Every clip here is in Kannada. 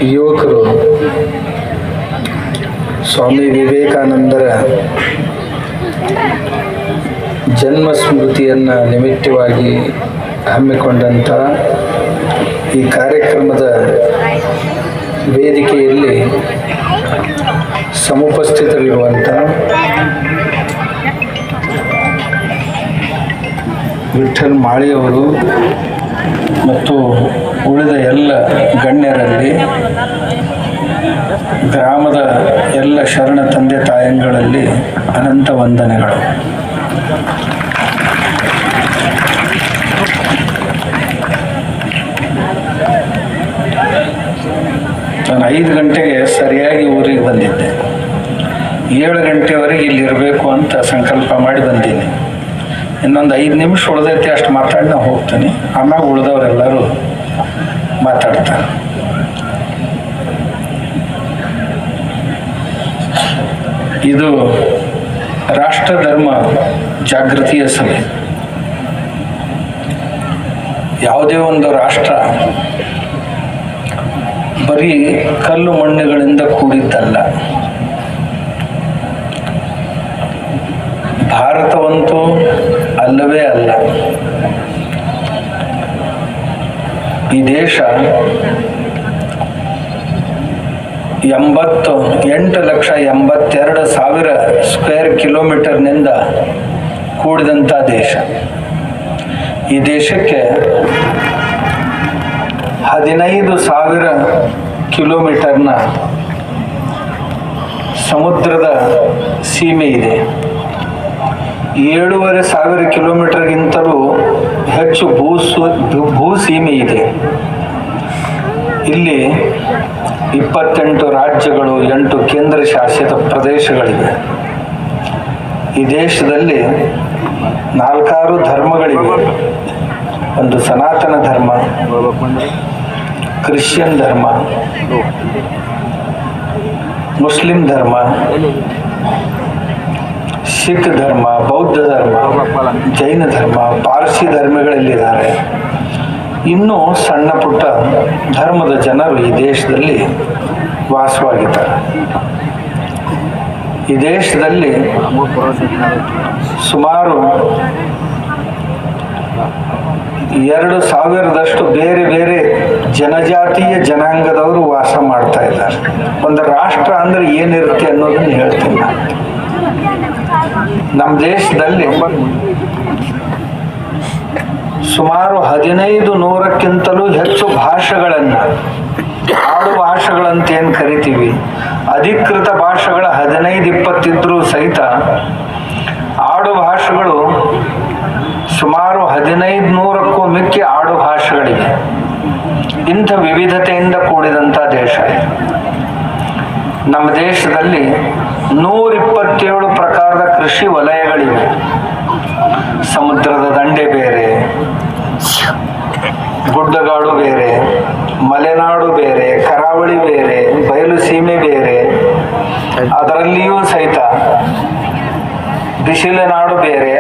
ಯುವಕರು ಸ್ವಾಮಿ ವಿವೇಕಾನಂದರ ಜನ್ಮ ಸ್ಮೃತಿಯನ್ನು ನಿಮಿತ್ತವಾಗಿ ಹಮ್ಮಿಕೊಂಡಂಥ ಈ ಕಾರ್ಯಕ್ರಮದ ವೇದಿಕೆಯಲ್ಲಿ ಸಮುಪಸ್ಥಿತರಿರುವಂಥ ವಿಠ್ಠಲ್ ಮಾಳಿಯವರು ಮತ್ತು ಉಳಿದ ಎಲ್ಲ ಗಣ್ಯರಲ್ಲಿ, ಗ್ರಾಮದ ಎಲ್ಲ ಶರಣ ತಂದೆ ತಾಯಂಗಳಲ್ಲಿ ಅನಂತ ವಂದನೆಗಳು. ನಾನು 5 ಗಂಟೆಗೆ ಸರಿಯಾಗಿ ಊರಿಗೆ ಬಂದಿದ್ದೆ. 7 ಗಂಟೆವರೆಗೆ ಇಲ್ಲಿರಬೇಕು ಅಂತ ಸಂಕಲ್ಪ ಮಾಡಿ ಬಂದೀನಿ. ಇನ್ನೊಂದು 5 ನಿಮಿಷ ಉಳಿದೈತಿ, ಅಷ್ಟು ಮಾತಾಡಿ ನಾವು ಹೋಗ್ತೀನಿ. ಆಮ್ಯಾಗ ಉಳಿದವರೆಲ್ಲರೂ ಮಾತಾಡ್ತಾರೆ. ಇದು ರಾಷ್ಟ್ರ ಧರ್ಮ ಜಾಗೃತಿಯ ಸಭೆ. ಯಾವುದೇ ಒಂದು ರಾಷ್ಟ್ರ ಬರೀ ಕಲ್ಲು ಮಣ್ಣುಗಳಿಂದ ಕೂಡಿದ್ದಲ್ಲ. ಭಾರತವಂತೂ ಅಲ್ಲವೇ ಅಲ್ಲ. ಈ ದೇಶ 8,82,000 ಸ್ಕ್ವೇರ್ ಕಿಲೋಮೀಟರ್ನಿಂದ ಕೂಡಿದಂಥ ದೇಶ. ಈ ದೇಶಕ್ಕೆ 15,000 ಕಿಲೋಮೀಟರ್ನ ಸಮುದ್ರದ ಸೀಮೆ ಇದೆ. 7,500 ಕಿಲೋಮೀಟರ್ಗಿಂತಲೂ ಹೆಚ್ಚು ಭೂಸೀಮೆ ಇದೆ. ಇಲ್ಲಿ 28 ರಾಜ್ಯಗಳು, 8 ಕೇಂದ್ರ ಶಾಸಿತ ಪ್ರದೇಶಗಳಿವೆ. ಈ ದೇಶದಲ್ಲಿ 4 ಧರ್ಮಗಳಿವೆ. ಒಂದು ಸನಾತನ ಧರ್ಮ, ಕ್ರಿಶ್ಚಿಯನ್ ಧರ್ಮ, ಮುಸ್ಲಿಂ ಧರ್ಮ, ಸಿಖ್ ಧರ್ಮ, ಬೌದ್ಧ ಧರ್ಮ, ಜೈನ ಧರ್ಮ, ಪಾರ್ಸಿ ಧರ್ಮಗಳಲ್ಲಿದ್ದಾರೆ. ಇನ್ನೂ ಸಣ್ಣ ಪುಟ್ಟ ಧರ್ಮದ ಜನರು ಈ ದೇಶದಲ್ಲಿ ವಾಸವಾಗಿದ್ದಾರೆ. ಈ ದೇಶದಲ್ಲಿ ಸುಮಾರು 2,000ದಷ್ಟು ಬೇರೆ ಬೇರೆ ಜನಜಾತೀಯ ಜನಾಂಗದವರು ವಾಸ ಮಾಡ್ತಾ ಇದ್ದಾರೆ. ಒಂದು ರಾಷ್ಟ್ರ ಅಂದ್ರೆ ಏನಿರುತ್ತೆ ಅನ್ನೋದನ್ನು ಹೇಳ್ತೀನಿ. ನಮ್ಮ ದೇಶದಲ್ಲಿ ಸುಮಾರು 1,500ಕ್ಕಿಂತಲೂ ಹೆಚ್ಚು ಭಾಷೆಗಳನ್ನು, ಆಡು ಭಾಷೆಗಳಂತ ಏನು ಕರಿತೀವಿ, ಅಧಿಕೃತ ಭಾಷೆಗಳ 15-20 ಇದ್ರೂ ಸಹಿತ ಆಡು ಭಾಷೆಗಳು ಸುಮಾರು 1,500ಕ್ಕೂ ಮಿಕ್ಕಿ ಆಡು ಭಾಷೆಗಳಿವೆ. ಇಂಥ ವಿವಿಧತೆಯಿಂದ ಕೂಡಿದಂಥ ದೇಶ ಇದೆ. ನಮ್ಮ ದೇಶದಲ್ಲಿ 127 ಪ್ರಕಾರದ ಕೃಷಿ ವಲಯಗಳಿವೆ. ಸಮುದ್ರದ ದಂಡೆ ಬೇರೆ, ಗುಡ್ಡಗಾಡು ಬೇರೆ, ಮಲೆನಾಡು ಬೇರೆ, ಕರಾವಳಿ ಬೇರೆ, ಬಯಲು ಸೀಮೆ ಬೇರೆ, ಅದರಲ್ಲಿಯೂ ಸಹಿತ ಬಿಸಿಲನಾಡು ಬೇರೆ.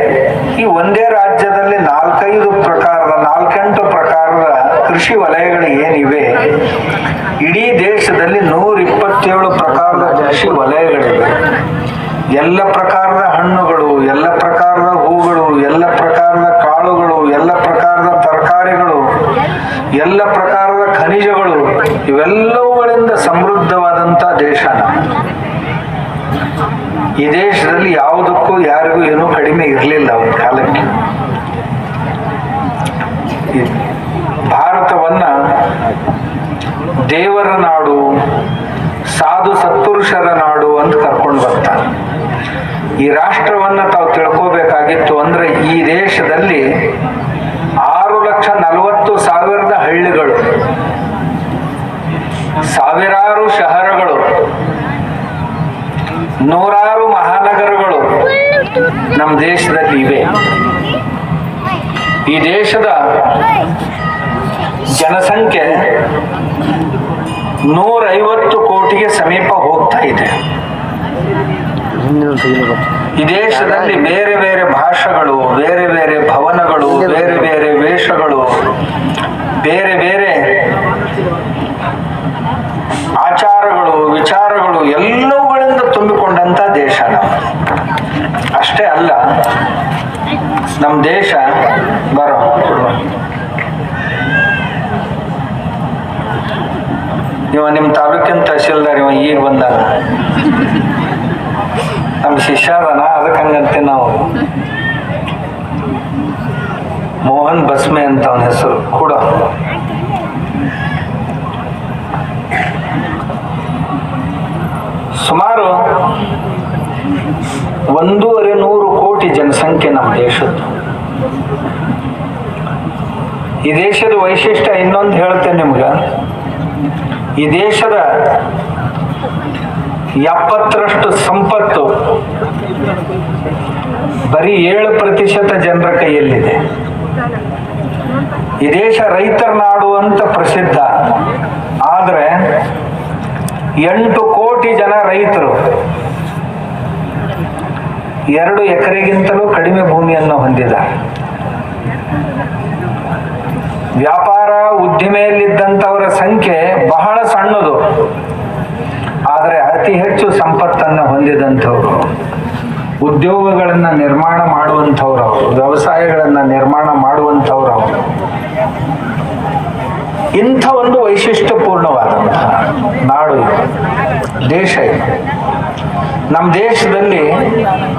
ಈ ಒಂದೇ ರಾಜ್ಯದಲ್ಲಿ 4-8 ಪ್ರಕಾರದ ಕೃಷಿ ವಲಯಗಳು ಏನಿವೆ, ಇಡೀ ದೇಶದಲ್ಲಿ 127 ಪ್ರಕಾರದ ಕೃಷಿ ವಲಯಗಳಿವೆ. ಎಲ್ಲ ಪ್ರಕಾರದ ಹಣ್ಣುಗಳು, ಎಲ್ಲ ಪ್ರಕಾರದ ಹೂಗಳು, ಎಲ್ಲ ಪ್ರಕಾರದ ಕಾಳುಗಳು, ಎಲ್ಲ ಪ್ರಕಾರದ ತರಕಾರಿಗಳು, ಎಲ್ಲ ಪ್ರಕಾರದ ಖನಿಜಗಳು, ಇವೆಲ್ಲವುಗಳಿಂದ ಸಮೃದ್ಧವಾದಂಥ ದೇಶ. ಈ ದೇಶದಲ್ಲಿ ಯಾವುದಕ್ಕೂ ಯಾರಿಗೂ ಏನೂ ಕಡಿಮೆ ಇರಲಿಲ್ಲ ಒಂದು ಕಾಲಕ್ಕೆ. ಭಾರತವನ್ನ ದೇವರ ನಾಡು, ಸಾಧು ಸತ್ಪುರುಷರ ನಾಡು ಅಂತ ಕರ್ಕೊಂಡು ಬರ್ತಾರೆ. ಈ ರಾಷ್ಟ್ರವನ್ನ ತಾವು ತಿಳ್ಕೋಬೇಕಾಗಿತ್ತು ಅಂದ್ರೆ ಈ ದೇಶದಲ್ಲಿ 6,40,000 ಹಳ್ಳಿಗಳು, ಸಾವಿರಾರು ಶಹರಗಳು, 100 ಮಹಾನಗರಗಳು ನಮ್ಮ ದೇಶದಲ್ಲಿ ಇವೆ. ಈ ದೇಶದ ಜನಸಂಖ್ಯೆ 150 ಕೋಟಿಗೆ ಸಮೀಪ ಹೋಗ್ತಾ ಇದೆ. ಈ ದೇಶದಲ್ಲಿ ಬೇರೆ ಬೇರೆ ಭಾಷೆಗಳು, ಬೇರೆ ಬೇರೆ ಭವನಗಳು, ಬೇರೆ ಬೇರೆ ವೇಷಗಳು, ಬೇರೆ ಬೇರೆ ಆಚಾರಗಳು, ವಿಚಾರಗಳು ಎಲ್ಲವುಗಳಿಂದ ತುಂಬಿಕೊಂಡಂತ ದೇಶ ನಮ್ಮದು. ಅಷ್ಟೇ ಅಲ್ಲ, ನಮ್ಮ ದೇಶ ಬರೋ ಇವ ನಿಮ್ಮ ತಾಲೂಕಿನ ತಹಶೀಲ್ದಾರ್ ಇವ ಈಗ ಬಂದಾನ, ನಮ್ಮ ಶಿಷ್ಯ ಅದಾನ, ಅದಕ್ಕೆ ಹಂಗಂತೆ ನಾವು. ಮೋಹನ್ ಬಸ್ಮೆ ಅಂತ ಅವನ ಹೆಸರು ಕೂಡ. ಸುಮಾರು 1,200 ಕೋಟಿ ಜನಸಂಖ್ಯೆ ನಮ್ಮ ದೇಶದ್ದು. ಈ ದೇಶದ ವೈಶಿಷ್ಟ್ಯ ಇನ್ನೊಂದು ಹೇಳ್ತೇನೆ ನಿಮ್ಗೆ. ಈ ದೇಶದ 70% ಸಂಪತ್ತು ಬರೀ 7% ಜನರ ಕೈಯಲ್ಲಿದೆ. ಈ ದೇಶ ರೈತರ ನಾಡು ಅಂತ ಪ್ರಸಿದ್ಧ. ಆದರೆ 8 ಕೋಟಿ ಜನ ರೈತರು 2 ಎಕರೆಗಿಂತಲೂ ಕಡಿಮೆ ಭೂಮಿಯನ್ನು ಹೊಂದಿದ್ದಾರೆ. ವ್ಯಾಪಾರ ಉದ್ದಿಮೆಯಲ್ಲಿದ್ದಂಥವರ ಸಂಖ್ಯೆ ಬಹಳ ಸಣ್ಣದು. ಆದರೆ ಅತಿ ಹೆಚ್ಚು ಸಂಪತ್ತನ್ನು ಹೊಂದಿದಂಥವ್ರು, ಉದ್ಯೋಗಗಳನ್ನು ನಿರ್ಮಾಣ ಮಾಡುವಂಥವ್ರು ಅವರು, ವ್ಯವಸಾಯಗಳನ್ನು ನಿರ್ಮಾಣ ಮಾಡುವಂಥವ್ರು ಅವರು. ಇಂಥ ಒಂದು ವೈಶಿಷ್ಟ್ಯಪೂರ್ಣವಾದಂತಹ ನಾಡು ಇದು, ದೇಶ ಇದು. ನಮ್ಮ ದೇಶದಲ್ಲಿ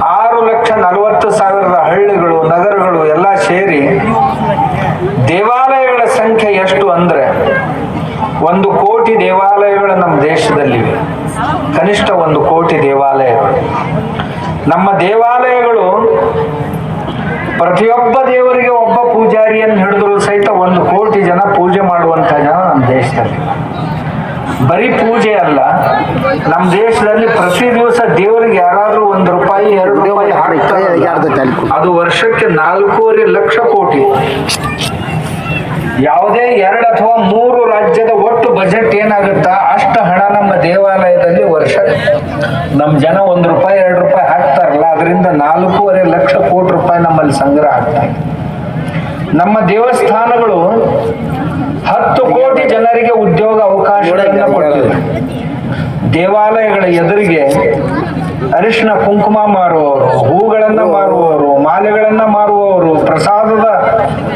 6,40,000 ಹಳ್ಳಿಗಳು, ನಗರಗಳು ಎಲ್ಲ ಸೇರಿ ದೇವಾಲಯಗಳ ಸಂಖ್ಯೆ ಎಷ್ಟು ಅಂದ್ರೆ 1 ಕೋಟಿ ದೇವಾಲಯಗಳು ನಮ್ಮ ದೇಶದಲ್ಲಿವೆ. ಕನಿಷ್ಠ 1 ಕೋಟಿ ದೇವಾಲಯಗಳು. ನಮ್ಮ ದೇವಾಲಯಗಳು ಪ್ರತಿಯೊಬ್ಬ ದೇವರಿಗೆ ಒಬ್ಬ ಪೂಜಾರಿಯನ್ನು ಹಿಡಿದ್ರು ಸಹಿತ 1 ಕೋಟಿ ಜನ ಪೂಜೆ ಮಾಡುವಂತ ಜನ ನಮ್ಮ ದೇಶದಲ್ಲಿ. ಬರೀ ಪೂಜೆ ಅಲ್ಲ, ನಮ್ಮ ದೇಶದಲ್ಲಿ ಪ್ರತಿ ದಿವಸ ದೇವರಿಗೆ ಯಾರಾದ್ರೂ ₹1, ₹2 ಹಾಕ್ತಾರೆ. ಅದು ವರ್ಷಕ್ಕೆ 4.5 ಲಕ್ಷ ಕೋಟಿ. ಯಾವುದೇ 2 ಅಥವಾ 3 ರಾಜ್ಯದ ಒಟ್ಟು ಬಜೆಟ್ ಏನಾಗುತ್ತಾ ಅಷ್ಟು ಹಣ ನಮ್ಮ ದೇವಾಲಯದಲ್ಲಿ ವರ್ಷ ನಮ್ಮ ಜನ ₹1, ₹2 ಹಾಕ್ತಾರಲ್ಲ, ಅದರಿಂದ 4.5 ಲಕ್ಷ ಕೋಟಿ ರೂಪಾಯಿ ನಮ್ಮಲ್ಲಿ ಸಂಗ್ರಹ ಆಗ್ತಾರೆ. ನಮ್ಮ ದೇವಸ್ಥಾನಗಳು 10 ಕೋಟಿ ಜನರಿಗೆ ಉದ್ಯೋಗ ಅವಕಾಶಗಳನ್ನು ಕೊಟ್ಟಿವೆ. ದೇವಾಲಯಗಳ ಎದುರಿಗೆ ಅರಿಶಿನ ಕುಂಕುಮ ಮಾರುವವರು, ಹೂಗಳನ್ನ ಮಾರುವವರು, ಮಾಲೆಗಳನ್ನ ಮಾರುವವರು, ಪ್ರಸಾದದ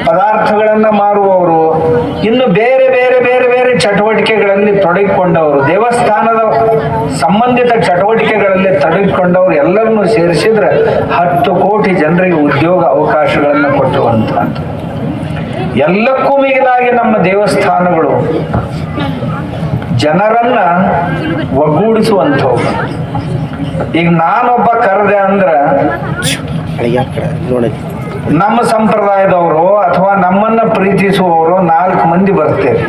ಪದಾರ್ಥಗಳನ್ನ ಮಾರುವವರು, ಇನ್ನು ಬೇರೆ ಬೇರೆ ಬೇರೆ ಬೇರೆ ಚಟುವಟಿಕೆಗಳಲ್ಲಿ ತೊಡಗಿಕೊಂಡವರು, ದೇವಸ್ಥಾನದ ಸಂಬಂಧಿತ ಚಟುವಟಿಕೆಗಳಲ್ಲಿ ತೊಡಗಿಕೊಂಡವರು ಎಲ್ಲರನ್ನೂ ಸೇರಿಸಿದ್ರೆ 10 ಕೋಟಿ ಜನರಿಗೆ ಉದ್ಯೋಗ ಅವಕಾಶಗಳನ್ನು ಕೊಟ್ಟುವಂತಹದ್ದು. ಎಲ್ಲಕ್ಕೂ ಮಿಗಿಲಾಗಿ ನಮ್ಮ ದೇವಸ್ಥಾನಗಳು ಜನರನ್ನ ಒಗ್ಗೂಡಿಸುವಂಥವು. ಈಗ ನಾನೊಬ್ಬ ಕರೆದೆ ಅಂದ್ರ ನಮ್ಮ ಸಂಪ್ರದಾಯದವರು ಅಥವಾ ನಮ್ಮನ್ನ ಪ್ರೀತಿಸುವವರು 4 ಮಂದಿ ಬರ್ತೇವೆ.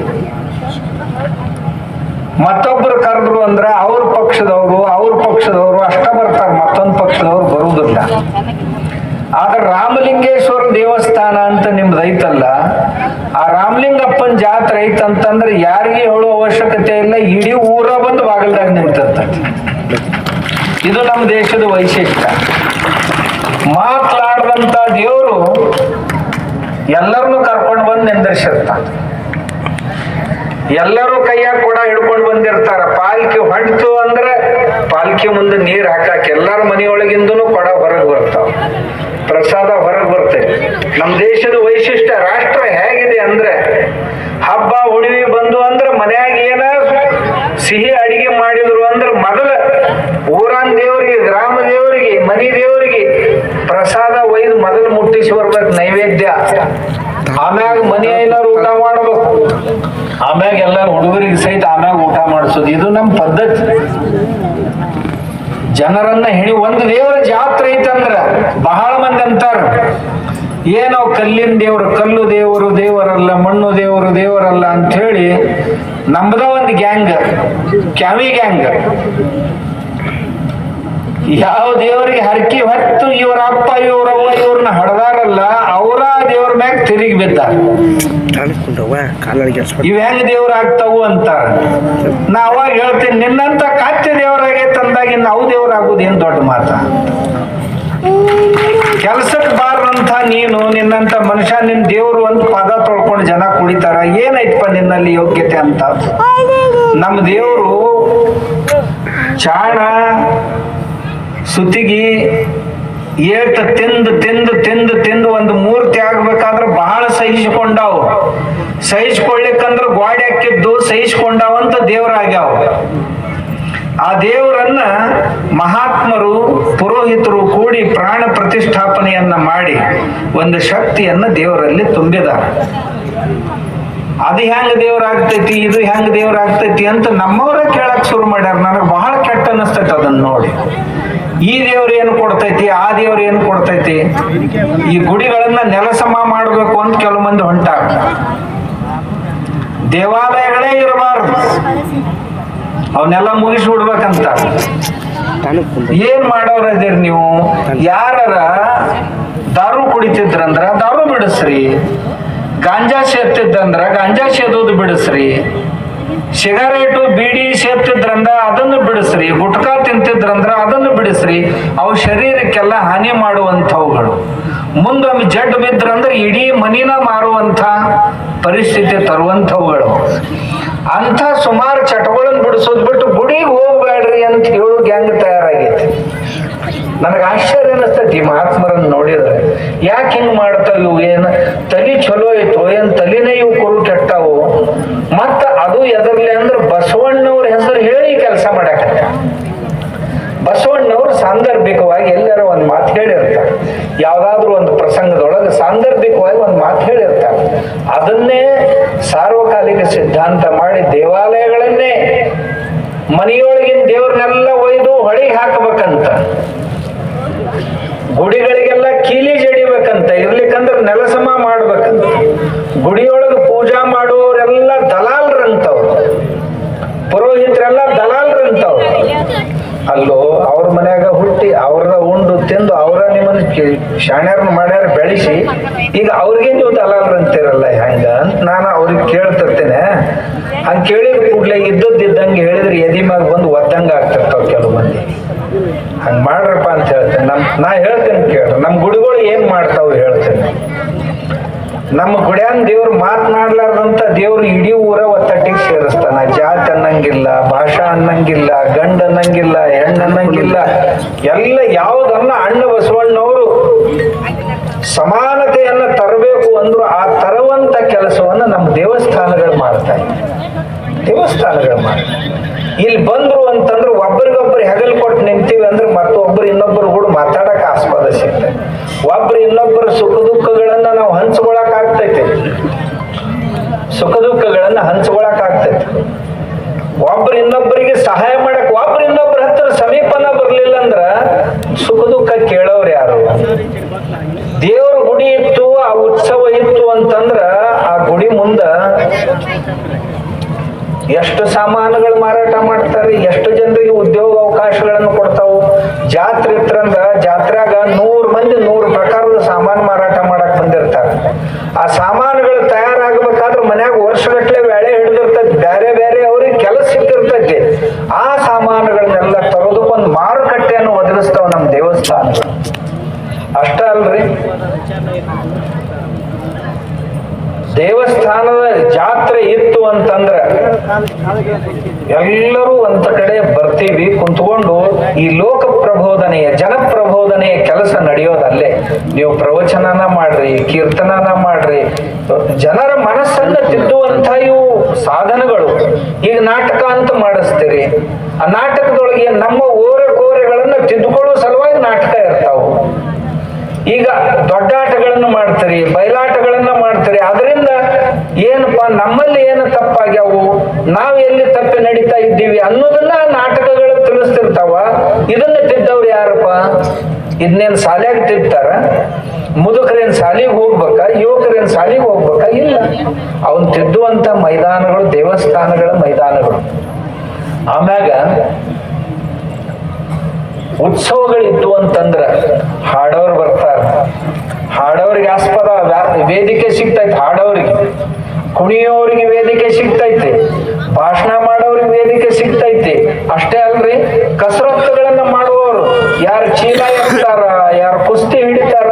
ಮತ್ತೊಬ್ಬರು ಕರೆದ್ರು ಅಂದ್ರೆ ಅವ್ರ ಪಕ್ಷದವರು ಅಷ್ಟ ಬರ್ತಾರೆ, ಮತ್ತೊಂದು ಪಕ್ಷದವರು ಬರುವುದಿಲ್ಲ. ಆದ್ರೆ ರಾಮಲಿಂಗೇಶ್ವರ ದೇವಸ್ಥಾನ ಅಂತ ನಿಮ್ದು ಐತಲ್ಲ, ಆ ರಾಮಲಿಂಗಪ್ಪನ ಜಾತ್ರೆ ಐತಂತಂದ್ರೆ ಯಾರಿಗೆ ಹೇಳೋ ಅವಶ್ಯಕತೆ ಇಲ್ಲ, ಇಡೀ ಊರ ಬಂದು ಬಾಗಿಲ್ದಾಗ ನಿಂತಿರ್ತದೆ. ಇದು ನಮ್ಮ ದೇಶದ ವೈಶಿಷ್ಟ್ಯ. ಮಾತನಾಡದಂತ ದೇವರು ಎಲ್ಲರನ್ನು ಕರ್ಕೊಂಡು ಬಂದು ನಿಂದಿರ್ಸಿರ್ತಾನೆ. ಎಲ್ಲರೂ ಕೈಯಾಗ ಕೂಡ ಹಿಡ್ಕೊಂಡು ಬಂದಿರ್ತಾರ. ಪಾಲ್ಕಿ ಹೊಂಟು ಅಂದ್ರೆ ಪಾಲ್ಕಿ ಮುಂದೆ ನೀರ್ ಹಾಕಾಕ ಎಲ್ಲರ ಮನೆಯೊಳಗಿಂದನೂ ಕೊಡ ಹೊರಗೆ ಬರ್ತಾವ, ಪ್ರಸಾದ ಹೊರಗೆ ಬರ್ತೇವೆ. ನಮ್ಮ ದೇಶದ ವೈಶಿಷ್ಟ್ಯ ರಾಷ್ಟ್ರ ಹೇಗಿದೆ ಅಂದ್ರೆ, ಹಬ್ಬ ಹುಣ್ಣಿಮೆ ಬಂದು ಅಂದ್ರೆ ಮನ್ಯಾಗ ಏನ ಸಿಹಿ ಅಡಿಗೆ ಮಾಡಿದ್ರು ಅಂದ್ರೆ ಮೊದಲ ಊರಾನ್ ದೇವರಿಗೆ, ಗ್ರಾಮ ದೇವರಿಗೆ, ಮನಿ ದೇವರಿಗೆ ಪ್ರಸಾದ ಒಯ್ದು ಮೊದಲು ಮುಟ್ಟಿಸಿ ಬರ್ಬೇಕು ನೈವೇದ್ಯ. ಆಮ್ಯಾಗ ಮನೆ ಏನಾರು ಊಟ ಮಾಡ್ಬೇಕು, ಆಮ್ಯಾಗ ಎಲ್ಲಾರು ಹುಡುಗರಿಗೆ ಸಹಿತ ಆಮ್ಯಾಗ ಊಟ ಮಾಡಿಸೋದು. ಇದು ನಮ್ಮ ಪದ್ಧತಿ. ಜನರನ್ನ ಒಂದು ದೇವರ ಜಾತ್ರೆ ಐತಂದ್ರ ಬಹಳ ಮಂದಿ ಅಂತಾರ, ಏನೋ ಕಲ್ಲಿನ ದೇವರು, ಕಲ್ಲು ದೇವರು ದೇವರಲ್ಲ, ಮಣ್ಣು ದೇವರು ದೇವರಲ್ಲ ಅಂತ ಹೇಳಿ ನಮ್ದ ಒಂದು ಗ್ಯಾಂಗ್, ಕ್ಯಾವಿ ಗ್ಯಾಂಗ್. ಯಾವ ದೇವರಿಗೆ ಹರಕಿ ಹೊತ್ತು ಇವ್ರ ಅಪ್ಪ ಇವ್ರವ್ವ ಇವ್ರನ್ನ ಹಡದಾರಲ್ಲ, ಅವರ ದೇವ್ರ ಮ್ಯಾಗ ತಿರುಗಿ ಬಿದ್ದಾರ. ಇವ್ ಹೆಂಗ್ ದೇವ್ರ ಆಗ್ತಾವು ಅಂತಾರ. ನಾ ಅವಾಗ ಹೇಳ್ತೀನಿ, ನಿನ್ನಂತ ಕಾತ್ಯ ದೇವರಾಗೈತೆ ಅಂದಾಗ ನಾವು ದೇವ್ರಾಗುದು ಏನ್ ದೊಡ್ಡ ಮಾತ. ಕೆಲ್ಸಕ್ಕೆ ಬಾರಂತ ನೀನು ನಿನ್ನಂತ ಮನುಷ್ಯ ನಿನ್ ದೇವ್ರು ಅಂತ ಪಾದ ತೊಳ್ಕೊಂಡು ಜನ ಕುಡಿತಾರ, ಏನೈತಪ್ಪ ನಿನ್ನಲ್ಲಿ ಯೋಗ್ಯತೆ ಅಂತ? ನಮ್ಮ ದೇವ್ರು ಚಾಣ ಸುತ್ತಿಗಿ ಏಟ್ ತಿಂದು ತಿಂದು ತಿಂದು ತಿಂದು ಒಂದು ಮೂರ್ತಿ ಆಗ್ಬೇಕಾದ್ರೆ ಬಹಳ ಸಹಿಸಿಕೊಂಡಾವು. ಸಹಿಸ್ಕೊಳ್ಳಿಕ್ಕಂದ್ರ ಗೋಡೆ ಹಾಕಿದ್ದು ಸಹಿಸ್ಕೊಂಡಾವಂತ ದೇವರಾಗ್ಯಾವ. ಆ ದೇವರನ್ನ ಮಹಾತ್ಮರು ಪುರೋಹಿತರು ಕೂಡಿ ಪ್ರಾಣ ಪ್ರತಿಷ್ಠಾಪನೆಯನ್ನ ಮಾಡಿ ಒಂದು ಶಕ್ತಿಯನ್ನ ದೇವರಲ್ಲಿ ತುಂಬಿದ್ದಾರೆ. ಅದು ಹೆಂಗ್ ದೇವ್ರಾಗ್ತೈತಿ, ಇದು ಹೆಂಗ್ ದೇವ್ರಾಗ್ತೈತಿ ಅಂತ ನಮ್ಮವರೇ ಕೇಳಕ್ ಶುರು ಮಾಡ್ಯಾರ. ನನಗೆ ಬಹಳ ಕೆಟ್ಟ ಅನಿಸ್ತೈತಿ ಅದನ್ನ ನೋಡಿ. ಈ ದೇವ್ರು ಏನು ಕೊಡ್ತೈತಿ, ಆ ದೇವ್ರು ಏನು ಕೊಡ್ತೈತಿ? ಈ ಗುಡಿಗಳನ್ನ ನೆಲಸಮ ಮಾಡ್ಬೇಕು ಅಂತ ಕೆಲವು ಮಂದಿ ಹೊಂಟಾಗ, ದೇವಾಲಯಗಳೇ ಇರಬಾರ್ದು, ಅವನ್ನೆಲ್ಲ ಮುಗಿಸಿ ಬಿಡ್ಬೇಕಂತ. ಏನ್ ಮಾಡೋರ ಇದೀರಿ ನೀವು? ಯಾರ ದಾರು ಕುಡಿತಿದ್ರಂದ್ರ ದಾರು ಬಿಡಿಸ್ರಿ, ಗಾಂಜಾ ಸೇರ್ತಿದ್ದಂದ್ರ ಗಾಂಜಾ ಸೇದೋದು ಬಿಡಿಸ್ರಿ, ಸಿಗರೇಟು ಬೀಡಿ ಸೇರ್ತಿದ್ರಂದ್ರ ಅದನ್ನು ಬಿಡಿಸ್ರಿ, ಗುಟ್ಕಾ ತಿಂತಿದ್ರಂದ್ರ ಅದನ್ನು ಬಿಡಿಸ್ರಿ. ಅವು ಶರೀರಕ್ಕೆಲ್ಲ ಹಾನಿ ಮಾಡುವಂಥವುಗಳು. ಮುಂದೊಮ್ಮೆ ಜಡ್ ಬಿದ್ರಂದ್ರೆ ಇಡೀ ಮನಿನ ಮಾರುವಂಥ ಪರಿಸ್ಥಿತಿ ತರುವಂಥವುಗಳು. ಅಂಥ ಸುಮಾರು ಚಟಗಳನ್ನು ಬಿಡಿಸೋದು ಬಿಟ್ಟು ಗುಡಿಗೆ ಹೋಗ್ಬೇಡ್ರಿ ಅಂತ ಹೇಳು ಗ್ಯಾಂಗ್ ತಯಾರಾಗೈತಿ. ನನಗೆ ಆಶ್ಚರ್ಯ ಅನಿಸ್ತೈತಿ ಮಹಾತ್ಮರನ್ನು ನೋಡಿದ್ರೆ. ಯಾಕೆ ಹಿಂಗ್ ಮಾಡ್ತಾವ ಇವು? ಏನ್ ತಲಿ ಚಲೋ ಐತೋ ಏನ್ ತಲಿನೇ ಇವು ಕುರು ಕೆಟ್ಟವು? ಮತ್ತ ಅದು ಎದರ್ಲಿ ಅಂದ್ರೆ ಬಸವಣ್ಣವ್ರ ಹೆಸರು ಹೇಳಿ ಕೆಲಸ ಮಾಡಕತ್ತ. ಬಸವಣ್ಣವ್ರು ಸಾಂದರ್ಭಿಕವಾಗಿ ಎಲ್ಲರ ಒಂದು ಮಾತು ಹೇಳಿರ್ತಾರೆ. ಯಾವ್ದಾದ್ರು ಒಂದು ಪ್ರಸಂಗದೊಳಗೆ ಸಾಂದರ್ಭಿಕವಾಗಿ ಒಂದು ಮಾತು ಹೇಳಿರ್ತಾರೆ. ಅದನ್ನೇ ಸಾರ್ವಕಾಲಿಕ ಸಿದ್ಧಾಂತ ಮಾಡಿ ದೇವಾಲಯಗಳನ್ನೇ ಮನೆಯೊಳಗಿನ ದೇವ್ರನ್ನೆಲ್ಲ ಒಯ್ದು ಹೊಳಿಗೆ ಹಾಕಬೇಕಂತ, ಗುಡಿಗಳಿಗೆಲ್ಲ ಕೀಲಿ ಜಡಿಬೇಕಂತ, ಇರ್ಲಿಕ್ಕಂದ್ರೆ ನೆಲಸಮ ಮಾಡ್ಬೇಕಂತ. ಗುಡಿಯೊಳಗೆ ಪೂಜಾ ಮಾಡುವವರೆಲ್ಲ ದಲಾಲ್ರಂತವ್ರು, ಪುರೋಹಿತರೆಲ್ಲ ದಲಾಲ್ರಂತವ್ರು. ಅಲ್ಲೋ ಅವ್ರ ಮನ್ಯಾಗ ಹುಟ್ಟಿ ಅವ್ರ ಉಂಡು ತಿಂದು ಅವರ ನಿಮ್ಮನ್ನ ಶಾಣ್ಯಾರನ್ನ ಮಾಡ್ಯಾರ ಬೆಳೆಸಿ, ಈಗ ಅವ್ರಿಗೆ ನೀವು ದಲಾಲ್ರಂತೀರಲ್ಲ ಹೆಂಗ ಅಂತ ನಾನು ಅವ್ರಿಗೆ ಕೇಳ್ತಿರ್ತೇನೆ. ಹಂಗೆ ಕೇಳಿದ ಕೂಡ್ಲೆ ಇದ್ದಂಗೆ ಹೇಳಿದ್ರೆ ಎದಿ ಮ್ಯಾಗ ಬಂದು ಒದ್ದಂಗ ಆಗ್ತಿರ್ತಾವ ಕೆಲವು ಮಂದಿ. ಹಂಗ ಮಾಡ್ರಪ್ಪ ಅಂತ ಹೇಳ್ತೇನೆ. ನಾ ಹೇಳ್ತೇನೆ ಕೇಳ್ರಿ, ನಮ್ಮ ಗುಡಿಗಳು ಏನ್ ಮಾಡ್ತಾವ ಹೇಳ್ತೇನೆ. ನಮ್ಮ ಗುಡ್ಯಾನ್ ದೇವ್ರು ಮಾತನಾಡ್ಲಾರ್ದಂತ ದೇವ್ರು ಇಡೀ ಊರ ಒತ್ತಟ್ಟಿಗೆ ಸೇರಿಸ್ತಾನ. ಜಾತಿ ಅನ್ನಂಗಿಲ್ಲ, ಭಾಷಾ ಅನ್ನಂಗಿಲ್ಲ, ಗಂಡ ಅನ್ನಂಗಿಲ್ಲ, ಹೆಣ್ಣು ಅನ್ನಂಗಿಲ್ಲ. ಎಲ್ಲ ಯಾವುದನ್ನ ಅಣ್ಣ ಬಸವಣ್ಣವರು ಸಮಾನತೆಯನ್ನ ತರಬೇಕು ಅಂದ್ರು ಆ ತರುವಂತ ಕೆಲಸವನ್ನ ನಮ್ಮ ದೇವಸ್ಥಾನಗಳು ಮಾಡ್ತಾ ಇದ್ದಾರೆ. ದೇವಸ್ಥಾನಗಳು ಮಾಡ್ತಾರೆ. ಇಲ್ಲಿ ಬಂದ್ರು ಅಂತಂದ್ರೆ ಒಬ್ಬರಿಗೊಬ್ಬರು ಹೆಗಲ್ ಕೊಟ್ಟು ನಿಂತೀವಿ ಅಂದ್ರೆ ಮತ್ತೊಬ್ಬರು ಇನ್ನೊಬ್ಬರು ಕೂಡ ಮಾತಾಡಕ್ ಆಸ್ಪದ ಸಿಗ್ತದೆ. ಒಬ್ರು ಇನ್ನೊಬ್ಬರ ಸುಖ ದುಃಖಗಳನ್ನ ನಾವು ಹಂಚ್ಕೊಳಕ್ ಆಗ್ತೈತೆ. ಸುಖ ದುಃಖಗಳನ್ನ ಹಂಚ್ಕೊಳಕ್ ಆಗ್ತೈತೆ. ಒಬ್ರು ಇನ್ನೊಬ್ಬರಿಗೆ ಸಹಾಯ ಮಾಡಕ್, ಒಬ್ರು ಇನ್ನೊಬ್ಬರ ಹತ್ರ ಸಮೀಪನ ಬರ್ಲಿಲ್ಲ ಅಂದ್ರ ಸುಖ ದುಃಖ ಕೇಳೋರು ಯಾರು? ದೇವ್ರ ಗುಡಿ ಇತ್ತು, ಆ ಉತ್ಸವ ಇತ್ತು ಅಂತಂದ್ರ ಆ ಗುಡಿ ಮುಂದ ಎಷ್ಟು ಸಾಮಾನುಗಳು ಮಾರಾಟ ಮಾಡ್ತಾರೆ, ಎಷ್ಟು ಜನರಿಗೆ ಉದ್ಯೋಗ ಅವಕಾಶಗಳನ್ನು ಕೊಡ್ತಾವು. ಜಾತ್ರೆ ಇತ್ತಂದ್ರ ಜಾತ್ರೆಗ 100 ಮಂದಿ 100 ಪ್ರಕಾರದ ಸಾಮಾನು ಮಾರಾಟ ಮಾಡಕ್ ಬಂದಿರ್ತಾರೆ. ಆ ಸಾಮಾನುಗಳು ತಯಾರಾಗಬೇಕಾದ್ರೆ ಮನ್ಯಾಗ ವರ್ಷಗಟ್ಲೆ ಬೇಳೆ ಹಿಡಿದಿರ್ತೈತಿ, ಬೇರೆ ಬೇರೆ ಅವ್ರಿಗೆ ಕೆಲಸ ಸಿಕ್ಕಿರ್ತೈತಿ. ಆ ಸಾಮಾನುಗಳನ್ನೆಲ್ಲ ತರೋದಕ್ಕೊಂದು ಮಾರುಕಟ್ಟೆಯನ್ನು ಒದಗಿಸ್ತಾವ ನಮ್ಮ ದೇವಸ್ಥಾನಗಳು. ಅಷ್ಟ ಅಲ್ರಿ, ದೇವಸ್ಥಾನದ ಜಾತ್ರೆ ಇತ್ತು ಅಂತಂದ್ರ ಎಲ್ಲರೂ ಒಂದ ಕಡೆ ಬರ್ತೀವಿ, ಕುಂತ್ಕೊಂಡು ಈ ಲೋಕ ಪ್ರಬೋಧನೆಯ ಜನಪ್ರಬೋಧನೆಯ ಕೆಲಸ ನಡೆಯೋದಲ್ಲೇ. ನೀವು ಪ್ರವಚನನ ಮಾಡ್ರಿ, ಕೀರ್ತನನ ಮಾಡ್ರಿ, ಜನರ ಮನಸ್ಸನ್ನ ತಿದ್ದುವಂತ ಇವು ಸಾಧನಗಳು. ಈಗ ನಾಟಕ ಅಂತ ಮಾಡಿಸ್ತೀರಿ, ಆ ನಾಟಕದೊಳಗೆ ನಮ್ಮ ಓರೆಕೋರೆಗಳನ್ನ ತಿದ್ದುಕೊಳ್ಳೋ ಸಲುವಾಗಿ ನಾಟಕ ಇರ್ತಾವು. ಈಗ ದೊಡ್ಡಾಟಗಳನ್ನು ಮಾಡ್ತೀರಿ, ಬಯಲಾಟಗಳನ್ನ ಮಾಡ್ತೀರಿ. ಅದರಿಂದ ಏನಪ್ಪಾ ನಮ್ಮಲ್ಲಿ ಏನು ತಪ್ಪಾಗ್ಯಾವು, ನಾವ್ ಎಲ್ಲಿ ತಪ್ಪಿ ನಡೀತಾ ಇದ್ದೀವಿ ಅನ್ನೋದನ್ನ ನಾಟಕಗಳು ತಿಳಿಸ್ತಿರ್ತಾವ. ಇದನ್ನ ತಿದ್ದವ್ರು ಯಾರಪ್ಪ? ಇದನ್ನೇನ್ ಶಾಲ್ಯಾಗ ತಿಂತಾರ? ಮುದುಕರೇನ್ ಶಾಲಿಗೆ ಹೋಗ್ಬೇಕಾ? ಯುವಕರೇನ್ ಶಾಲಿಗೆ ಹೋಗ್ಬೇಕಾ? ಇಲ್ಲ. ಅವನ್ ತಿದ್ದುವಂತ ಮೈದಾನಗಳು ದೇವಸ್ಥಾನಗಳ ಮೈದಾನಗಳು. ಆಮ್ಯಾಗ ಉತ್ಸವಗಳಿದ್ದು ಅಂತಂದ್ರ ಹಾಡೋರು ಬರ್ತಾರ, ಹಾಡೋರಿಗೆ ಆಸ್ಪದ ವೇದಿಕೆ ಸಿಗ್ತೈತಿ, ಹಾಡೋರಿಗೆ ಕುಣಿಯೋರಿಗೆ ವೇದಿಕೆ ಸಿಗ್ತೈತಿ, ಭಾಷಣ ಮಾಡೋರಿಗೆ ವೇದಿಕೆ ಸಿಗ್ತೈತಿ. ಅಷ್ಟೇ ಅಲ್ರಿ, ಕಸರತ್ತುಗಳನ್ನ ಮಾಡುವವರು ಯಾರು ಚೀಲ ಎತ್ತಾರ, ಯಾರು ಕುಸ್ತಿ ಹಿಡಿತಾರ,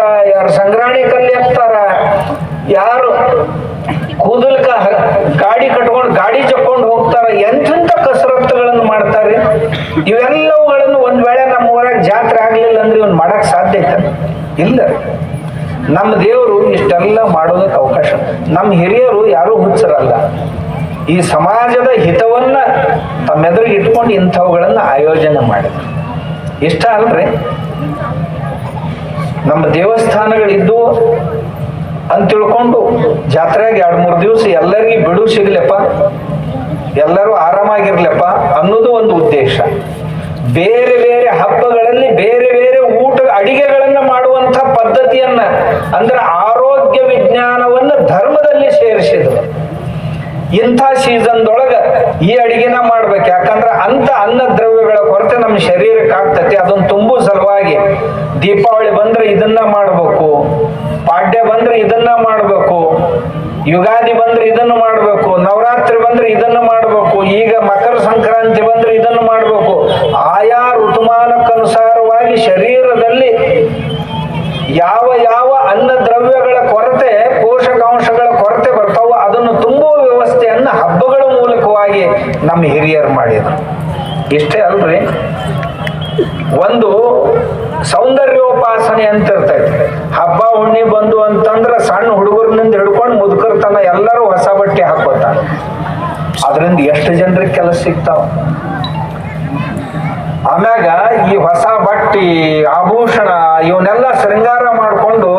ಇವೆಲ್ಲವುಗಳನ್ನು ಒಂದ್ ವೇಳೆ ನಮ್ಮ ಊರಾಗ ಜಾತ್ರೆ ಆಗ್ಲಿಲ್ಲ ಅಂದ್ರೆ ಇವನ್ ಮಾಡಕ್ ಸಾಧ್ಯ ಐತ? ಇಲ್ಲ. ನಮ್ಮ ದೇವರು ಇಷ್ಟೆಲ್ಲ ಮಾಡೋದಕ್ಕೆ ಅವಕಾಶ. ನಮ್ಮ ಹಿರಿಯರು ಯಾರೂ ಹುಚ್ಚರಲ್ಲ. ಈ ಸಮಾಜದ ಹಿತವನ್ನ ತಮ್ಮೆದುರಿಗೆ ಇಟ್ಕೊಂಡು ಇಂಥವುಗಳನ್ನ ಆಯೋಜನೆ ಮಾಡಿದ್ರು. ಇಷ್ಟ ಅಲ್ರಿ? ನಮ್ಮ ದೇವಸ್ಥಾನಗಳಿದ್ದು ಅಂತ ತಿಳ್ಕೊಂಡು ಜಾತ್ರೆಗೆ 2-3 ದಿವಸ ಎಲ್ಲರಿಗೂ ಬಿಡು ಸಿಗ್ಲಪ್ಪ, ಎಲ್ಲರೂ ಆರಾಮಾಗಿರ್ಲಪ್ಪ ಅನ್ನೋದು ಒಂದು ಉದ್ದೇಶ. ಬೇರೆ ಬೇರೆ ಹಬ್ಬಗಳಲ್ಲಿ ಬೇರೆ ಬೇರೆ ಊಟ ಅಡಿಗೆಗಳನ್ನ ಮಾಡುವಂತ ಪದ್ಧತಿಯನ್ನ, ಅಂದ್ರೆ ಆರೋಗ್ಯ ವಿಜ್ಞಾನವನ್ನ ಧರ್ಮದಲ್ಲಿ ಸೇರಿಸಿದ್ರು. ಇಂಥ ಸೀಸನ್ದೊಳಗ ಈ ಅಡಿಗೆನ ಮಾಡ್ಬೇಕು. ಯಾಕಂದ್ರೆ ಅಂತ ಅನ್ನ ದ್ರವ್ಯಗಳ ಕೊರತೆ ನಮ್ಮ ಶರೀರಕ್ಕೆ ಆಗ್ತತಿ. ಅದನ್ನ ತುಂಬು ಸಲುವಾಗಿ ದೀಪಾವಳಿ ಬಂದ್ರೆ ಇದನ್ನ ಮಾಡ್ಬೇಕು, ಪಾಡ್ಯ ಬಂದ್ರೆ ಇದನ್ನ ಮಾಡ್ಬೇಕು, ಯುಗಾದಿ ಬಂದ್ರೆ ಇದನ್ನು ಮಾಡ್ಬೇಕು, ನವರಾತ್ರಿ ಬಂದ್ರೆ ಇದನ್ನ ಮಾಡ್ಬೇಕು, ಈಗ ಮಕರ ಸಂಕ್ರಾಂತಿ ಬಂದ್ರೆ ಇದನ್ನು ಮಾಡ್ಬೇಕು. ಆಯಾ ಋತುಮಾನಕ್ಕನುಸಾರವಾಗಿ ಶರೀರದಲ್ಲಿ ಯಾವ ಯಾವ ಅನ್ನ ದ್ರವ್ಯಗಳ ಕೊರತೆ, ಪೋಷಕಾಂಶಗಳ ಕೊರತೆ ಬರ್ತಾವೋ ಅದನ್ನು ತುಂಬುವ ವ್ಯವಸ್ಥೆಯನ್ನ ಹಬ್ಬಗಳ ಮೂಲಕವಾಗಿ ನಮ್ಮ ಹಿರಿಯರು ಮಾಡಿದ್ರು. ಇಷ್ಟೇ ಅಲ್ರಿ, ಒಂದು ಸೌಂದರ್ಯೋಪಾಸನೆ ಅಂತ ಇರ್ತೈತಿ. ಹಬ್ಬ ಹುಣ್ಣಿ ಬಂದು ಅಂತಂದ್ರ ಸಣ್ಣ ಹುಡುಗರ್ನಿಂದ ಹಿಡ್ಕೊಂಡು ಮುದುಕರ್ತನ ಎಲ್ಲರೂ ಹೊಸ ಬಟ್ಟೆ ಹಾಕೋತಾರ. ಅದರಿಂದ ಎಷ್ಟು ಜನರಿಗೆ ಕೆಲಸ ಸಿಗ್ತಾವ. ಆಮ್ಯಾಗ ಈ ಹೊಸ ಬಟ್ಟಿ, ಆಭೂಷಣ ಇವನ್ನೆಲ್ಲ ಶೃಂಗಾರ ಮಾಡ್ಕೊಂಡು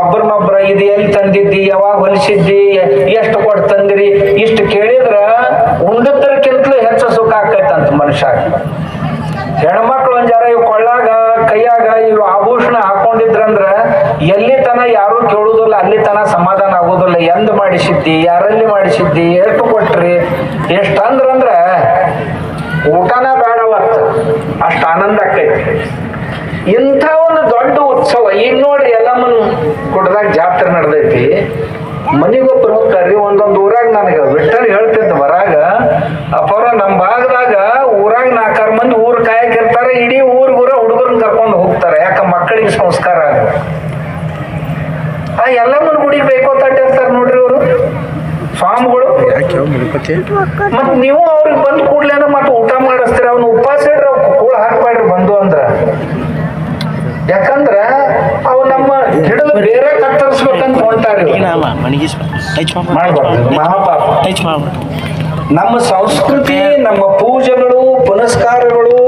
ಒಬ್ರನ್ನೊಬ್ರ ಇದು ಎಲ್ಲಿ ತಂದಿದ್ದಿ, ಯಾವಾಗ ಹೊಲಿಸಿದ್ದಿ, ಎಷ್ಟು ಕೊಟ್ಟು ತಂದಿರಿ, ಇಷ್ಟು ಕೇಳಿದ್ರ ಉಂಡದ್ರಕ್ಕಿಂತಲೂ ಹೆಚ್ಚು ಸುಖ ಆಕೈತಂತ ಮನುಷ್ಯ. ಹೆಣ್ಮಕ್ಳು ಒಂಜಾರ ಇವ್ ಕೊಳ್ಳಾಗ ಕೈಯಾಗ ಇವು ಆಭೂಷಣ ಹಾಕೊಂಡಿದ್ರಂದ್ರ ಎಲ್ಲಿ ತನ ಯಾರು ಕೇಳುದಿಲ್ಲ, ಅಲ್ಲಿ ತನ ಸಮಾಧಾನ ಆಗೋದಿಲ್ಲ. ಎಂದ್ ಮಾಡಿಸಿದ್ದಿ, ಯಾರಲ್ಲಿ ಮಾಡಿಸಿದ್ದಿ, ಎಷ್ಟು ಕೊಟ್ರಿ, ಎಷ್ಟು ಅಂದ್ರ ಊಟನ ಬೇಡವತ್ತ, ಅಷ್ಟು ಆನಂದ ಆಕೈತಿ. ಇಂಥ ಒಂದು ದೊಡ್ಡ ಉತ್ಸವ. ಈಗ ನೋಡ್ರಿ ಎಲ್ಲಮ್ಮನ್ ಗುಡ್ಡದಾಗ ಜಾತ್ರೆ ನಡೆದೈತಿ, ಮನಿಗೊಬ್ಬರು ಹೋಗ್ತಾರ್ರಿ. ಒಂದೊಂದು ಊರಾಗ ನನಗೆ ಬಿಟ್ಟರೆ ಹೇಳ್ತಿದ್ದ ಬರಾಗ, ಅಪ್ಪರ ನಮ್ಮ ಭಾಗದಾಗ ಊರಾಗ 4 ಮಂದಿ ಊರ್ ಕಾಯಕಿರ್ತಾರೆ, ಇಡೀ ಊರ್ಗೂರ ಹುಡುಗರನ್ನ ಕರ್ಕೊಂಡು ಹೋಗ್ತಾರೆ. ಯಾಕ ಮಕ್ಕಳಿಗೆ ಸಂಸ್ಕಾರ ಆಗ. ಆ ಎಲ್ಲಮ್ಮನ ಗುಡಿಗೆ ಬೇಕೋತಾಟಿರ್ತಾರೆ ನೋಡ್ರಿ ಅವರು ಸ್ವಾಮಿಗಳು. ಮತ್ ನೀವು ಅವ್ರಿಗೆ ಬಂದ್ ಕೂಡ್ಲೇನ ಮತ್ತೆ ಊಟ ಮಾಡಿಸ್ತೀರ. ಅವ್ನ ಉಪವಾಸ ಇಡ್ರಿ, ಅವ್ ಕೂಳ ಹಾಕ್ಬೇಡ್ರಿ ಬಂದು ಅಂದ್ರ. ಯಾಕಂದ್ರ ಅವ್ ನಮ್ಮ ಹಿಡಿದು ಬೇರೆ ಕತ್ತರಿಸ್ಬೇಕಂತ ಹೊಂಟಾರಿ. ಮಾಡ್ಬಾರ್ದು, ಮಹಾಪಾಪ. ನಮ್ಮ ಸಂಸ್ಕೃತಿ, ನಮ್ಮ ಪೂಜೆಗಳು, ಪುನಸ್ಕಾರಗಳು,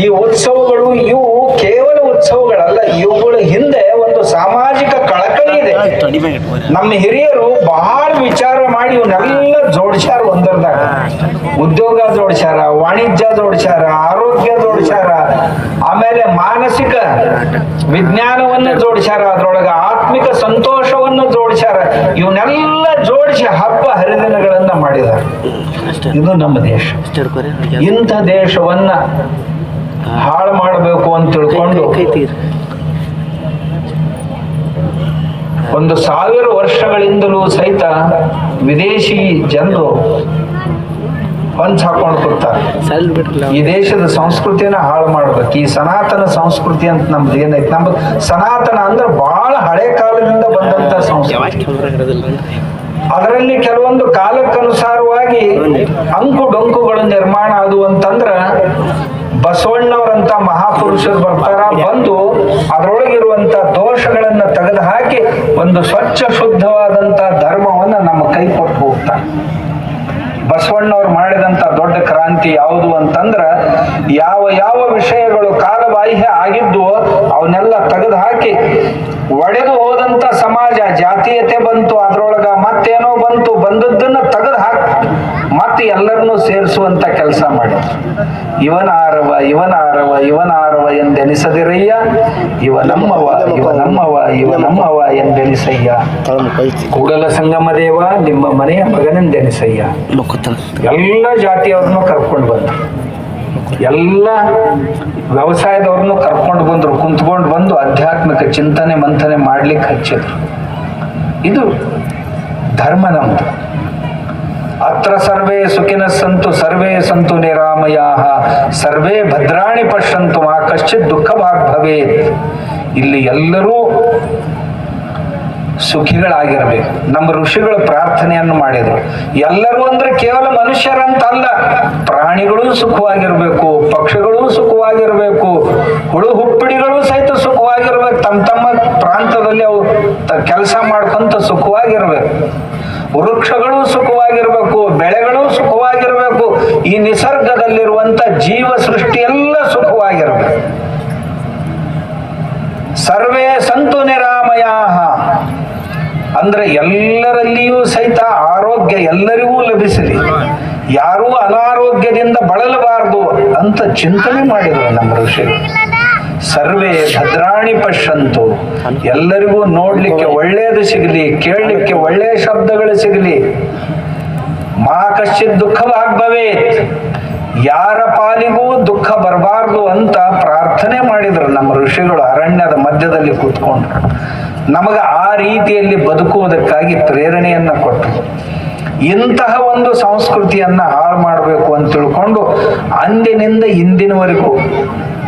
ಈ ಉತ್ಸವಗಳು ಇವು ಕೇವಲ ಉತ್ಸವಗಳಲ್ಲ. ಇವುಗಳ ಹಿಂದೆ ಒಂದು ಸಾಮಾಜಿಕ ಕಳಕಳಿ ಇದೆ. ನಮ್ಮ ಹಿರಿಯರು ಬಹಳ ವಿಚಾರ ಮಾಡಿ ಇವನ್ನೆಲ್ಲ ಜೋಡಿಸ್ಯಾರ. ಒಂದರದಾಗ ಉದ್ಯೋಗ ಜೋಡಿಸ್ಯಾರ, ವಾಣಿಜ್ಯ ಜೋಡಿಸ್ಯಾರ, ಆರೋಗ್ಯ ಜೋಡಿಸ್ಯಾರ, ಆಮೇಲೆ ಮಾನಸಿಕ ವಿಜ್ಞಾನವನ್ನ ಜೋಡಿಸ್ಯಾರ, ಅದ್ರೊಳಗ ಆತ್ಮಿಕ ಸಂತೋಷವನ್ನ ಜೋಡಿಸ್ಯಾರ. ಇವನ್ನೆಲ್ಲ ಜೋಡಿಸಿ ಹಬ್ಬ ಹರಿದಿನಗಳನ್ನ ಮಾಡಿದ್ದಾರೆ. ಇದು ನಮ್ಮ ದೇಶ. ಇಂಥ ದೇಶವನ್ನ ಹಾಳು ಮಾಡಬೇಕು ಅಂತ ತಿಳ್ಕೊಂಡು 1000 ವರ್ಷಗಳಿಂದಲೂ ಸಹಿತ ವಿದೇಶಿ ಜನರು ಹೊಂಚ್ ಹಾಕೊಂಡು ಕೂತಾರೆ. ಈ ದೇಶದ ಸಂಸ್ಕೃತಿನ ಹಾಳು ಮಾಡ್ಬೇಕು. ಈ ಸನಾತನ ಸಂಸ್ಕೃತಿ ಅಂತ ನಮ್ದು ಏನೈತಿ, ನಮ್ದು ಸನಾತನ ಅಂದ್ರೆ ಬಹಳ ಹಳೆ ಕಾಲದಿಂದ ಬಂದಂತ ಸಂಸ್ಕೃತಿ. ಅದರಲ್ಲಿ ಕೆಲವೊಂದು ಕಾಲಕ್ಕನುಸಾರವಾಗಿ ಅಂಕು ಡೊಂಕುಗಳು ನಿರ್ಮಾಣ ಆದವು ಅಂತಂದ್ರ ಬಸವಣ್ಣವರಂತ ಮಹಾಪುರುಷರು ಬರ್ತಾರ, ಬಂದು ಅದರೊಳಗಿರುವಂತ ದೋಷಗಳನ್ನ ತೆಗೆದು ಹಾಕಿ ಒಂದು ಸ್ವಚ್ಛ ಶುದ್ಧವಾದಂತ ಧರ್ಮವನ್ನ ನಮ್ಮ ಕೈ ಕೊಟ್ಟು ಹೋಗ್ತಾರೆ. ಬಸವಣ್ಣವ್ರು ಮಾಡಿದಂತ ದೊಡ್ಡ ಕ್ರಾಂತಿ ಯಾವುದು ಅಂತಂದ್ರ, ಯಾವ ಯಾವ ವಿಷಯಗಳು ಕಾಲಬಾಹ್ಯ ಆಗಿದ್ವು ಅವನ್ನೆಲ್ಲ ತೆಗೆದು ಹಾಕಿ, ಒಡೆದು ಹೋದಂತ ಸಮಾಜ ಜಾತೀಯತೆ ಬಂತು, ಅದ್ರೊಳಗ ಮತ್ತೇನೋ ಬಂತು, ಬಂದದ್ದನ್ನ ತೆಗೆದು ಹಾಕಿ ಮತ್ತೆ ಎಲ್ಲರನ್ನೂ ಸೇರಿಸುವಂತ ಕೆಲಸ ಮಾಡಿದ್ರು. ಇವನಾರವ ಇವನಾರವ ಇವನಾರವ ಎಂದೆನಿಸದಿರಯ್ಯ, ಇವ ನಮ್ಮವ ಇವ ನಮ್ಮವ ಇವ ನಮ್ಮವ ಎಂದೆನಿಸಯ್ಯ, ಕೂಡಲ ಸಂಗಮ ದೇವ ನಿಮ್ಮ ಮನೆಯ ಮಗನೆಂದೆನಿಸಯ್ಯ. ಎಲ್ಲ ಜಾತಿಯವ್ರನ್ನು ಕರ್ಕೊಂಡು ಬಂದ್ರು, ಎಲ್ಲ ವ್ಯವಸಾಯದವ್ರನ್ನು ಕರ್ಕೊಂಡು ಬಂದ್ರು, ಕುಂತ್ಕೊಂಡು ಬಂದು ಆಧ್ಯಾತ್ಮಿಕ ಚಿಂತನೆ ಮಂಥನೆ ಮಾಡ್ಲಿಕ್ಕೆ ಹಚ್ಚಿದ್ರು. ಇದು ಧರ್ಮ ನಮ್ದು. ಅತ್ರ ಸರ್ವೇ ಸುಖಿನಃ ಸಂತು ಸರ್ವೇ ಸಂತು ನಿರಾಮಯಾಃ ಸರ್ವೇ ಭದ್ರಾಣಿ ಪಶ್ಯಂತು ಮಾ ಕಶ್ಚಿತ್ ದುಃಖ ಭಾಗ್ ಭವೇತ್. ಇಲ್ಲಿ ಎಲ್ಲರೂ ಸುಖಿಗಳಾಗಿರ್ಬೇಕು. ನಮ್ಮ ಋಷಿಗಳು ಪ್ರಾರ್ಥನೆಯನ್ನು ಮಾಡಿದರು. ಎಲ್ಲರೂ ಅಂದ್ರೆ ಕೇವಲ ಮನುಷ್ಯರಂತಲ್ಲ, ಪ್ರಾಣಿಗಳು ಸುಖವಾಗಿರ್ಬೇಕು, ಪಕ್ಷಿಗಳು ಸುಖವಾಗಿರ್ಬೇಕು, ಹುಳು ಹುಪ್ಪಡಿಗಳು ಸಹಿತ ಸುಖವಾಗಿರ್ಬೇಕು, ತಮ್ಮ ತಮ್ಮ ಪ್ರಾಂತದಲ್ಲಿ ಅವು ಕೆಲಸ ಮಾಡ್ಕೊಂತ ಸುಖವಾಗಿರ್ಬೇಕು. ವೃಕ್ಷಗಳು ಸುಖವಾಗಿರ್ಬೇಕು, ಬೆಳೆಗಳು ಸುಖವಾಗಿರ್ಬೇಕು, ಈ ನಿಸರ್ಗದಲ್ಲಿರುವಂತ ಜೀವ ಸೃಷ್ಟಿ ಎಲ್ಲ ಸುಖವಾಗಿರ್ಬೇಕು. ಸರ್ವೇ ಸಂತು ನಿರಾಮಯಾಹ ಅಂದ್ರೆ ಎಲ್ಲರಲ್ಲಿಯೂ ಸಹಿತ ಆರೋಗ್ಯ ಎಲ್ಲರಿಗೂ ಲಭಿಸಲಿ, ಯಾರೂ ಅನಾರೋಗ್ಯದಿಂದ ಬಳಲಬಾರದು ಅಂತ ಚಿಂತನೆ ಮಾಡಿದ್ರು ನಮ್ಮ ಋಷಿಗಳು. ಸರ್ವೇ ಭದ್ರಾಣಿ ಪಶ್ಯಂತು, ಎಲ್ಲರಿಗೂ ನೋಡ್ಲಿಕ್ಕೆ ಒಳ್ಳೆಯದು ಸಿಗಲಿ, ಕೇಳಲಿಕ್ಕೆ ಒಳ್ಳೆಯ ಶಬ್ದಗಳು ಸಿಗಲಿ. ಮಾ ಕಶ್ಚಿತ್ ದುಃಖವಾಗ್ಭವೇತ್, ಯಾರ ಪಾಲಿಗೂ ದುಃಖ ಬರಬಾರ್ದು ಅಂತ ಪ್ರಾರ್ಥನೆ ಮಾಡಿದ್ರು ನಮ್ಮ ಋಷಿಗಳು ಅರಣ್ಯದ ಮಧ್ಯದಲ್ಲಿ ಕೂತ್ಕೊಂಡು. ನಮಗೆ ಆ ರೀತಿಯಲ್ಲಿ ಬದುಕುವುದಕ್ಕಾಗಿ ಪ್ರೇರಣೆಯನ್ನ ಕೊಟ್ಟರು. ಇಂತಹ ಒಂದು ಸಂಸ್ಕೃತಿಯನ್ನ ಹಾಳು ಮಾಡಬೇಕು ಅಂತ ತಿಳ್ಕೊಂಡು ಅಂದಿನಿಂದ ಇಂದಿನವರೆಗೂ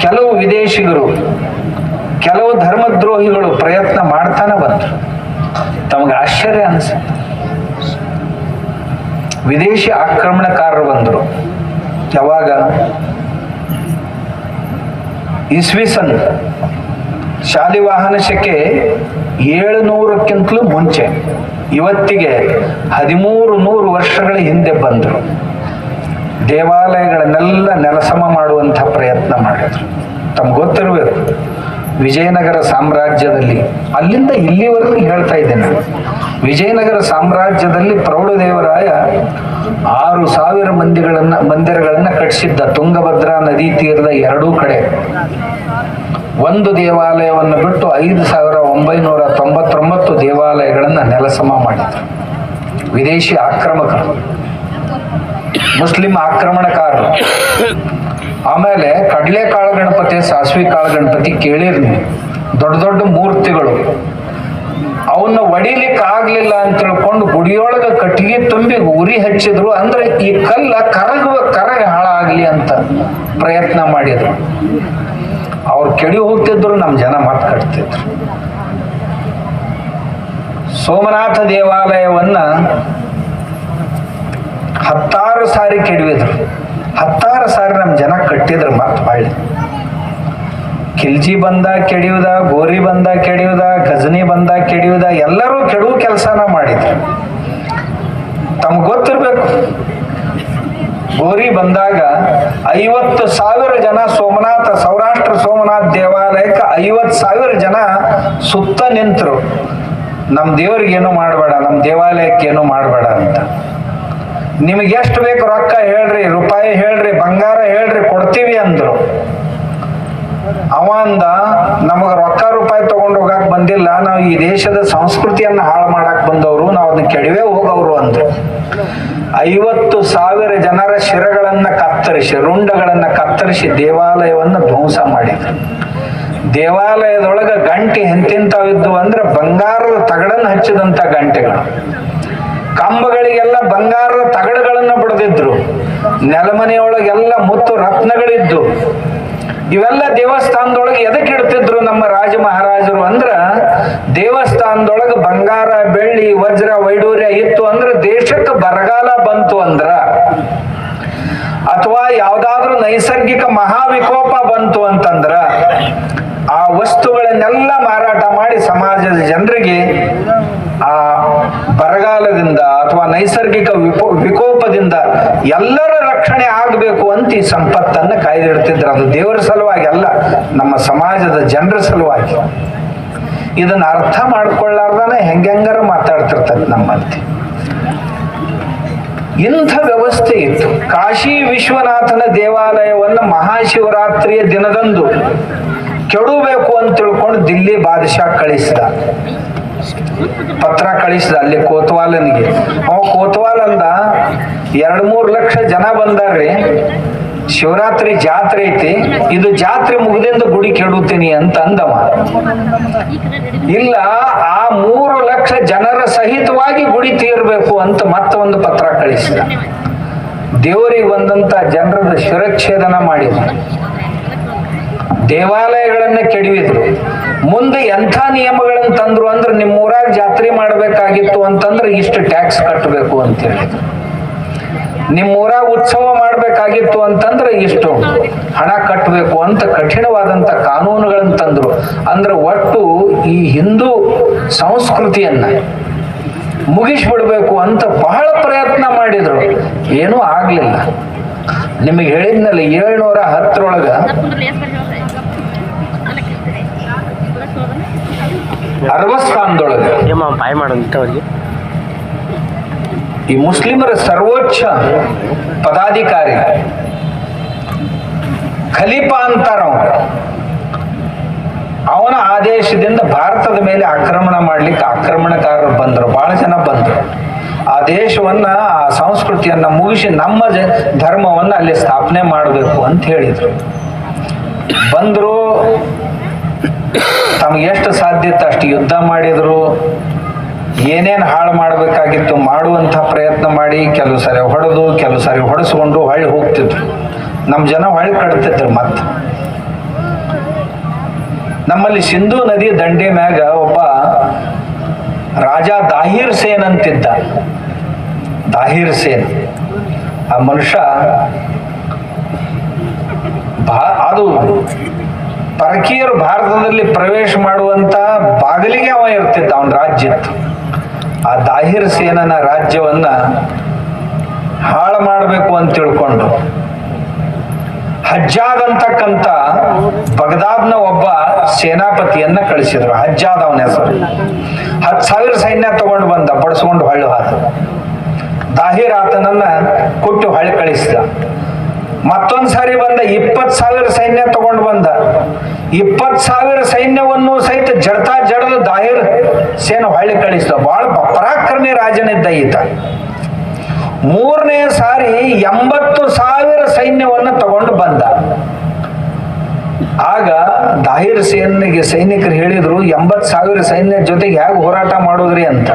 ಕೆಲವು ವಿದೇಶಿಗರು, ಕೆಲವು ಧರ್ಮದ್ರೋಹಿಗಳು ಪ್ರಯತ್ನ ಮಾಡ್ತಾನೆ ಬಂದರು. ತಮಗೆ ಆಶ್ಚರ್ಯ ಅನಿಸುತ್ತೆ. ವಿದೇಶಿ ಆಕ್ರಮಣಕಾರರು ಬಂದರು. ಯಾವಾಗ? ಇಸ್ವಿಸನ್ ಶಾಲಿವಾಹನ ಶಕೆ 700ಕ್ಕಿಂತಲೂ ಮುಂಚೆ, ಇವತ್ತಿಗೆ 1300 ವರ್ಷಗಳ ಹಿಂದೆ ಬಂದರು. ದೇವಾಲಯಗಳನ್ನೆಲ್ಲ ನೆಲಸಮ ಮಾಡುವಂಥ ಪ್ರಯತ್ನ ಮಾಡಿದ್ರು. ತಮ್ಗೆ ಗೊತ್ತಿರಬೇಕು, ವಿಜಯನಗರ ಸಾಮ್ರಾಜ್ಯದಲ್ಲಿ, ಅಲ್ಲಿಂದ ಇಲ್ಲಿವರೆಗೂ ಹೇಳ್ತಾ ಇದ್ದೇನೆ, ವಿಜಯನಗರ ಸಾಮ್ರಾಜ್ಯದಲ್ಲಿ ಪ್ರೌಢದೇವರಾಯ 6000 ಮಂದಿರಗಳನ್ನ ಕಟ್ಟಿಸಿದ್ದ. ತುಂಗಭದ್ರಾ ನದಿ ತೀರದ ಎರಡೂ ಕಡೆ. ಒಂದು ದೇವಾಲಯವನ್ನು ಬಿಟ್ಟು 5999 ದೇವಾಲಯಗಳನ್ನ ನೆಲಸಮ ಮಾಡಿದ್ರು ವಿದೇಶಿ ಆಕ್ರಮಕರು, ಮುಸ್ಲಿಂ ಆಕ್ರಮಣಕಾರರು. ಆಮೇಲೆ ಕಡಲೆಕಾಳು ಗಣಪತಿ, ಸಾಸಿವೆ ಕಾಳು ಗಣಪತಿ ಕೇಳಿರಿ ನೀವು, ದೊಡ್ಡ ದೊಡ್ಡ ಮೂರ್ತಿಗಳು. ಅವನ್ನ ಒಡಿಲಿಕ್ಕೆ ಆಗ್ಲಿಲ್ಲ ಅಂತ ತಿಳ್ಕೊಂಡು ಗುಡಿಯೊಳಗ ಕಟ್ಟಿಗೆ ತುಂಬಿ ಉರಿ ಹಚ್ಚಿದ್ರು. ಅಂದ್ರೆ ಈ ಕಲ್ಲ ಕರಗ ಹಾಳಾಗ್ಲಿ ಅಂತ ಪ್ರಯತ್ನ ಮಾಡಿದ್ರು. ಅವ್ರು ಕೆಡಿ ಹೋಗ್ತಿದ್ರು, ನಮ್ಮ ಜನ ಮಾತು ಕಟ್ತಿದ್ರು. ಸೋಮನಾಥ ದೇವಾಲಯವನ್ನ 10 ಸಾರಿ ಕೆಡವಿದ್ರು. 10 ಸಾರಿ ನಮ್ಮ ಜನ ಕಟ್ಟಿದ್ರು. ಮತ್ತೆ ಬಾಳಿ ಖಿಲ್ಜಿ ಬಂದ ಕೆಡಿಯುವುದ, ಗೋರಿ ಬಂದ ಕೆಡಿಯುವುದ, ಗಜನಿ ಬಂದ ಕೆಡಿಯುವುದ, ಎಲ್ಲರೂ ಕೆಡುವ ಕೆಲಸನ ಮಾಡಿದ್ರು. ತಮ್ಗೆ ಗೊತ್ತಿರ್ಬೇಕು, ಗೋರಿ ಬಂದಾಗ 50,000 ಜನ ಸೌರಾಷ್ಟ್ರ ಸೋಮನಾಥ ದೇವಾಲಯಕ್ಕೆ 50,000 ಜನ ಸುತ್ತ ನಿಂತರು. ನಮ್ಮ ದೇವ್ರಿಗೇನು ಮಾಡಬೇಡ, ನಮ್ಮ ದೇವಾಲಯಕ್ಕೇನು ಮಾಡಬೇಡ ಅಂತ. ನಿಮಗೆ ಎಷ್ಟು ಬೇಕು ರೊಕ್ಕ ಹೇಳ್ರಿ, ರೂಪಾಯಿ ಹೇಳ್ರಿ, ಬಂಗಾರ ಹೇಳ್ರಿ, ಕೊಡ್ತೀವಿ ಅಂದ್ರು. ಅವಂದ ನಮಗ ರೊಕ್ಕ ರೂಪಾಯಿ ತಗೊಂಡು ಹೋಗಕ್ ಬಂದಿಲ್ಲ, ನಾವು ಈ ದೇಶದ ಸಂಸ್ಕೃತಿಯನ್ನ ಹಾಳು ಮಾಡಕ್ ಬಂದವರು, ನಾವು ಅದನ್ನ ಕೆಡವೆ ಹೋಗವ್ರು ಅಂದ್ರು. 50,000 ಜನರ ಶಿರಗಳನ್ನ ಕತ್ತರಿಸಿ, ರುಂಡಗಳನ್ನ ಕತ್ತರಿಸಿ ದೇವಾಲಯವನ್ನು ಧ್ವಂಸ ಮಾಡಿದ್ರು. ದೇವಾಲಯದೊಳಗ ಗಂಟೆ ಎಂತಿಂತಾವಿದ್ದು ಅಂದ್ರೆ ಬಂಗಾರದ ತಗಡನ್ನು ಹಚ್ಚಿದಂತ ಗಂಟೆಗಳು. ಕಂಬಗಳಿಗೆಲ್ಲ ಬಂಗಾರದ ತಗಡುಗಳನ್ನ ಬಡಿದಿದ್ರು. ನೆಲಮನೆಯೊಳಗೆಲ್ಲ ಮುತ್ತು ರತ್ನಗಳಿದ್ದು. ಇವೆಲ್ಲ ದೇವಸ್ಥಾನದೊಳಗೆ ಎದಕ್ಕೆ ಇಡ್ತಿದ್ರು ನಮ್ಮ ರಾಜ ಮಹಾರಾಜರು ಅಂದ್ರ, ದೇವಸ್ಥಾನದೊಳಗೆ ಬಂಗಾರ, ಬೆಳ್ಳಿ, ವಜ್ರ, ವೈಡೂರ್ಯ ಇತ್ತು ಅಂದ್ರೆ ದೇಶಕ್ಕೆ ಬರಗಾಲ ಬಂತು ಅಂದ್ರ, ಅಥವಾ ಯಾವ್ದಾದ್ರೂ ನೈಸರ್ಗಿಕ ಮಹಾವಿಕೋಪ ಬಂತು ಅಂತಂದ್ರ ಆ ವಸ್ತುಗಳನ್ನೆಲ್ಲ ಮಾರಾಟ ಮಾಡಿ ಸಮಾಜದ ಜನರಿಗೆ ಆ ಬರಗಾಲದಿಂದ ಅಥವಾ ನೈಸರ್ಗಿಕ ವಿಕೋಪದಿಂದ ಎಲ್ಲರ ರಕ್ಷಣೆ ಆಗಬೇಕು ಅಂತ ಈ ಸಂಪತ್ತನ್ನ ಕಾಯ್ದಿಡ್ತಿದ್ರು. ಅದು ದೇವರ ಸಲುವಾಗಿ ಅಲ್ಲ, ನಮ್ಮ ಸಮಾಜದ ಜನರ ಸಲುವಾಗಿ. ಇದನ್ನ ಅರ್ಥ ಮಾಡ್ಕೊಳ್ಳಾರ್ದಾನೆ ಹೆಂಗಾರ ಮಾತಾಡ್ತಿರ್ತದೆ ನಮ್ಮಂತೆ. ಇಂಥ ವ್ಯವಸ್ಥೆ ಇತ್ತು. ಕಾಶಿ ವಿಶ್ವನಾಥನ ದೇವಾಲಯವನ್ನು ಮಹಾಶಿವರಾತ್ರಿಯ ದಿನದಂದು ಕೆಡಬೇಕು ಅಂತ ತಿಳ್ಕೊಂಡು ದಿಲ್ಲಿ ಬಾದಶಾ ಕಳಿಸಿದ, ಪತ್ರ ಕಳಿಸಿದ ಅಲ್ಲಿ ಕೋತ್ವಾಲನಿಗೆ. ಕೋತ್ವಾಲ್ ಅಂದ, 2-3 ಲಕ್ಷ ಜನ ಬಂದಾರ್ರಿ, ಶಿವರಾತ್ರಿ ಜಾತ್ರೆ ಐತಿ, ಇದು ಜಾತ್ರೆ ಮುಗಿದಿಂದ ಗುಡಿ ಕೆಡುತ್ತೀನಿ ಅಂತ ಅಂದವ. ಇಲ್ಲ, ಆ 3 ಲಕ್ಷ ಜನರ ಸಹಿತವಾಗಿ ಗುಡಿ ತೀರ್ಬೇಕು ಅಂತ ಮತ್ತೊಂದು ಪತ್ರ ಕಳಿಸಿದ. ದೇವರಿಗೆ ಬಂದಂತ ಜನರದ ಶಿರಚ್ಛೇದನ ಮಾಡಿದ, ದೇವಾಲಯಗಳನ್ನ ಕೆಡವಿದ್ರು. ಮುಂದೆ ಎಂಥ ನಿಯಮಗಳನ್ನು ತಂದ್ರು ಅಂದ್ರೆ ನಿಮ್ಮ ಊರಾಗ ಜಾತ್ರೆ ಮಾಡ್ಬೇಕಾಗಿತ್ತು ಅಂತಂದ್ರೆ ಇಷ್ಟು ಟ್ಯಾಕ್ಸ್ ಕಟ್ಟಬೇಕು ಅಂತ ಹೇಳಿದ್ರು. ನಿಮ್ಮ ಊರಾಗ ಉತ್ಸವ ಮಾಡ್ಬೇಕಾಗಿತ್ತು ಅಂತಂದ್ರೆ ಇಷ್ಟು ಹಣ ಕಟ್ಟಬೇಕು ಅಂತ ಕಠಿಣವಾದಂತ ಕಾನೂನುಗಳನ್ನು ತಂದ್ರು. ಅಂದ್ರೆ ಒಟ್ಟು ಈ ಹಿಂದೂ ಸಂಸ್ಕೃತಿಯನ್ನ ಮುಗಿಸ್ಬಿಡ್ಬೇಕು ಅಂತ ಬಹಳ ಪ್ರಯತ್ನ ಮಾಡಿದ್ರು. ಏನೂ ಆಗ್ಲಿಲ್ಲ. ನಿಮಗೆ ಹೇಳಿದ್ನಲ್ಲ 710 60 ಸ್ಥಾನದೊಳಗೆ ಈ ಮುಸ್ಲಿಮರ ಸರ್ವೋಚ್ಚ ಪದಾಧಿಕಾರಿ ಖಲೀಫಾ ಅಂತಾರ. ಅವನ ಆದೇಶದಿಂದ ಭಾರತದ ಮೇಲೆ ಆಕ್ರಮಣ ಮಾಡ್ಲಿಕ್ಕೆ ಆಕ್ರಮಣಕಾರರು ಬಂದರು, ಬಹಳ ಜನ ಬಂದರು. ಆ ದೇಶವನ್ನ, ಆ ಸಂಸ್ಕೃತಿಯನ್ನ ಮುಗಿಸಿ ನಮ್ಮ ಧರ್ಮವನ್ನ ಅಲ್ಲಿ ಸ್ಥಾಪನೆ ಮಾಡಬೇಕು ಅಂತ ಹೇಳಿದ್ರು. ಬಂದ್ರು, ತಮ್ಗೆ ಎಷ್ಟು ಸಾಧ್ಯತೆ ಅಷ್ಟು ಯುದ್ಧ ಮಾಡಿದ್ರು. ಏನೇನು ಹಾಳು ಮಾಡಬೇಕಾಗಿತ್ತು ಮಾಡುವಂಥ ಪ್ರಯತ್ನ ಮಾಡಿ ಕೆಲವು ಸಾರಿ ಹೊಡೆದು ಕೆಲವು ಸಾರಿ ಹೊಡೆಸ್ಕೊಂಡು ಹೊಳ್ಳಿ ಹೋಗ್ತಿದ್ರು. ನಮ್ಮ ಜನ ಹೊಳ್ಳಿ ಕಟ್ತಿದ್ರು. ಮತ್ತೆ ನಮ್ಮಲ್ಲಿ ಸಿಂಧೂ ನದಿ ದಂಡೆ ಮ್ಯಾಗ ಒಬ್ಬ ರಾಜ ದಾಹಿರ್ ಸೇನ್ ಅಂತಿದ್ದ. ದಾಹಿರ್ ಸೇನ್ ಆ ಮನುಷ್ಯ ಅದು ಪರಕೀಯರು ಭಾರತದಲ್ಲಿ ಪ್ರವೇಶ ಮಾಡುವಂತ ಬಾಗಿಲಿಗೆ ಅವ ಇರ್ತಿದ್ದ, ಅವನ ರಾಜ್ಯತ್ತು. ಆ ದಾಹಿರ್ ಸೇನನ ರಾಜ್ಯವನ್ನ ಹಾಳು ಮಾಡಬೇಕು ಅಂತ ತಿಳ್ಕೊಂಡು ಹಜ್ಜಾದ್ ಅಂತಕ್ಕಂಥ ಬಗದಾದ್ನ ಒಬ್ಬ ಸೇನಾಪತಿಯನ್ನ ಕಳಿಸಿದ್ರು. ಹಜ್ಜಾದ್ ಅವನ ಹೆಸರು. 10,000 ಸೈನ್ಯ ತಗೊಂಡು ಬಂದ, ಬಡಿಸ್ಕೊಂಡು ಹೊಳ್ಳು ಹಾದ. ದಾಹಿರ್ ಆತನನ್ನ ಕೊಟ್ಟು ಹೊಳ್ಳಿ ಕಳಿಸಿದ. ಮತ್ತೊಂದ್ ಸಾರಿ ಬಂದ, 20,000 ಸೈನ್ಯ ತಗೊಂಡು ಬಂದ. 20,000 ಸೈನ್ಯವನ್ನು ಸಹಿತ ಜಡ್ತಾ ಜಡದು ದಾಹಿರ್ ಸೇನ ಹೊಳ್ಳಿ ಕಳಿಸಿದ. ಬಹಳ ಪರಾಕ್ರಮಿ ರಾಜನಿದ್ದ ಈತ. 3ನೇ ಸಾರಿ 80,000 ಸೈನ್ಯವನ್ನ ತಗೊಂಡು ಬಂದ. ಆಗ ದಾಹಿರ್ ಸೇನಿಗೆ ಸೈನಿಕರು ಹೇಳಿದ್ರು, 80,000 ಸೈನ್ಯ ಜೊತೆಗೆ ಹೇಗೆ ಹೋರಾಟ ಮಾಡೋದ್ರಿ ಅಂತ.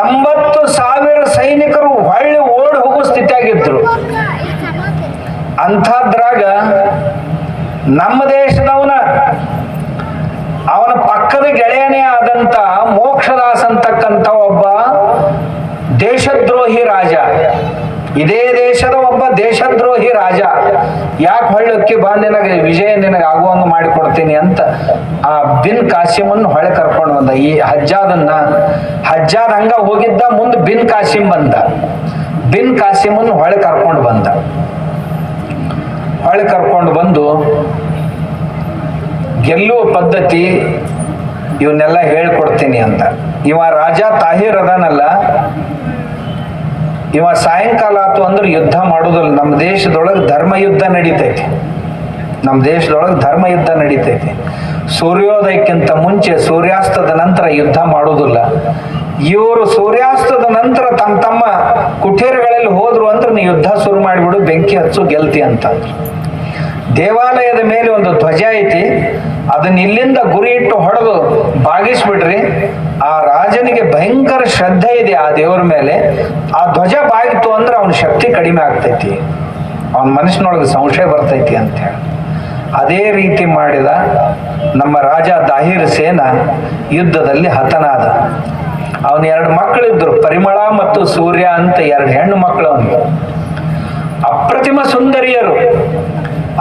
80,000 ಸೈನಿಕರು ಹೊಳ್ಳಿ ಓಡಿ ಹೋಗೋ ಸ್ಥಿತಿಯಾಗಿದ್ರು. ಅಂಥದ್ರಾಗ ನಮ್ಮ ದೇಶದವನ ಅವನ ಪಕ್ಕದ ಗೆಳೆಯನೇ ಆದಂತ ಮೋಕ್ಷದಾಸ್ ಅಂತಕ್ಕಂಥ ಒಬ್ಬ ದೇಶದ್ರೋಹಿ ರಾಜ, ಇದೇ ದೇಶದ ಒಬ್ಬ ದೇಶದ್ರೋಹಿ ರಾಜ, ಯಾಕೆ ಹೊಳ್ಳಕ್ಕೆ ಬಾ, ನಿನಗೆ ವಿಜಯ ನಿನಗೆ ಆಗುವಂಗ ಮಾಡಿಕೊಡ್ತೀನಿ ಅಂತ ಆ ಬಿನ್ ಕಾಸಿಮನ್ನು ಹೊಳೆ ಕರ್ಕೊಂಡು ಬಂದ. ಈ ಹಜ್ಜಾದ್ ಹಂಗ ಹೋಗಿದ್ದ, ಮುಂದೆ ಬಿನ್ ಕಾಸಿಮ್ ಬಂದ. ಬಿನ್ ಕಾಸಿಮನ್ನು ಹೊಳೆ ಕರ್ಕೊಂಡು ಬಂದ. ಹೊಳೆ ಕರ್ಕೊಂಡು ಬಂದು ಗೆಲ್ಲುವ ಪದ್ಧತಿ ಇವನ್ನೆಲ್ಲ ಹೇಳ್ಕೊಡ್ತೀನಿ ಅಂತ. ಇವ ರಾಜ ತಾಹಿರ್ ಅದಾನಲ್ಲ, ಇವ ಸಾಯಂಕಾಲ ಆತು ಅಂದ್ರೆ ಯುದ್ಧ ಮಾಡೋದಿಲ್ಲ. ನಮ್ಮ ದೇಶದೊಳಗೆ ಧರ್ಮ ಯುದ್ಧ ನಡೀತೈತಿ. ನಮ್ಮ ದೇಶದೊಳಗೆ ಧರ್ಮ ಯುದ್ಧ ನಡೀತೈತಿ. ಸೂರ್ಯೋದಯಕ್ಕಿಂತ ಮುಂಚೆ ಸೂರ್ಯಾಸ್ತದ ನಂತರ ಯುದ್ಧ ಮಾಡೋದಿಲ್ಲ. ಇವರು ಸೂರ್ಯಾಸ್ತದ ನಂತರ ತಮ್ಮ ಕುಟೀರಗಳಲ್ಲಿ ಹೋದ್ರು ಅಂದ್ರೆ ನೀ ಯುದ್ಧ ಶುರು ಮಾಡಿಬಿಡು, ಬೆಂಕಿ ಹಚ್ಚು, ಗೆಲ್ತಿ ಅಂತ. ದೇವಾಲಯದ ಮೇಲೆ ಒಂದು ಧ್ವಜ ಐತಿ, ಅದನ್ನ ಇಲ್ಲಿಂದ ಗುರಿ ಇಟ್ಟು ಹೊಡೆದು ಬಾಗಿಸ್ಬಿಡ್ರಿ. ಆ ರಾಜನಿಗೆ ಭಯಂಕರ ಶ್ರದ್ಧೆ ಇದೆ ಆ ದೇವರ ಮೇಲೆ. ಆ ಧ್ವಜ ಬಾಗಿತ್ತು ಅಂದ್ರೆ ಅವನ ಶಕ್ತಿ ಕಡಿಮೆ ಆಗ್ತೈತಿ, ಅವನ ಮನಸ್ಸಿನೊಳಗೆ ಸಂಶಯ ಬರ್ತೈತಿ ಅಂತ ಹೇಳಿ ಅದೇ ರೀತಿ ಮಾಡಿದ ನಮ್ಮ ರಾಜ ದಾಹಿರ್ ಸೇನ ಯುದ್ಧದಲ್ಲಿ ಹತನಾದ. ಅವನ 2 ಮಕ್ಕಳಿದ್ರು, ಪರಿಮಳ ಮತ್ತು ಸೂರ್ಯ ಅಂತ 2 ಹೆಣ್ಣು ಮಕ್ಕಳು ಅವನಿಗೆ. ಅಪ್ರತಿಮ ಸುಂದರಿಯರು.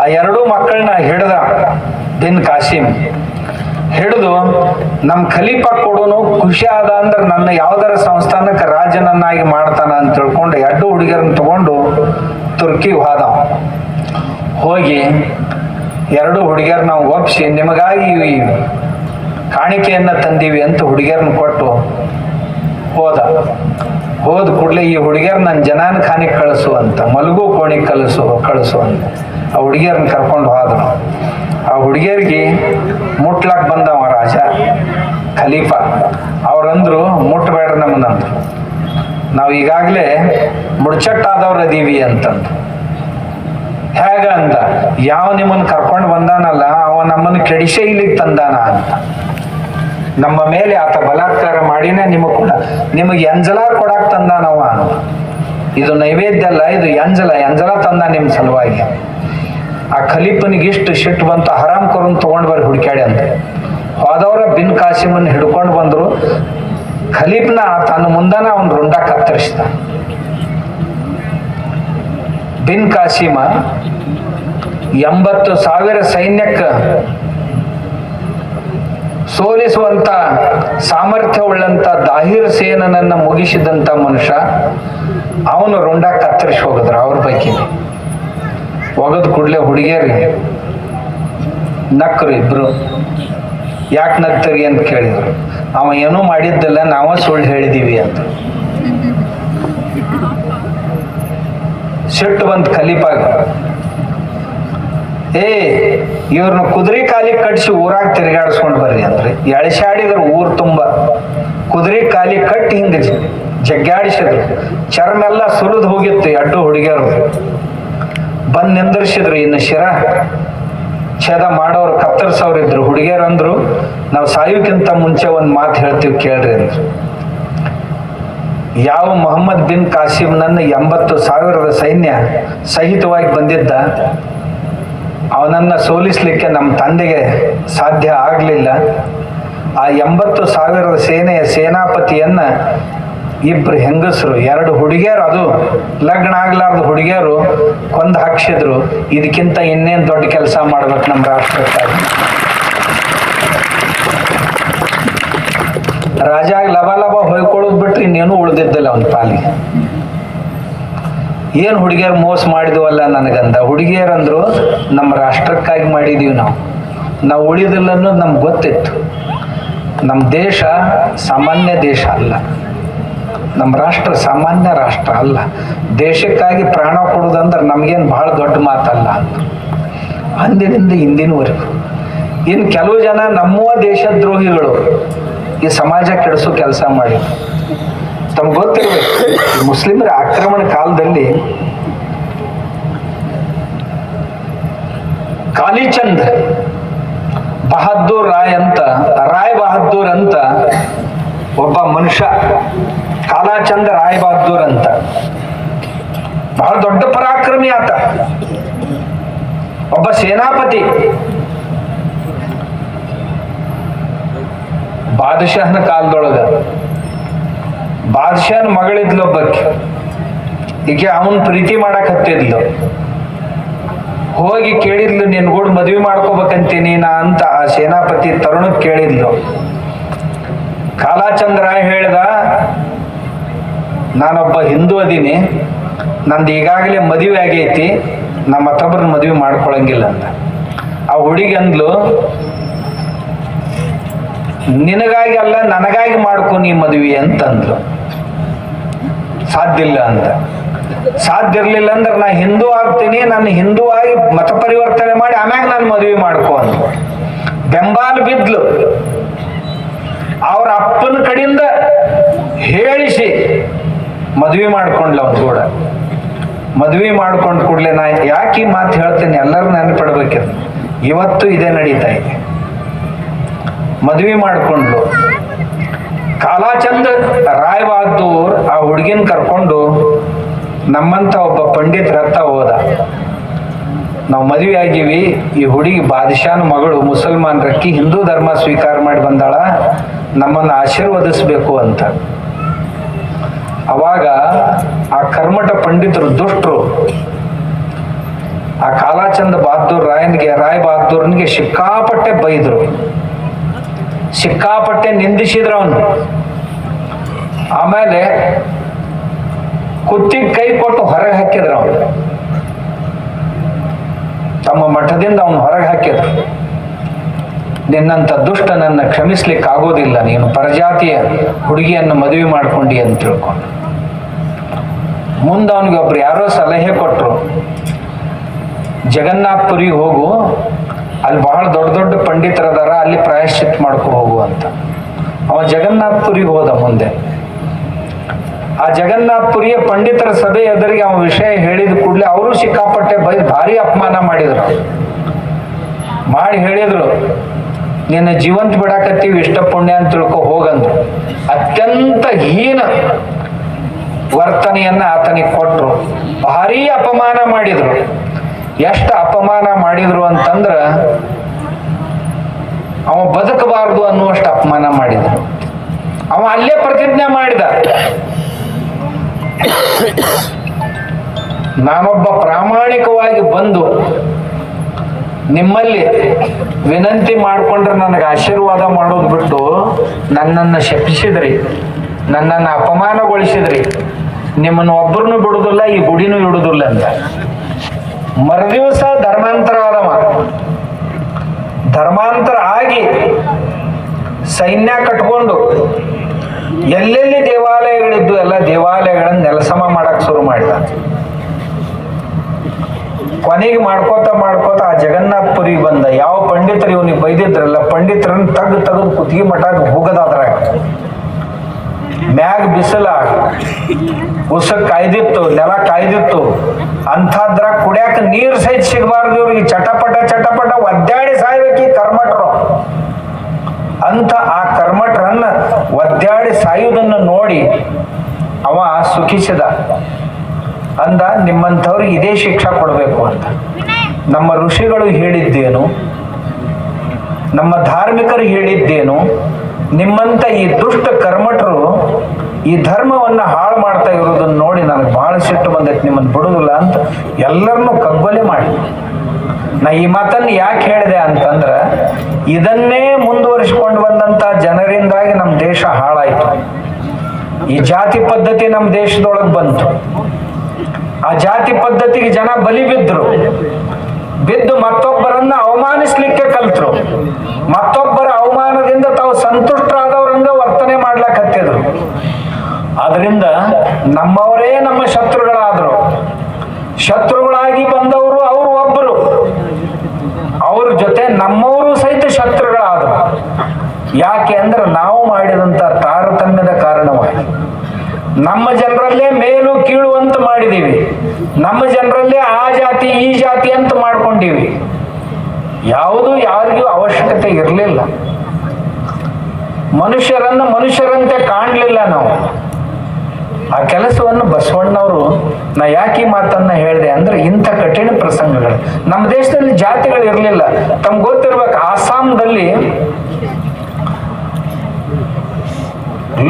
ಆ 2 ಮಕ್ಕಳನ್ನ ಹಿಡ್ದ ಬಿನ್ ಕಾಸಿಮ್. ಹಿಡಿದು ನಮ್ಮ ಖಲೀಫಾ ಕೊಡೋನು, ಖುಷಿ ಆದ ಅಂದ್ರೆ ನನ್ನ ಯಾವ್ದಾರ ಸಂಸ್ಥಾನಕ್ಕೆ ರಾಜನನ್ನಾಗಿ ಮಾಡ್ತಾನ ಅಂತ ತಿಳ್ಕೊಂಡು 2 ಹುಡುಗಿಯರನ್ನ ತಗೊಂಡು ತುರ್ಕಿಗೆ ಹೋದ. ಹೋಗಿ 2 ಹುಡುಗಿಯರ್ ನಾವು ಒಪ್ಪಿಸಿ ನಿಮಗಾಗಿ ಕಾಣಿಕೆಯನ್ನ ತಂದೀವಿ ಅಂತ ಹುಡುಗಿಯರನ್ನ ಕೊಟ್ಟು ಹೋದ ಕೂಡಲೇ ಈ ಹುಡುಗಿಯರ್ ನನ್ನ ಜನಾನ್ ಖಾನಿಗೆ ಕಳಿಸು ಅಂತ, ಮಲಗು ಕೋಣಿಗೆ ಕಳಿಸು ಅಂತ ಆ ಹುಡುಗಿಯರನ್ನ ಕರ್ಕೊಂಡು ಹೋದ್ರು. ಆ ಹುಡುಗಿಯರಿಗೆ ಮುಟ್ಲಾಕ್ ಬಂದವ ರಾಜ ಖಲೀಫಾ. ಅವ್ರಂದ್ರು ಮುಟ್ಬೇಡ್ರಿ ನಮ್ಮನ್ನಂದ್ರು, ನಾವು ಈಗಾಗಲೇ ಮುಡ್ಚಟ್ಟಾದವ್ರು ಅದೀವಿ ಅಂತಂದು. ಹೇಗ ಅಂದ, ಯಾವ ನಿಮ್ಮನ್ನು ಕರ್ಕೊಂಡು ಬಂದಾನಲ್ಲ ಅವ ನಮ್ಮನ್ನು ಕೆಡಿಸೇ ಇಲ್ಲಿಗೆ ತಂದಾನ ಅಂತ. ನಮ್ಮ ಮೇಲೆ ಆತ ಬಲಾತ್ಕಾರ ಮಾಡಿನೇ ನಿಮಗೆ ಎಂಜಲ ಕೊಡಾಕ್ ತಂದಾನವ. ಇದು ನೈವೇದ್ಯ ಅಲ್ಲ, ಇದು ಎಂಜಲ ತಂದ ನಿಮ್ಮ ಸಲುವಾಗಿ. ಆ ಖಲೀಫನಿಗೆ ಇಷ್ಟು ಸಿಟ್ಟು ಬಂತು, ಹರಾಮ್ ಕರುನ್ ತಗೊಂಡ್ ಬರ್ರಿ ಹುಡುಕ್ಯಾಡಿ ಅಂತ. ಹೋದವ್ರ ಬಿನ್ ಕಾಸಿಮನ್ ಹಿಡ್ಕೊಂಡು ಬಂದ್ರು. ಖಲೀಫ್ನ ತನ್ನ ಮುಂದನ ಅವನ್ ರುಂಡ ಕತ್ತರಿಸಿದ. ಬಿನ್ ಕಾಸಿಮ 80,000 ಸೈನ್ಯಕ್ಕೆ ಸೋಲಿಸುವಂತ ಸಾಮರ್ಥ್ಯವುಳ್ಳಂತ ದಾಹಿರ್ ಸೇನನನ್ನ ಮುಗಿಸಿದಂತ ಮನುಷ್ಯ ಅವನು ರುಂಡ ಕತ್ತರಿಸಿ ಹೋಗಿದ್ರು. ಅವ್ರ ಪೈಕಿ ಒಗದ್ ಕೂಡ್ಲೆ ಹುಡುಗಿಯರಿ ನಕ್ಕರು ಇಬ್ರು. ಯಾಕೆ ನಗ್ತರಿ ಅಂತ ಕೇಳಿದ್ರು. ಅವ ಏನೂ ಮಾಡಿದ್ದಲ್ಲ, ನಾವ ಸುಳ್ಳು ಹೇಳಿದೀವಿ ಅಂತ. ಸಿಟ್ಟು ಬಂತ ಖಲೀಫಾಗ. ಇವ್ರನ್ನ ಕುದುರೆ ಕಾಲಿಗೆ ಕಟ್ಟಿಸಿ ಊರಾಗ ತಿರುಗಾಡಿಸ್ಕೊಂಡು ಬರ್ರಿ ಅಂದ್ರಿ. ಎಳಸಾಡಿದ್ರು ಊರ್ ತುಂಬ. ಕುದುರೆ ಕಾಲಿಗೆ ಕಟ್ಟಿ ಹಿಂಗೆ ಜಗ್ಗಾಡಿಸಿದ್ರು. ಚರ್ಮೆಲ್ಲ ಸುರಿದು ಹೋಗಿತ್ತು. ಅಡ್ಡು ಹುಡುಗಿಯರು ಬಂದು ನಿಂದಿರ್ಸಿದ್ರು. ಇನ್ನು ಶಿರ ಛೇದ ಮಾಡೋರು ಕತ್ತರಿಸೋರಿದ್ರು. ಹುಡುಗಿಯರು ಅಂದ್ರು, ನಾವು ಸಾಯೋಕ್ಕಿಂತ ಮುಂಚೆ ಒಂದು ಮಾತು ಹೇಳ್ತೀವಿ ಕೇಳ್ರಿ ಅಂದ್ರು. ಯಾವ ಮೊಹಮ್ಮದ್ ಬಿನ್ ಕಾಸಿಮ್ನನ್ನ 80,000 ಸೈನ್ಯ ಸಹಿತವಾಗಿ ಬಂದಿದ್ದ, ಅವನನ್ನ ಸೋಲಿಸ್ಲಿಕ್ಕೆ ನಮ್ಮ ತಂದೆಗೆ ಸಾಧ್ಯ ಆಗಲಿಲ್ಲ. ಆ 80,000 ಸೇನೆಯ ಸೇನಾಪತಿಯನ್ನ ಇಬ್ರು ಹೆಂಗಸರು, 2 ಹುಡುಗಿಯರು, ಅದು ಲಗ್ನ ಆಗ್ಲಾರ್ದು ಹುಡುಗಿಯರು ಕೊಂದು ಹಾಕ್ಸಿದ್ರು. ಇದಕ್ಕಿಂತ ಇನ್ನೇನು ದೊಡ್ಡ ಕೆಲಸ ಮಾಡ್ಬೇಕು ನಮ್ಮ ರಾಷ್ಟ್ರಕ್ಕಾಗಿ. ರಾಜಾಗ ಲಬ ಹೊಯ್ಕೊಳ್ಳೋದು ಬಿಟ್ರೆ ಇನ್ನೇನು ಉಳ್ದಿದ್ದಿಲ್ಲ ಅವನ ಪಾಲಿಗೆ. ಏನು ಹುಡುಗಿಯರು ಮೋಸ ಮಾಡಿದ್ವಲ್ಲ ನನಗಂದ. ಹುಡುಗಿಯರಂದ್ರು, ನಮ್ಮ ರಾಷ್ಟ್ರಕ್ಕಾಗಿ ಮಾಡಿದೀವಿ ನಾವು ಉಳಿದಿಲ್ಲ ಅನ್ನೋದು ನಮ್ಗೆ ಗೊತ್ತಿತ್ತು. ನಮ್ಮ ದೇಶ ಸಾಮಾನ್ಯ ದೇಶ ಅಲ್ಲ, ನಮ್ಮ ರಾಷ್ಟ್ರ ಸಾಮಾನ್ಯ ರಾಷ್ಟ್ರ ಅಲ್ಲ. ದೇಶಕ್ಕಾಗಿ ಪ್ರಾಣ ಕೊಡೋದಂದ್ರೆ ನಮಗೇನು ಬಹಳ ದೊಡ್ಡ ಮಾತಲ್ಲ ಅಂತ ಅಂದಿನಿಂದ ಇಂದಿನವರೆಗೂ. ಇನ್ನು ಕೆಲವು ಜನ ನಮ್ಮ ದೇಶದ್ರೋಹಿಗಳು ಈ ಸಮಾಜ ಕೆಡಿಸೋ ಕೆಲಸ ಮಾಡಿದ್ರು. ತಮ್ಗೆ ಗೊತ್ತಿರ್ಬೇಕು, ಮುಸ್ಲಿಮರ ಆಕ್ರಮಣ ಕಾಲದಲ್ಲಿ ಕಾಲಿಚಂದ್ ಬಹದ್ದೂರ್ ರಾಯ್ ಬಹದ್ದೂರ್ ಅಂತ ಒಬ್ಬ ಮನುಷ್ಯ, ಕಾಲಾಚಂದ್ ರಾಯ್ ಬಹದ್ದೂರ್ ಅಂತ ಬಹಳ ದೊಡ್ಡ ಪರಾಕ್ರಮಿ ಆತ, ಒಬ್ಬ ಸೇನಾಪತಿ. ಬಾದಶಾಹನ ಕಾಲದೊಳಗ ಬಾದಶಾಹನ ಮಗಳಿದ್ಲು ಒಬ್ಬಕ್ಕೆ. ಈಕೆ ಅವನ್ ಪ್ರೀತಿ ಮಾಡಕ್ ಹತ್ತಿದ್ಲು. ಹೋಗಿ ಕೇಳಿದ್ಲು, ನಿನ್ಗೂಡ್ ಮದ್ವೆ ಮಾಡ್ಕೋಬೇಕಂತೀನಿ ನಾ ಅಂತ ಆ ಸೇನಾಪತಿ ತರುಣಕ್ ಕೇಳಿದ್ಲು. ಕಾಲಾಚಂದ್ರ ಹೇಳ್ದ, ನಾನೊಬ್ಬ ಹಿಂದೂ ಅದೀನಿ, ನಂದು ಈಗಾಗಲೇ ಮದುವೆ ಆಗೈತಿ, ನಮ್ಮ ಮತ್ತೊಬ್ಬರನ್ನ ಮದುವೆ ಮಾಡ್ಕೊಳಂಗಿಲ್ಲ ಅಂತ. ಆ ಹುಡುಗಿ ಅಂದ್ಲು, ನಿನಗಾಗಿ ಅಲ್ಲ ನನಗಾಗಿ ಮಾಡ್ಕೊ ನೀ ಮದುವೆ ಅಂತಂದ್ಲು. ಸಾಧ್ಯ ಇಲ್ಲ ಅಂತ. ಸಾಧ್ಯ ಇರ್ಲಿಲ್ಲ ಅಂದ್ರೆ ನಾ ಹಿಂದೂ ಆಗ್ತೀನಿ, ನಾನು ಹಿಂದೂ ಆಗಿ ಮತ ಪರಿವರ್ತನೆ ಮಾಡಿ ಆಮ್ಯಾಗ ನಾನು ಮದುವೆ ಮಾಡ್ಕೊ ಅಂದ್ಲು. ಬೆಂಬಲ ಬಿದ್ಲು. ಅವ್ರ ಅಪ್ಪನ ಕಡೆಯಿಂದ ಹೇಳಿಸಿ ಮದ್ವೆ ಮಾಡ್ಕೊಂಡ್ಲ ಅವ್ನು ಕೂಡ. ಮದ್ವೆ ಮಾಡ್ಕೊಂಡ್ ಕೂಡ್ಲೆ ನಾ ಯಾಕೆ ಈ ಮಾತು ಹೇಳ್ತೇನೆ, ಎಲ್ಲರೂ ನೆನಪಿಡ್ಬೇಕಿದ್. ಇವತ್ತು ಇದೇ ನಡೀತಾ ಇದೆ. ಮದ್ವೆ ಮಾಡ್ಕೊಂಡ್ಲು. ಕಾಲಾಚಂದ್ ರಾಯ್ ಬಹದ್ದೂರ್ ಆ ಹುಡುಗಿನ ಕರ್ಕೊಂಡು ನಮ್ಮಂತ ಒಬ್ಬ ಪಂಡಿತರ ಹತ್ತ ಹೋದ. ನಾವು ಮದುವೆ ಆಗಿವಿ, ಈ ಹುಡುಗಿ ಬಾದಶಾನ ಮಗಳು, ಮುಸಲ್ಮಾನರಕ್ಕಿ ಹಿಂದೂ ಧರ್ಮ ಸ್ವೀಕಾರ ಮಾಡಿ ಬಂದಾಳ, ನಮ್ಮನ್ನು ಆಶೀರ್ವದಿಸ್ಬೇಕು ಅಂತ. ಅವಾಗ ಆ ಕರ್ಮಠ ಪಂಡಿತರು ದುಷ್ಟರು ಆ ಕಾಲಾಚಂದ್ ಬಹದ್ದೂರ್ ರಾಯ್ ಬಹದ್ದೂರ್ನಿಗೆ ಸಿಕ್ಕಾಪಟ್ಟೆ ಬೈದ್ರು, ಸಿಕ್ಕಾಪಟ್ಟೆ ನಿಂದಿಸಿದ್ರು ಅವನು. ಆಮೇಲೆ ಕುತ್ತಿಗೆ ಕೈ ಕೊಟ್ಟು ಹೊರಗೆ ಹಾಕಿದ್ರು ಅವನು. ತಮ್ಮ ಮಠದಿಂದ ಅವನು ಹೊರಗೆ ಹಾಕಿದ್ರು. ನಿನ್ನಂತ ದುಷ್ಟನನ್ನ ಕ್ಷಮಿಸ್ಲಿಕ್ಕೆ ಆಗೋದಿಲ್ಲ, ನೀನು ಪರಜಾತಿಯ ಹುಡುಗಿಯನ್ನು ಮದುವೆ ಮಾಡ್ಕೊಂಡಿ ಅಂತ ತಿಳ್ಕೊಂಡು. ಮುಂದೆ ಅವನಿಗೆ ಒಬ್ರು ಯಾರೋ ಸಲಹೆ ಕೊಟ್ರು, ಜಗನ್ನಾಥಪುರಿಗೆ ಹೋಗು, ಅಲ್ಲಿ ಬಹಳ ದೊಡ್ಡ ದೊಡ್ಡ ಪಂಡಿತರದಾರ, ಅಲ್ಲಿ ಪ್ರಾಯಶ್ಚಿತ್ ಮಾಡ್ಕೊ ಹೋಗು ಅಂತ. ಅವ ಜಗನ್ನಾಥಪುರಿಗೆ ಹೋದ. ಮುಂದೆ ಆ ಜಗನ್ನಾಥಪುರಿಯ ಪಂಡಿತರ ಸಭೆ ಎದುರಿಗೆ ಅವನ ವಿಷಯ ಹೇಳಿದ ಕೂಡಲೇ ಅವರು ಸಿಕ್ಕಾಪಟ್ಟೆ ಭಾರಿ ಅಪಮಾನ ಮಾಡಿದ್ರು. ಮಾಡಿ ಹೇಳಿದ್ರು, ನಿನ್ನ ಜೀವಂತ ಬಿಡಾಕತ್ತೀವಿ, ಇಷ್ಟ ಪುಣ್ಯ ಅಂತ ತಿಳ್ಕೊ ಹೋಗಂದ್ರು. ಅತ್ಯಂತ ಹೀನ ವರ್ತನೆಯನ್ನ ಆತನಿಗೆ ಕೊಟ್ರು. ಭಾರಿ ಅಪಮಾನ ಮಾಡಿದ್ರು. ಎಷ್ಟು ಅಪಮಾನ ಮಾಡಿದ್ರು ಅಂತಂದ್ರ ಅವ ಬದುಕಬಾರದು ಅನ್ನುವಷ್ಟು ಅಪಮಾನ ಮಾಡಿದ. ಅವ ಅಲ್ಲೇ ಪ್ರತಿಜ್ಞೆ ಮಾಡಿದ, ನಾನೊಬ್ಬ ಪ್ರಾಮಾಣಿಕವಾಗಿ ಬಂದು ನಿಮ್ಮಲ್ಲಿ ವಿನಂತಿ ಮಾಡಿಕೊಂಡ್ರೆ ನನಗೆ ಆಶೀರ್ವಾದ ಮಾಡೋದು ಬಿಟ್ಟು ನನ್ನನ್ನು ಶಪಿಸಿದ್ರಿ, ನನ್ನನ್ನು ಅಪಮಾನಗೊಳಿಸಿದ್ರಿ, ನಿಮ್ಮನ್ನು ಒಬ್ಬರನ್ನು ಬಿಡುದಿಲ್ಲ, ಈ ಗುಡಿನೂ ಇಡುದಿಲ್ಲ ಅಂತ. ಮರುದಿವಸ ಧರ್ಮಾಂತರ ಆದವ. ಧರ್ಮಾಂತರ ಆಗಿ ಸೈನ್ಯ ಕಟ್ಕೊಂಡು ಎಲ್ಲೆಲ್ಲಿ ದೇವಾಲಯಗಳಿದ್ದು ಎಲ್ಲ ದೇವಾಲಯಗಳನ್ನು ನೆಲಸಮ ಮಾಡಕ್ ಶುರು ಮಾಡಿದ. ಕೊನೆಗೆ ಮಾಡ್ಕೋತ ಆ ಜಗನ್ನಾಥಪುರಿಗೆ ಬಂದ. ಯಾವ ಪಂಡಿತರು ಇವನಿಗೆ ಬೈದಿದ್ರಲ್ಲ, ಪಂಡಿತರನ್ನ ತೆಗೆದು ಕುತ್ತಿಗೆ ಮಠ ಹೋಗದಾದ್ರಾಗ ಮ್ಯಾಗ ಬಿಸಿಲ ಉಸಕ್ ಕಾಯ್ದಿತ್ತು, ನೆಲ ಕಾಯ್ದಿತ್ತು. ಅಂಥದ್ರಾಗ ಕುಡಿಯಾಕ ನೀರು ಸಹಿತ ಸಿಗಬಾರ್ದು ಇವ್ರಿಗೆ. ಚಟಪಟ ಒದ್ದಾಡಿ ಸಾಯ್ಬೇಕು ಈ ಕರ್ಮಟ್ರು ಅಂತ. ಆ ಕರ್ಮಟ್ರನ್ನ ಒದ್ದಾಡಿ ಸಾಯುವುದನ್ನು ನೋಡಿ ಅವ ಸುಖಿಸಿದ. ಅಂದ, ನಿಮ್ಮಂಥವ್ರಿಗೆ ಇದೇ ಶಿಕ್ಷಾ ಕೊಡಬೇಕು ಅಂತ. ನಮ್ಮ ಋಷಿಗಳು ಹೇಳಿದ್ದೇನು, ನಮ್ಮ ಧಾರ್ಮಿಕರು ಹೇಳಿದ್ದೇನು, ನಿಮ್ಮಂಥ ಈ ದುಷ್ಟ ಕರ್ಮಠರು ಈ ಧರ್ಮವನ್ನು ಹಾಳು ಮಾಡ್ತಾ ಇರೋದನ್ನು ನೋಡಿ ನನಗೆ ಬಹಳ ಸಿಟ್ಟು ಬಂದೈತೆ, ನಿಮ್ಮನ್ನು ಬಿಡುದಿಲ್ಲ ಅಂತ ಎಲ್ಲರನ್ನೂ ಕಗ್ಗೊಲೆ ಮಾಡಿ. ನಾ ಈ ಮಾತನ್ನು ಯಾಕೆ ಹೇಳಿದೆ ಅಂತಂದ್ರೆ, ಇದನ್ನೇ ಮುಂದುವರಿಸಿಕೊಂಡು ಬಂದಂಥ ಜನರಿಂದಾಗಿ ನಮ್ಮ ದೇಶ ಹಾಳಾಯಿತು. ಈ ಜಾತಿ ಪದ್ಧತಿ ನಮ್ಮ ದೇಶದೊಳಗೆ ಬಂತು. ಆ ಜಾತಿ ಪದ್ಧತಿಗೆ ಜನ ಬಲಿ ಬಿದ್ದು ಮತ್ತೊಬ್ಬರನ್ನ ಅವಮಾನಿಸ್ಲಿಕ್ಕೆ ಕಲ್ತರು. ಮತ್ತೊಬ್ಬರ ಅವಮಾನದಿಂದ ತಾವು ಸಂತುಷ್ಟರಾದವರಂಗ ವರ್ತನೆ ಮಾಡ್ಲಕತ್ತಿದ್ರು. ಆದ್ರಿಂದ ನಮ್ಮವರೇ ನಮ್ಮ ಶತ್ರುಗಳಾದ್ರು. ಶತ್ರುಗಳಾಗಿ ಬಂದವರು ಅವರು ಒಬ್ಬರು, ಅವ್ರ ಜೊತೆ ನಮ್ಮವರು ಸಹಿತ ಶತ್ರುಗಳಾದ್ರು. ಯಾಕೆ ಅಂದ್ರೆ ನಾವು ಮಾಡಿದಂತ ತಾರತಮ್ಯದ ಕಾರಣವಾಗಿ ನಮ್ಮ ಜನರಲ್ಲೇ ಮೇಲು ಕೀಳು ಅಂತ ಮಾಡಿದೀವಿ. ನಮ್ಮ ಜನರಲ್ಲೇ ಆ ಜಾತಿ ಈ ಜಾತಿ ಅಂತ ಮಾಡ್ಕೊಂಡಿವಿ. ಯಾವುದು ಯಾರಿಗೂ ಅವಶ್ಯಕತೆ ಇರಲಿಲ್ಲ. ಮನುಷ್ಯರನ್ನು ಮನುಷ್ಯರಂತೆ ಕಾಣಲಿಲ್ಲ ನಾವು. ಆ ಕೆಲಸವನ್ನು ಬಸವಣ್ಣವರು, ನಾ ಯಾಕೆ ಈ ಮಾತನ್ನ ಹೇಳಿದೆ ಅಂದ್ರೆ, ಇಂಥ ಕಠಿಣ ಪ್ರಸಂಗಗಳು ನಮ್ಮ ದೇಶದಲ್ಲಿ ಜಾತಿಗಳು ಇರಲಿಲ್ಲ. ತಮ್ಗೆ ಗೊತ್ತಿರ್ಬೇಕು, ಆಸಾಂದಲ್ಲಿ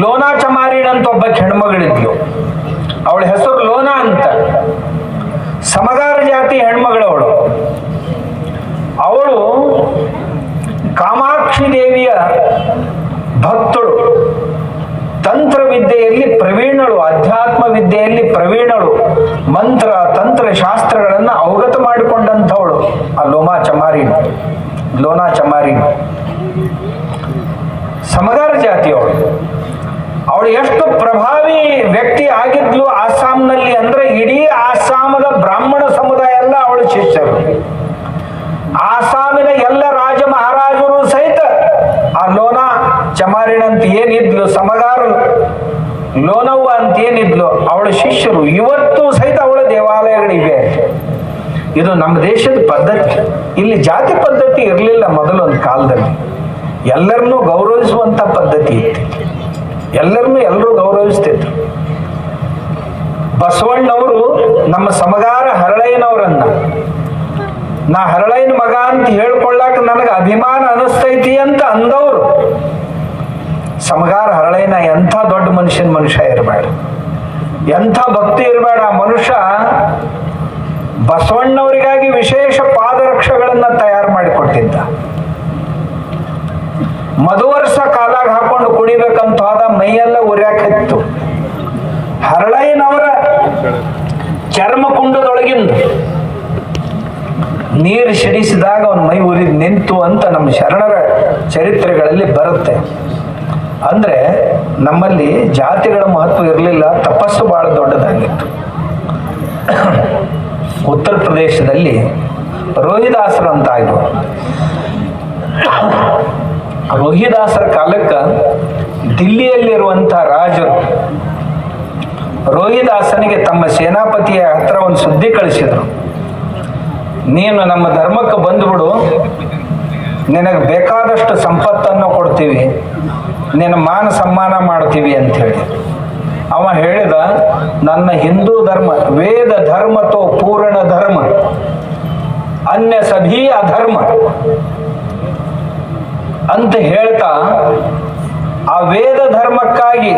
ಲೋನಾ ಚಮಾರಿಡ್ ಅಂತ ಒಬ್ಬ ಹೆಣ್ಮಗಳಿದ್ಲು. ಅವಳ ಹೆಸರು ಲೋನಾ ಅಂತ. ಸಮಗಾರ ಜಾತಿ ಹೆಣ್ಮಗಳವಳು. ಅವಳು ಕಾಮಾಕ್ಷಿ ದೇವಿಯ ಭಕ್ತಳು. ತಂತ್ರ ವಿದ್ಯೆಯಲ್ಲಿ ಪ್ರವೀಣಳು, ಅಧ್ಯಾತ್ಮ ವಿದ್ಯೆಯಲ್ಲಿ ಪ್ರವೀಣಳು. ಮಂತ್ರ ತಂತ್ರ ಶಾಸ್ತ್ರಗಳನ್ನು ಅವಗತ ಮಾಡಿಕೊಂಡಂಥವಳು ಆ ಲೋನಾ ಚಮಾರಿನ್. ಸಮಗಾರ ಜಾತಿಯವಳು. ಅವಳು ಎಷ್ಟು ಪ್ರಭಾವಿ ವ್ಯಕ್ತಿ ಆಗಿದ್ಲು ಆಸಾಂನಲ್ಲಿ ಅಂದ್ರೆ, ಇಡೀ ಆಸಾಮದ ಬ್ರಾಹ್ಮಣ ಸಮುದಾಯ ಎಲ್ಲ ಅವಳು ಶಿಷ್ಯರು. ಆಸಾಮಿನ ಎಲ್ಲ ರಾಜ ಮಹಾರಾಜರು ಸಹಿತ ಆ ಲೋನಾ ಚಮಾರಿನ್ ಅಂತ ಏನಿದ್ಲು, ಸಮಗಾರ ಲೋನವ್ವ ಅಂತ ಏನಿದ್ಲು, ಅವಳ ಶಿಷ್ಯರು. ಇವತ್ತು ಸಹಿತ ಅವಳ ದೇವಾಲಯಗಳಿವೆ. ಇದು ನಮ್ಮ ದೇಶದ ಪದ್ಧತಿ. ಇಲ್ಲಿ ಜಾತಿ ಪದ್ಧತಿ ಇರಲಿಲ್ಲ ಮೊದಲೊಂದು ಕಾಲದಲ್ಲಿ. ಎಲ್ಲರನ್ನೂ ಗೌರವಿಸುವಂತ ಪದ್ಧತಿ ಇತ್ತು. ಎಲ್ಲರೂ ಗೌರವಿಸ್ತಿದ್ರು. ಬಸವಣ್ಣವರು ನಮ್ಮ ಸಮಗಾರ ಹರಳಯ್ಯನವರನ್ನ, ನಾ ಹರಳಯ್ಯನ ಮಗ ಅಂತ ಹೇಳ್ಕೊಳ್ಳಾಕ ನನಗೆ ಅಭಿಮಾನ ಅನಿಸ್ತೈತಿ ಅಂತ ಅಂದವರು. ಸಮಗಾರ ಹರಳಯ್ಯನ ಎಂಥ ದೊಡ್ಡ ಮನುಷ್ಯ ಇರಬೇಡ, ಎಂಥ ಭಕ್ತಿ ಇರಬೇಡ. ಆ ಮನುಷ್ಯ ಬಸವಣ್ಣವರಿಗಾಗಿ ವಿಶೇಷ ಪಾದರಕ್ಷೆಗಳನ್ನ ತಯಾರು ಮಾಡಿಕೊಟ್ಟಿದ್ದ. ಮಧುವರ್ಷ ಕಾಲಾಗ ಹಾಕೊಂಡು ಕುಡಿಬೇಕಂತ ಹೋದ, ಮೈಯೆಲ್ಲ ಉರ್ಯಾಕಿತ್ತು. ಹರಳಯ್ಯನವರ ಚರ್ಮಕುಂಡದೊಳಗಿಂದ ನೀರು ಸಿಡಿಸಿದಾಗ ಅವನ ಮೈ ಉರಿದು ನಿಂತು ಅಂತ ನಮ್ಮ ಶರಣರ ಚರಿತ್ರೆಗಳಲ್ಲಿ ಬರುತ್ತೆ. ಅಂದ್ರೆ ನಮ್ಮಲ್ಲಿ ಜಾತಿಗಳ ಮಹತ್ವ ಇರಲಿಲ್ಲ, ತಪಸ್ಸು ಬಹಳ ದೊಡ್ಡದಾಗಿತ್ತು. ಉತ್ತರ ಪ್ರದೇಶದಲ್ಲಿ ರೋಹಿದಾಸರು ಅಂತ ಆಗಿರು. ರೋಹಿದಾಸರ ಕಾಲಕ್ಕೆ ದಿಲ್ಲಿಯಲ್ಲಿರುವಂಥ ರಾಜರು ರೋಹಿದಾಸನಿಗೆ ತಮ್ಮ ಸೇನಾಪತಿಯ ಹತ್ರ ಒಂದು ಸುದ್ದಿ ಕಳಿಸಿದರು. ನೀನು ನಮ್ಮ ಧರ್ಮಕ್ಕೆ ಬಂದುಬಿಡು, ನಿನಗೆ ಬೇಕಾದಷ್ಟು ಸಂಪತ್ತನ್ನು ಕೊಡ್ತೀವಿ, ನಿನ್ನ ಮಾನ ಸನ್ಮಾನ ಮಾಡ್ತೀವಿ ಅಂಥೇಳಿ. ಅವ ಹೇಳಿದ, ನನ್ನ ಹಿಂದೂ ಧರ್ಮ ವೇದ ಧರ್ಮತೋ ಪೂರ್ಣ ಧರ್ಮ ಅನ್ಯ ಸಭೀ ಅಧರ್ಮ ಅಂತ ಹೇಳ್ತಾ ಆ ವೇದ ಧರ್ಮಕ್ಕಾಗಿ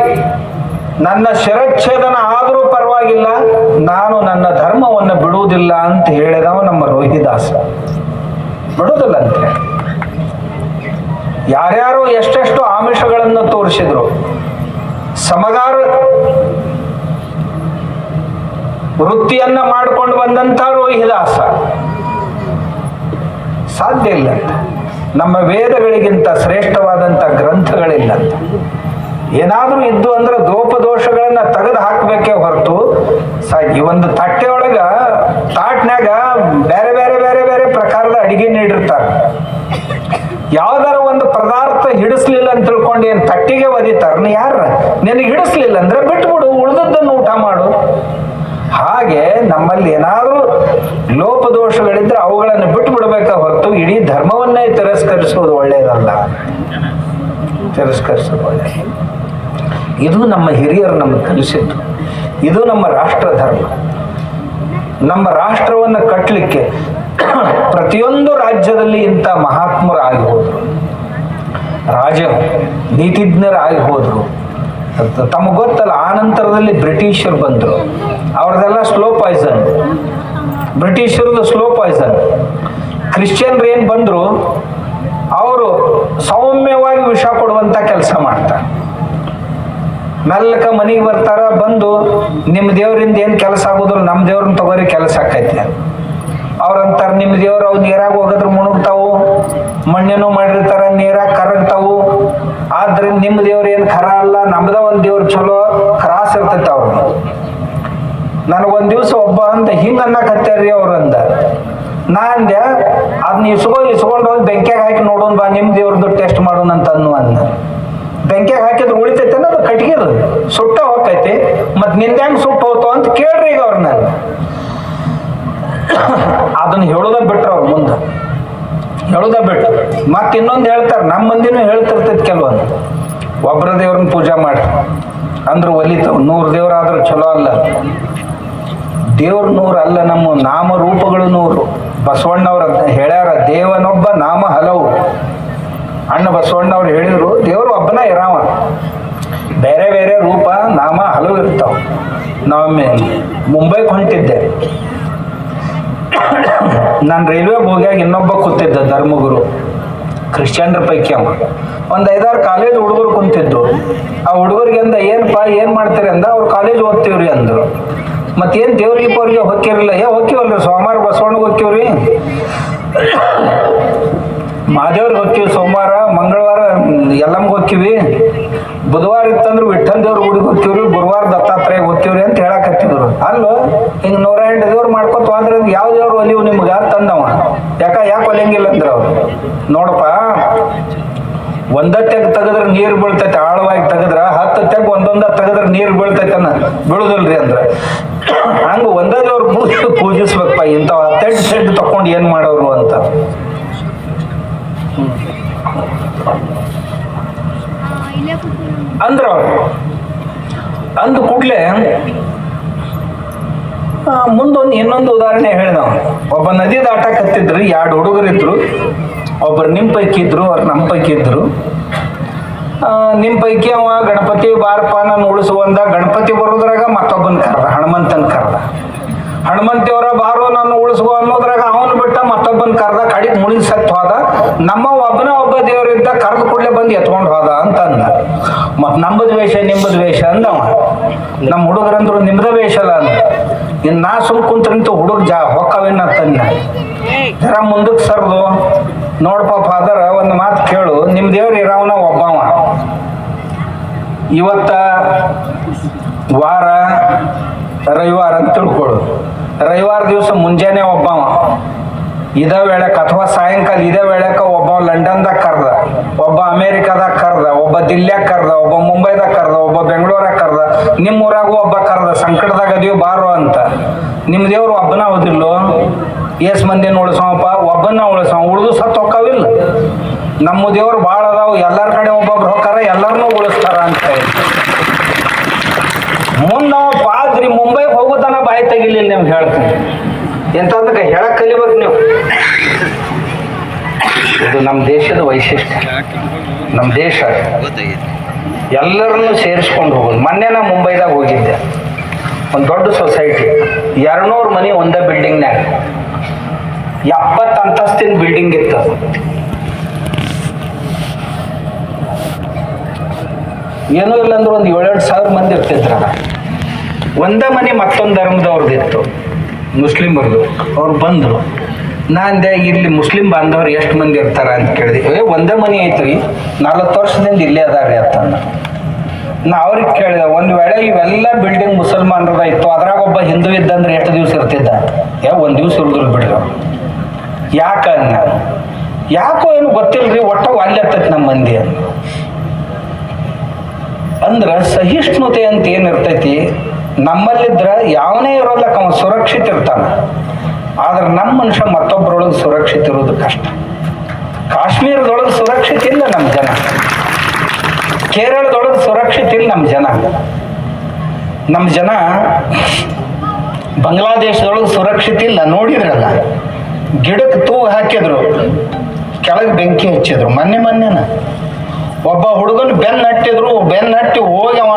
ನನ್ನ ಶಿರಚ್ಛೇದನ ಆದರೂ ಪರವಾಗಿಲ್ಲ, ನಾನು ನನ್ನ ಧರ್ಮವನ್ನು ಬಿಡುವುದಿಲ್ಲ ಅಂತ ಹೇಳಿದವ ನಮ್ಮ ರೋಹಿದಾಸ. ಬಿಡುವುದಿಲ್ಲಂತೆ. ಯಾರ್ಯಾರು ಎಷ್ಟೆಷ್ಟು ಆಮಿಷಗಳನ್ನು ತೋರಿಸಿದ್ರು. ಸಮಗಾರ ವೃತ್ತಿಯನ್ನ ಮಾಡಿಕೊಂಡು ಬಂದಂತ ರೋಹಿದಾಸ ಸಾಧ್ಯ ಇಲ್ಲ. ನಮ್ಮ ವೇದಗಳಿಗಿಂತ ಶ್ರೇಷ್ಠವಾದಂಥ ಗ್ರಂಥಗಳಿಲ್ಲ. ಏನಾದರೂ ಇದ್ದು ಅಂದ್ರೆ ದೋಪದೋಷಗಳನ್ನ ತೆಗೆದು ಹಾಕಬೇಕೇ ಹೊರತು ಈ ಒಂದು ತಟ್ಟೆ ಒಳಗ ತಾಟ್ನ್ಯಾಗ ಬೇರೆ ಬೇರೆ ಬೇರೆ ಬೇರೆ ಪ್ರಕಾರದ ಅಡಿಗೆ ನೀಡಿರ್ತಾರೆ. ಯಾವ್ದಾರ ಒಂದು ಪದಾರ್ಥ ಹಿಡಿಸ್ಲಿಲ್ಲ ಅಂತ ತಿಳ್ಕೊಂಡು ಏನ್ ತಟ್ಟಿಗೆ ಒದಿತಾರ? ಯಾರ ನಿನಗೆ ಹಿಡಿಸ್ಲಿಲ್ಲ ಅಂದ್ರೆ ಬಿಟ್ಬಿಡು, ಉಳಿದದ್ದನ್ನು ಊಟ ಮಾಡು. ಹಾಗೆ ನಮ್ಮಲ್ಲಿ ಏನಾದರೂ ಲೋಪದೋಷಗಳಿದ್ರೆ ಅವುಗಳನ್ನು ಬಿಟ್ಟು ಬಿಡಬೇಕ ಹೊರತು ಇಡೀ ಧರ್ಮವನ್ನೇ ತಿರಸ್ಕರಿಸೋದು ಒಳ್ಳೆಯದಲ್ಲ. ತಿರಸ್ಕರಿಸೋದು ಒಳ್ಳೆಯದು. ಇದು ನಮ್ಮ ಹಿರಿಯರು ನಮಗೆ ಕಲಿಸಿದ್ದು. ಇದು ನಮ್ಮ ರಾಷ್ಟ್ರ ಧರ್ಮ. ನಮ್ಮ ರಾಷ್ಟ್ರವನ್ನು ಕಟ್ಟಲಿಕ್ಕೆ ಪ್ರತಿಯೊಂದು ರಾಜ್ಯದಲ್ಲಿ ಇಂಥ ಮಹಾತ್ಮರು ಆಗಿ ಹೋದ್ರು, ರಾಜ ನೀತಿಜ್ಞರಾಗಿ ಹೋದ್ರು. ತಮಗೆ ಗೊತ್ತಲ್ಲ, ಆ ನಂತರದಲ್ಲಿ ಬ್ರಿಟಿಷರು ಬಂದರು. ಅವ್ರದ್ದೆಲ್ಲ ಸ್ಲೋ ಪಾಯ್ಸನ್. ಬ್ರಿಟಿಷರದ್ದು ಸ್ಲೋ ಪಾಯ್ಸನ್. ಕ್ರಿಶ್ಚಿಯನ್ರು ಏನು ಬಂದರು, ಅವರು ಸೌಮ್ಯವಾಗಿ ವಿಷ ಕೊಡುವಂಥ ಕೆಲಸ ಮಾಡ್ತಾರೆ. ಮೆಲ್ಲಕ ಮನೆಗೆ ಬರ್ತಾರ, ಬಂದು ನಿಮ್ಮ ದೇವರಿಂದ ಏನು ಕೆಲಸ ಆಗೋದಿಲ್ಲ, ನಮ್ಮ ದೇವ್ರನ್ನ ತಗೋರಿ ಕೆಲಸ ಆಕೈತಿ. ಅವ್ರಂತಾರೆ ನಿಮ್ಮ ದೇವ್ರು ಅವು ನೀರಾಗ ಹೋಗಿದ್ರೆ ಮುಣುಗ್ತಾವು, ಮಣ್ಣೇನು ಮಾಡಿರ್ತಾರ ನೀರಾಗ ಕರಗ್ತಾವು, ಆದ್ರಿಂದ ನಿಮ್ಮ ದೇವ್ರು ಏನು ಖರ ಅಲ್ಲ, ನಮ್ದ ಒಂದು ದೇವ್ರು ಚಲೋ ಕ್ರಾಸ್ ಇರ್ತೈತೆ. ಅವ್ರು ನನಗೊಂದು ದಿವಸ ಒಬ್ಬ ಅಂತ ಹಿಂಗೆ ಅನ್ನಕತ್ತಾರ್ರಿ ಅವ್ರಂದ. ನಾ ಅಂದೆ ಅದನ್ನ ಇಸ್ಕೊಂಡು ಹೋಗಿ ಬೆಂಕಿಯಾಗ ಹಾಕಿ ನೋಡೋಣ ಬಾ, ನಿಮ್ಮ ದೇವ್ರದ್ದು ಟೆಸ್ಟ್ ಮಾಡೋಣ ಅಂತ ಅನ್ನ. ಬೆಂಕಿಯಾಗ ಹಾಕಿದ್ರೆ ಉಳಿತೈತೆ ಅದು ಕಟ್ಗಿದು ಸುಟ್ಟ ಹೋಗ್ತೈತಿ, ಮತ್ತು ನಿಂದ ಹೆಂಗೆ ಸುಟ್ಟು ಹೋಗ್ತಾವ ಅಂತ ಕೇಳ್ರಿ ಈಗ ಅವ್ರನ್ನ. ಅದನ್ನ ಹೇಳೋದ ಬಿಟ್ರ ಅವ್ರ ಮುಂದೆ, ಹೇಳೋದ ಬಿಟ್ಟು ಮತ್ತೆ ಇನ್ನೊಂದು ಹೇಳ್ತಾರೆ. ನಮ್ಮ ಮಂದಿನೂ ಹೇಳ್ತಿರ್ತೈತಿ ಕೆಲವೊಂದು. ಒಬ್ಬರ ದೇವ್ರನ್ನ ಪೂಜೆ ಮಾಡ್ರಿ ಅಂದ್ರೆ ಒಲಿತಾವ. 100 ದೇವ್ರಾದ್ರೂ ಚಲೋ ಅಲ್ಲ. ದೇವ್ರ 100 ಅಲ್ಲ, ನಮ್ಮ ನಾಮ ರೂಪಗಳು 100. ಬಸವಣ್ಣವ್ರ ಹೇಳ್ಯಾರ, ದೇವನೊಬ್ಬ ನಾಮ ಹಲವು. ಅಣ್ಣ ಬಸವಣ್ಣವ್ರು ಹೇಳಿದ್ರು, ದೇವರು ಒಬ್ಬನ ಇರಾವ, ಬೇರೆ ಬೇರೆ ರೂಪ ನಾಮ ಹಲವು ಇರ್ತಾವ. ನಾವೊಮ್ಮೆ ಮುಂಬೈಗೆ ಹೊಂಟಿದ್ದೆ. ನಾನು ರೈಲ್ವೆ ಹೋಗ್ಯಾಗ ಇನ್ನೊಬ್ಬ ಕೂತಿದ್ದ ಧರ್ಮಗುರು, ಕ್ರಿಶ್ಚಿಯನ್ರ ಪೈಕಿ ಅವ. ಒಂದು 5-6 ಕಾಲೇಜ್ ಹುಡುಗರು ಕುಂತಿದ್ದು. ಆ ಹುಡುಗರಿಗೆ ಅಂದ, ಏನಪ್ಪ ಏನು ಮಾಡ್ತೀರಿ ಅಂದ. ಅವ್ರು ಕಾಲೇಜ್ ಓದ್ತೀವ್ರಿ ಅಂದರು. ಮತ್ತೇನು ದೇವ್ರಿಗೆ ಪವ್ರಿಗೆ ಹೊಕ್ಕಿರಲಿಲ್ಲ. ಹೊಕ್ಕಿವಲ್ರಿ, ಸೋಮವಾರ ಬಸವಣ್ಣಗೆ ಹೊಕ್ಕಿವ್ರಿ, ಮಹಾದೇವ್ರಿಗೆ ಹೊಕ್ಕಿವಿ, ಸೋಮವಾರ ಮಂಗಳವಾರ ಎಲ್ಲಮ್ಗೆ ಹೊಕ್ಕಿವಿ, ಬುಧವಾರ ಇತ್ತಂದ್ರೆ ವಿಠ್ಠಲ್ ದೇವ್ರ ಗುಡಿಗೆ ಹೊಕ್ಕಿವ್ರಿ, ಗುರುವಾರ ದತ್ತಾತ್ರೇಯ ಹೊಕ್ಕಿವ್ರಿ ಅಂತ ಹೇಳಕತ್ತಿದ್ರು. ಅಲ್ಲೋ ಹಿಂಗೆ 108 ದೇವ್ರು ಮಾಡ್ಕೊತ ಹೋದ್ರೆ ಯಾವ ದೇವ್ರು ಒಲಿವು ನಿಮ್ಗೆ ತಂದವ? ಯಾಕೆ ಒಲಿಯಂಗಿಲ್ಲ ಅಂದ್ರೆ ಅವ್ರು ನೋಡಪ್ಪ, ಒಂದತ್ತೆಗೆ ತೆಗೆದ್ರೆ ನೀರು ಬೀಳ್ತೈತೆ, ಆಳವಾಗಿ ತೆಗೆದ್ರೆ 10 ತೆಗ್ ಒಂದೊಂದ ತೆಗೆದ್ರೆ ನೀರು ಬೀಳ್ತೈತನ, ಬೀಳುದಿಲ್ರಿ ಅಂದ್ರೆ. ಹಂಗ ಒಂದೇ ದೇವ್ರು ಪೂಜಿಸ್ಬೇಕಪ್ಪ. ಇಂಥವ್ 10 ತೆಗ್ ತಕೊಂಡು ಏನ್ ಮಾಡೋರು ಅಂತ ಅಂದ್ರ ಅವ್ರು ಅಂದ ಕೂಡ್ಲೆ ಮುಂದೊಂದು ಇನ್ನೊಂದು ಉದಾಹರಣೆ ಹೇಳಿದವ. ಒಬ್ಬ ನದಿ ದಾಟಕತ್ತಿದ್ರು, 2 ಹುಡುಗರಿದ್ರು. ಒಬ್ಬರು ನಿಮ್ಮ ಪೈಕಿ ಇದ್ರು, ಅವ್ರು ನಮ್ಮ ಪೈಕಿ ಇದ್ರು. ನಿಮ್ಮ ಪೈಕಿ ಅವ ಗಣಪತಿ ಬಾರಪ್ಪ ನಾನು ಉಳಿಸುವಂದ. ಗಣಪತಿ ಬರೋದ್ರಾಗ ಮತ್ತೊಬ್ಬನ ಕರ್ದ, ಹನುಮಂತನ ಕರ್ದ. ಹನುಮಂತಿಯವರ ಬಾರೋ ನಾನು ಉಳಿಸುವ ಅನ್ನೋದ್ರಾಗ ಅವನು ಬಿಟ್ಟ ಮತ್ತೊಬ್ಬನ ಕರ್ದ. ಕಡಿಗೆ ಮುಳುಗಿ ಸತ್ತು ಹೋದ. ನಮ್ಮ ಒಬ್ಬ ದೇವರಿದ್ದ, ಕರೆದು ಕೂಡಲೇ ಬಂದು ಎತ್ಕೊಂಡು ಹೋದ ಅಂತ ಅಂದ. ಮತ್ತು ನಮ್ಮದು ವೇಷ ನಿಮ್ಮದು ವೇಷ ಅಂದವ. ನಮ್ಮ ಹುಡುಗರಂದ್ರು ನಿಮ್ದ ವೇಷ ಅಲ್ಲ ಅಂದ. ಇನ್ನು ನಾ ಸುಮ್ ಕುಂತ್ರಂತ ಹುಡುಗ ಹೊಕ್ಕವೇನ ತಂದ. ಜರ ಮುಂದಕ್ಕೆ ಸರ್ದು, ನೋಡಪ್ಪ ಫಾದರ್ ಒಂದು ಮಾತು ಕೇಳು, ನಿಮ್ಮ ದೇವ್ರು ಇರಾವನ ಒಬ್ಬವ. ಇವತ್ತ ವಾರ ರವಿವಾರ ಅಂತ ತಿಳ್ಕೊಡು. ರವಿವಾರ ದಿವಸ ಮುಂಜಾನೆ ಒಬ್ಬವ, ಇದೇ ವೇಳೆಕ ಅಥವಾ ಸಾಯಂಕಾಲ ಇದೇ ವೇಳೆಕ ಒಬ್ಬ ಲಂಡನ್ದಾಗ ಕರ್ದ, ಒಬ್ಬ ಅಮೇರಿಕಾದಾಗ ಕರ್ದ, ಒಬ್ಬ ದಿಲ್ಲ್ಯಾಗ ಕರ್ದ, ಒಬ್ಬ ಮುಂಬೈದಾಗ ಕರ್ದ, ಒಬ್ಬ ಬೆಂಗಳೂರಾಗ ಕರ್ದ, ನಿಮ್ಮ ಊರಾಗೂ ಒಬ್ಬ ಕರ್ದ. ಸಂಕಟದಾಗ ಅದೀವಿ ಬಾರೋ ಅಂತ. ನಿಮ್ಮ ದೇವ್ರು ಒಬ್ಬನ ಹೋದಿಲ್ಲೋ? ಎಸ್ ಮಂದಿನ ಉಳಿಸೋವಪ್ಪ, ಒಬ್ಬನ ಉಳಿಸೋ, ಉಳಿದು ಸತ್ತು ಹೊಕ್ಕವಿಲ್ಲ. ನಮ್ಮ ದೇವ್ರು ಭಾಳ ಅದಾವು, ಎಲ್ಲರ ಕಡೆ ಒಬ್ಬೊಬ್ರು ಹೋಗ್ತಾರ, ಎಲ್ಲರನ್ನೂ ಉಳಿಸ್ತಾರ ಅಂತ ಹೇಳಿ. ಮುಂದೆ ನಾವು ಪಾದ್ರಿ ಮುಂಬೈಗೆ ಹೋಗೋತನ ಬಾಯಿ ತೆಗಿಲಿಲ್ಲ. ನಿಮ್ಗೆ ಹೇಳ್ತೀನಿ, ಎಂತಂದ್ರೆ ಹೇಳಕ್ ಕಲಿಬೇಕು ನೀವು. ಇದು ನಮ್ಮ ದೇಶದ ವೈಶಿಷ್ಟ್ಯ. ನಮ್ಮ ದೇಶ ಎಲ್ಲರನ್ನೂ ಸೇರಿಸ್ಕೊಂಡು ಹೋಗೋದು. ಮೊನ್ನೆ ನಾ ಮುಂಬೈದಾಗ ಹೋಗಿದ್ದೆ, ಒಂದು ದೊಡ್ಡ ಸೊಸೈಟಿ, 200 ಮನೆ ಒಂದೇ ಬಿಲ್ಡಿಂಗ್ನಾಗ, 70 ಅಂತಸ್ತಿನ ಬಿಲ್ಡಿಂಗ್ ಇತ್ತು. ಏನೂ ಇಲ್ಲಾಂದ್ರೆ ಒಂದು 7-8 ಸಾವಿರ ಮಂದಿ ಇರ್ತಿದ್ರಲ್ಲ. ಒಂದೇ ಮನೆ ಮತ್ತೊಂದು ಧರ್ಮದವ್ರದ್ದಿತ್ತು, ಮುಸ್ಲಿಮರದು. ಅವ್ರು ಬಂದರು. ನಾಂದೆ ಇಲ್ಲಿ ಮುಸ್ಲಿಂ ಬಾಂಧವ್ರು ಎಷ್ಟು ಮಂದಿ ಇರ್ತಾರ ಅಂತ ಕೇಳಿದೆ. ಒಂದೇ ಮನೆ ಐತ್ರಿ, 40 ವರ್ಷದಿಂದ ಇಲ್ಲೇ ಅದಾರೆ ಅಂತಂದ. ನಾ ಅವ್ರಿಗೆ ಕೇಳಿದೆ, ಒಂದು ವೇಳೆ ಇವೆಲ್ಲ ಬಿಲ್ಡಿಂಗ್ ಮುಸಲ್ಮಾನರದಾಯ್ತು, ಅದ್ರಾಗ ಒಬ್ಬ ಹಿಂದೂ ಇದ್ದಂದ್ರೆ ಎಷ್ಟು ದಿವಸ ಇರ್ತಿದ್ದ? ಒಂದು ದಿವಸ ಇರುದಿಲ್ಲ ಬಿಡ್ರಿ. ಯಾಕ ನಾನು ಯಾಕೋ ಏನು ಗೊತ್ತಿಲ್ರಿ, ಒಟ್ಟ ಅಲ್ಲಿ ಇರ್ತೈತಿ ನಮ್ಮ ಮಂದಿ ಅಂದ್ರೆ ಸಹಿಷ್ಣುತೆ ಅಂತ ಏನಿರ್ತೈತಿ ನಮ್ಮಲ್ಲಿದ್ರ ಯಾವನೇ ಇರೋದಕ್ಕೆ ಅವನು ಸುರಕ್ಷಿತ ಇರ್ತಾನ. ಆದ್ರೆ ನಮ್ಮ ಮನುಷ್ಯ ಮತ್ತೊಬ್ಬರೊಳಗೆ ಸುರಕ್ಷಿತ ಇರೋದು ಕಷ್ಟ. ಕಾಶ್ಮೀರದೊಳಗೆ ಸುರಕ್ಷಿತ ಇಲ್ಲ ನಮ್ಮ ಜನ, ಕೇರಳದೊಳಗೆ ಸುರಕ್ಷಿತ ಇಲ್ಲ ನಮ್ಮ ಜನ ಬಾಂಗ್ಲಾದೇಶದೊಳಗೆ ಸುರಕ್ಷಿತ ಇಲ್ಲ. ನೋಡಿದ್ರಲ್ಲ, ಗಿಡಕ್ಕೆ ತೂಗು ಹಾಕಿದ್ರು, ಕೆಳಗೆ ಬೆಂಕಿ ಹಚ್ಚಿದ್ರು. ಮೊನ್ನೆನ ಒಬ್ಬ ಹುಡುಗನ ಬೆನ್ನಟ್ಟಿ ಹೋಗಿ ಅವ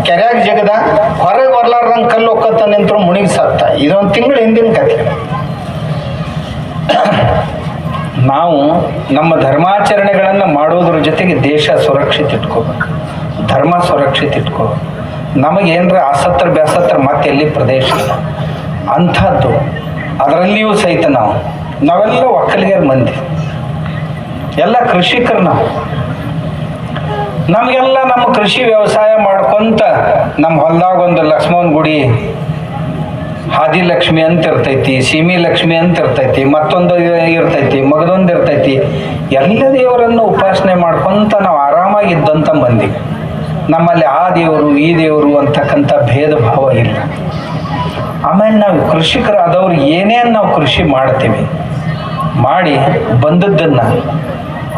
ಕೆರೆಯಾಗ ಜಗದ, ಹೊರಗೆ ಬರ್ಲಾರ್ದಂಗೆ ಕಲ್ಲು ಹೊಕ್ಕತ್ತ ನಿಂತರು, ಮುಣಿಗಿ ಸತ್ತ. ಇದೊಂದು ತಿಂಗಳ ಹಿಂದಿನ ಕಥೆ. ನಾವು ನಮ್ಮ ಧರ್ಮಾಚರಣೆಗಳನ್ನು ಮಾಡೋದ್ರ ಜೊತೆಗೆ ದೇಶ ಸುರಕ್ಷಿತ ಇಟ್ಕೋಬೇಕು, ಧರ್ಮ ಸುರಕ್ಷಿತ ಇಟ್ಕೋಬೇಕು. ನಮಗೇನರ ಆಸತ್ರ ಬ್ಯಾಸತ್ರ ಮತ್ತೆ ಎಲ್ಲಿ ಪ್ರದೇಶ ಇಲ್ಲ ಅಂಥದ್ದು. ಅದರಲ್ಲಿಯೂ ಸಹಿತ ನಾವೆಲ್ಲ ಒಕ್ಕಲಿಗರ ಮಂದಿ, ಎಲ್ಲ ಕೃಷಿಕರು. ನಮಗೆಲ್ಲ ನಮ್ಮ ಕೃಷಿ ವ್ಯವಸಾಯ ಮಾಡ್ಕೊಂತ ನಮ್ಮ ಹೊಲದಾಗ ಒಂದು ಲಕ್ಷ್ಮಣ ಗುಡಿ, ಆದಿಲಕ್ಷ್ಮಿ ಅಂತ ಇರ್ತೈತಿ, ಸೀಮಿ ಲಕ್ಷ್ಮಿ ಅಂತ ಇರ್ತೈತಿ, ಮತ್ತೊಂದು ಇರ್ತೈತಿ, ಮಗದೊಂದು ಇರ್ತೈತಿ. ಎಲ್ಲ ದೇವರನ್ನು ಉಪಾಸನೆ ಮಾಡ್ಕೊಂತ ನಾವು ಆರಾಮಾಗಿದ್ದಂಥ ಮಂದಿ. ನಮ್ಮಲ್ಲಿ ಆ ದೇವರು ಈ ದೇವರು ಅಂತಕ್ಕಂಥ ಭೇದ ಭಾವ ಇಲ್ಲ. ಆಮೇಲೆ ನಾವು ಕೃಷಿಕರಾದವ್ರು ಏನೇನು ನಾವು ಕೃಷಿ ಮಾಡ್ತೀವಿ, ಮಾಡಿ ಬಂದದ್ದನ್ನು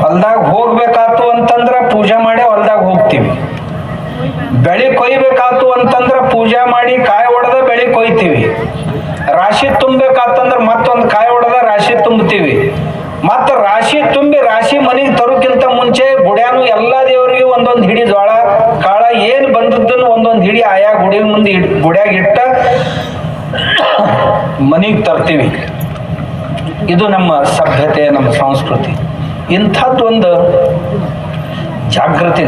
ಹೊಲ್ದಾಗ ಹೋಗ್ಬೇಕಾತು ಅಂತಂದ್ರೆ ಪೂಜೆ ಮಾಡಿ ಹೊಲ್ದಾಗ ಹೋಗ್ತೀವಿ. ಬೆಳೆ ಕೊಯ್ಬೇಕಾತು ಅಂತಂದ್ರೆ ಪೂಜೆ ಮಾಡಿ ಕಾಯಿ ಹೊಡೆದ ಬೆಳೆ ಕೊಯ್ತೀವಿ. ರಾಶಿ ತುಂಬಬೇಕಾತಂದ್ರೆ ಮತ್ತೊಂದು ಕಾಯಿ ಹೊಡೆದ ರಾಶಿ ತುಂಬ್ತೀವಿ. ಮತ್ತು ರಾಶಿ ತುಂಬಿ ರಾಶಿ ಮನೆಗೆ ತರೋಕ್ಕಿಂತ ಮುಂಚೆ ಗುಡ್ಯಾನು ಎಲ್ಲ ದೇವರಿಗೆ ಒಂದೊಂದು ಹಿಡಿ ಜೋಳ ಕಾಳ ಏನು ಬಂದದ್ದನ್ನು ಒಂದೊಂದು ಹಿಡಿ ಆಯಾ ಗುಡಿ ಮುಂದೆ ಗುಡ್ಯಾಗ ಇಟ್ಟ ಮನೆಗೆ ತರ್ತೀವಿ. ಇದು ನಮ್ಮ ಸಭ್ಯತೆ, ನಮ್ಮ ಸಂಸ್ಕೃತಿ. ಇಂಥದ್ದೊಂದು ಜಾಗೃತಿ.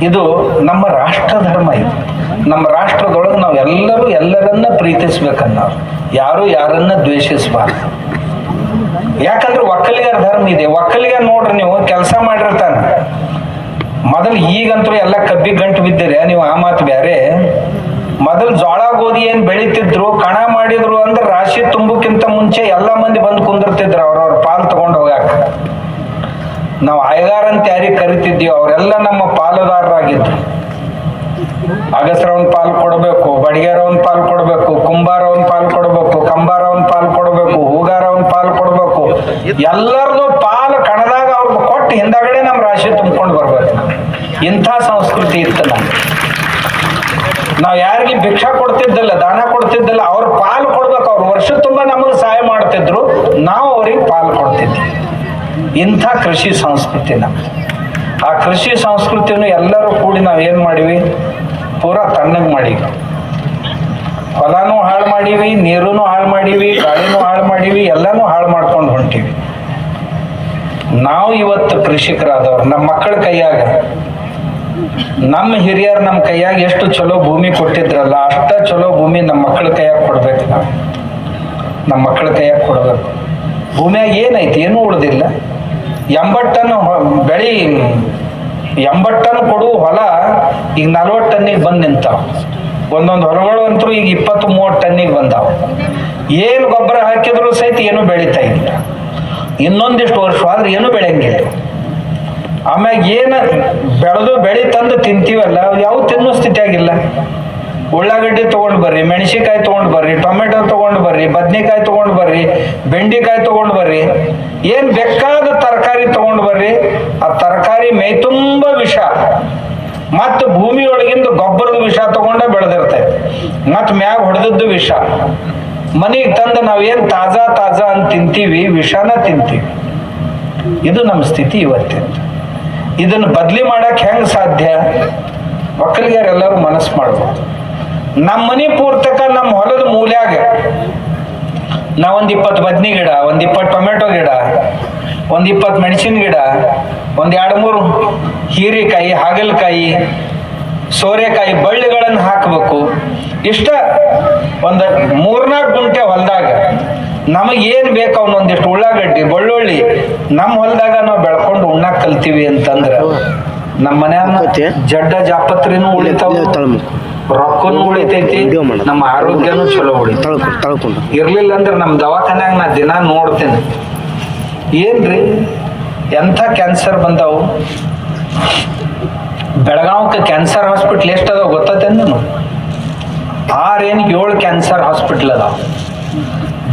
ಇದು ನಮ್ಮ ರಾಷ್ಟ್ರ ಧರ್ಮ. ಇದು ನಮ್ಮ ರಾಷ್ಟ್ರದೊಳಗೆ ನಾವು ಎಲ್ಲರನ್ನ ಪ್ರೀತಿಸ್ಬೇಕನ್ನೋರು, ಯಾರು ಯಾರನ್ನ ದ್ವೇಷಿಸಬಾರ್ದು. ಯಾಕಂದ್ರೆ ಒಕ್ಕಲಿಗರ ಧರ್ಮ ಇದೆ. ಒಕ್ಕಲಿಗ ನೋಡ್ರಿ, ನೀವು ಕೆಲಸ ಮಾಡಿರ್ತಾನೆ ಮೊದಲು. ಈಗಂತೂ ಎಲ್ಲ ಕಬ್ಬಿಗೆ ಗಂಟು ಬಿದ್ದಿರಿ ನೀವು, ಆ ಮಾತು ಬೇರೆ. ಮೊದಲು ಜೋಳ ಗೋಧಿ ಏನು ಬೆಳೀತಿದ್ರು, ಕಣ ಮಾಡಿದ್ರು ಅಂದ್ರೆ ರಾಶಿ ತುಂಬಕ್ಕಿಂತ ಮುಂಚೆ ಎಲ್ಲ ಮಂದಿ ಬಂದು ಕುಂದಿರ್ತಿದ್ರು ಅವ್ರವ್ರ ಪಾಲು ತಗೊಂಡು ಹೋಗಾಕ. ನಾವು ಆಯ್ಗಾರ ಅಂತ ಯಾರಿಗೆ ಕರಿತಿದ್ದೀವಿ, ಅವರೆಲ್ಲ ನಮ್ಮ ಪಾಲುದಾರರಾಗಿದ್ರು. ಅಗಸರವನ್ ಪಾಲು ಕೊಡಬೇಕು, ಬಡಿಗೆರವನ್ ಪಾಲು ಕೊಡಬೇಕು, ಕುಂಬಾರವನ್ ಪಾಲು ಕೊಡಬೇಕು, ಕಂಬಾರವನ್ ಪಾಲು ಕೊಡಬೇಕು, ಹೂಗಾರವನ್ ಪಾಲು ಕೊಡಬೇಕು. ಎಲ್ಲರದು ಪಾಲು ಕಣದಾಗ ಅವ್ರದ್ದು ಕೊಟ್ಟು ಹಿಂದಗಡೆ ನಮ್ಮ ರಾಶಿ ತುಂಬ್ಕೊಂಡು ಬರ್ಬೇಕು. ಇಂಥ ಸಂಸ್ಕೃತಿ ಇತ್ತು ನಾವು ಯಾರಿಗೆ ಭಿಕ್ಷಾ ಕೊಡ್ತಿದ್ದಲ್ಲ, ದಾನ ಕೊಡ್ತಿದ್ದಲ್ಲ, ಅವ್ರ ಪಾಲು ಕೊಡ್ಬೇಕು. ಅವ್ರು ವರ್ಷ ತುಂಬ ನಮಗೆ ಸಹಾಯ ಮಾಡ್ತಿದ್ರು, ನಾವು ಅವ್ರಿಗೆ ಪಾಲು ಕೊಡ್ತಿದ್ವಿ. ಇಂಥ ಕೃಷಿ ಸಂಸ್ಕೃತಿ ನಮ್ದು. ಆ ಕೃಷಿ ಸಂಸ್ಕೃತಿಯನ್ನು ಎಲ್ಲರೂ ಕೂಡಿ ನಾವು ಏನು ಮಾಡೀವಿ, ಪೂರಾ ತಣ್ಣಗೆ ಮಾಡೀವಿ. ಹೊಲನೂ ಹಾಳು ಮಾಡೀವಿ, ನೀರೂ ಹಾಳು ಮಾಡೀವಿ, ಗಾಳಿನೂ ಹಾಳು ಮಾಡೀವಿ, ಎಲ್ಲನೂ ಹಾಳು ಮಾಡ್ಕೊಂಡು ಹೊಂಟೀವಿ. ನಾವು ಇವತ್ತು ಕೃಷಿಕರಾದವ್ರು, ನಮ್ಮ ಮಕ್ಕಳ ಕೈಯಾಗ, ನಮ್ಮ ಹಿರಿಯರು ನಮ್ಮ ಕೈಯಾಗ ಎಷ್ಟು ಚಲೋ ಭೂಮಿ ಕೊಟ್ಟಿದ್ರಲ್ಲ, ಅಷ್ಟ ಚಲೋ ಭೂಮಿ ನಮ್ಮ ಮಕ್ಕಳ ಕೈಯಾಗ ಕೊಡ್ಬೇಕು. ನಾವು ನಮ್ಮ ಮಕ್ಕಳ ಕೈಯಾಗ ಕೊಡ್ಬೇಕು. ಭೂಮಿಯಾಗ ಏನೈತಿ, ಏನೂ ಉಳಿದಿಲ್ಲ. 80 ಟನ್ ಬೆಳೆ, 80 ಟನ್ ಕೊಡುವ ಹೊಲ ಈಗ 40 ಟನ್ನಿಗೆ ಬಂದು ನಿಂತಾವ. ಒಂದೊಂದು ಹೊಲಗಳು ಅಂತೂ ಈಗ 20-30 ಟನ್ನಿಗೆ ಬಂದಾವ. ಏನು ಗೊಬ್ಬರ ಹಾಕಿದ್ರು ಸಹಿತ ಏನೂ ಬೆಳೀತಾ ಇಲ್ಲ. ಇನ್ನೊಂದಿಷ್ಟು ವರ್ಷ ಆದ್ರೆ ಏನೂ ಬೆಳೆಯಂಗಿಲ್ಲ. ಆಮ್ಯಾಗ ಏನು ಬೆಳೆ ತಂದು ತಿಂತೀವಲ್ಲ, ಯಾವ ತಿನ್ನೋ ಸ್ಥಿತಿಯಾಗಿಲ್ಲ. ಉಳ್ಳಾಗಡ್ಡಿ ತೊಗೊಂಡು ಬರ್ರಿ, ಮೆಣಸಿನ್ಕಾಯಿ ತೊಗೊಂಡು ಬರ್ರಿ, ಟೊಮೆಟೊ ತೊಗೊಂಡು ಬರ್ರಿ, ಬದ್ನೆಕಾಯಿ ತೊಗೊಂಡು ಬರ್ರಿ, ಬೆಂಡೆಕಾಯಿ ತೊಗೊಂಡು ಬರ್ರಿ, ಏನು ಬೇಕಾದ ತರಕಾರಿ ತೊಗೊಂಡು ಬರ್ರಿ. ಆ ತರಕಾರಿ ಮೈ ತುಂಬ ವಿಷ, ಮತ್ತು ಭೂಮಿಯೊಳಗಿಂದ ಗೊಬ್ಬರದ ವಿಷ ತೊಗೊಂಡೇ ಬೆಳೆದಿರ್ತೈತೆ, ಮತ್ತು ಮ್ಯಾಗ ಹೊಡೆದದ್ದು ವಿಷ. ಮನೆಗೆ ತಂದು ನಾವೇನು ತಾಜಾ ಅಂತ ತಿಂತೀವಿ, ವಿಷನ ತಿಂತೀವಿ. ಇದು ನಮ್ಮ ಸ್ಥಿತಿ ಇವತ್ತಿನ. ಇದನ್ನು ಬದಲಿ ಮಾಡಕ್ಕೆ ಹೆಂಗೆ ಸಾಧ್ಯ? ಒಕ್ಕಲಿಗರೆಲ್ಲರೂ ಮನಸ್ಸು ಮಾಡ್ಬೋದು. ನಮ್ಮ ಮನೆ ಪೂರ್ತಕ ನಮ್ಮ ಹೊಲದ ಮೂಲ್ಯಾಗ ನಾವೊಂದು 20 ಬದ್ನಿ ಗಿಡ, ಒಂದು 20 ಟೊಮೆಟೊ ಗಿಡ, ಒಂದು 20 ಮೆಣಸಿನ ಗಿಡ, ಒಂದು 2-3 ಹೀರೆಕಾಯಿ, ಹಾಗಲಕಾಯಿ, ಸೋರೆಕಾಯಿ ಬಳ್ಳಿಗಳನ್ನು ಹಾಕಬೇಕು. ಇಷ್ಟ ಒಂದು 3-4 ಗುಂಟೆ ಹೊಲದಾಗ ನಮಗೇನು ಬೇಕು ಅವನೊಂದಿಷ್ಟು ಉಳ್ಳಾಗಡ್ಡಿ, ಬೆಳ್ಳುಳ್ಳಿ ನಮ್ಮ ಹೊಲದಾಗ ನಾವು ಬೆಳ್ಕೊಂಡು ಉಣ್ಣಾಕ್ ಕಲ್ತೀವಿ ಅಂತಂದ್ರೆ ನಮ್ಮ ಮನ್ಯಾಗ ಜಡ್ಡ ಜಾಪತ್ರಿನೂ ಉಳಿತಾವ, ರೊಕ್ಕನೂ ಉಳಿತೈತಿ, ನಮ್ಮ ಆರೋಗ್ಯನೂ ಚಲೋ ಉಳಿತಾವ. ಇರ್ಲಿಲ್ಲ ಅಂದ್ರೆ ನಮ್ಮ ದವಾಖಾನ್ಯಾಗ ನಾ ದಿನ ನೋಡ್ತೇನೆ, ಏನ್ರಿ ಎಂಥ ಕ್ಯಾನ್ಸರ್ ಬಂದಾವು. ಬೆಳಗಾವಕ್ಕೆ ಕ್ಯಾನ್ಸರ್ ಹಾಸ್ಪಿಟ್ಲ್ ಎಷ್ಟು ಅದಾವ ಗೊತ್ತೇನು? 6-7 ಕ್ಯಾನ್ಸರ್ ಹಾಸ್ಪಿಟ್ಲ್ ಅದಾವ.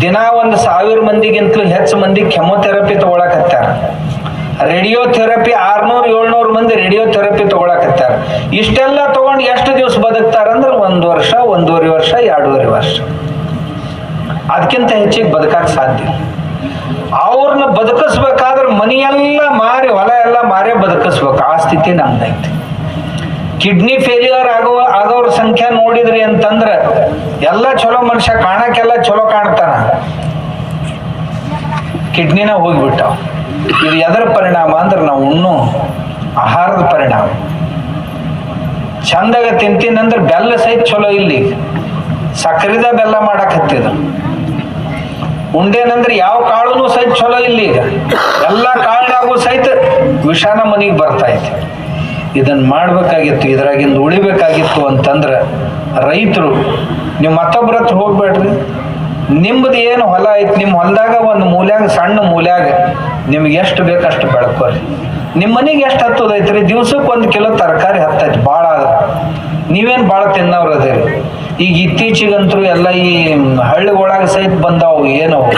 ದಿನ 1,000 ಮಂದಿಗಿಂತಲೂ ಹೆಚ್ಚು ಮಂದಿ ಕೆಮೊಥೆರಪಿ ತಗೊಳಕತ್ತಾರ. ರೇಡಿಯೋಥೆರಪಿ 600-700 ಮಂದಿ ರೇಡಿಯೋಥೆರಪಿ ತಗೊಳಕತ್ತಾರ. ಇಷ್ಟೆಲ್ಲ ತಗೊಂಡು ಎಷ್ಟು ದಿವಸ ಬದುಕ್ತಾರಂದ್ರೆ 1 ವರ್ಷ, 1.5 ವರ್ಷ, 2.5 ವರ್ಷ, ಅದಕ್ಕಿಂತ ಹೆಚ್ಚಿಗೆ ಬದುಕಕ್ಕೆ ಸಾಧ್ಯ. ಅವ್ರನ್ನ ಬದುಕಿಸ್ಬೇಕಾದ್ರೆ ಮನೆಯೆಲ್ಲ ಮಾರಿ, ಹೊಲ ಎಲ್ಲ ಮಾರೇ ಬದುಕಿಸ್ಬೇಕು. ಆ ಸ್ಥಿತಿ ನಮ್ದೈತಿ. ಕಿಡ್ನಿ ಫೇಲ್ಯೂರ್ ಆಗೋರ ಸಂಖ್ಯೆ ನೋಡಿದ್ರಿ ಅಂತಂದ್ರೆ ಎಲ್ಲ ಚಲೋ ಮನುಷ್ಯ ಕಾಣಕ್ಕೆಲ್ಲ ಚಲೋ ಕಾಣ್ತಾನ, ಕಿಡ್ನಿನ ಹೋಗ್ಬಿಟ್ಟಾವ. ಇದು ಎದರ ಪರಿಣಾಮ ಅಂದ್ರೆ ನಾವು ಉಣ್ಣು ಆಹಾರದ ಪರಿಣಾಮ. ಚಂದಾಗ ತಿಂತೀನಂದ್ರೆ ಬೆಲ್ಲ ಸಹಿತ ಚಲೋ ಇಲ್ಲಿ, ಸಕ್ಕರೆದ ಬೆಲ್ಲ ಮಾಡಕ್ ಹತ್ತಿದ್ರು. ಉಂಡೇನಂದ್ರೆ ಯಾವ ಕಾಳುನು ಸಹಿತ ಚಲೋ ಇಲ್ಲಿ, ಈಗ ಎಲ್ಲ ಕಾಳಿನಾಗೂ ಸಹಿತ ವಿಷಾನ ಮನೆಗೆ ಬರ್ತಾ ಐತಿ. ಇದನ್ನು ಮಾಡಬೇಕಾಗಿತ್ತು, ಇದ್ರಾಗಿಂದ ಉಳಿಬೇಕಾಗಿತ್ತು ಅಂತಂದ್ರೆ ರೈತರು ನೀವು ಮತ್ತೊಬ್ಬರ ಹತ್ರ ಹೋಗ್ಬೇಡ್ರಿ. ನಿಮ್ಮದು ಏನು ಹೊಲ ಐತಿ, ನಿಮ್ಮ ಹೊಲದಾಗ ಒಂದು ಮೂಲ್ಯಾಗ, ಸಣ್ಣ ಮೂಲ್ಯಾಗ ನಿಮ್ಗೆ ಎಷ್ಟು ಬೇಕಷ್ಟು ಬೆಳ್ಕೊರಿ. ನಿಮ್ಮ ಮನೆಗೆ ಎಷ್ಟು ಹತ್ತದೈತ್ರಿ? ದಿವ್ಸಕ್ಕೆ 1 ಕಿಲೋ ತರಕಾರಿ ಹತ್ತೈತಿ, ಭಾಳ ಆದ್ರೆ. ನೀವೇನು ಭಾಳ ತಿನ್ನೋರು ಅದೇರಿ. ಈಗ ಇತ್ತೀಚಿಗಂತೂ ಎಲ್ಲ ಈ ಹಳ್ಳಿಗೊಳಗೆ ಸಹಿತ ಬಂದಾವು ಏನವು,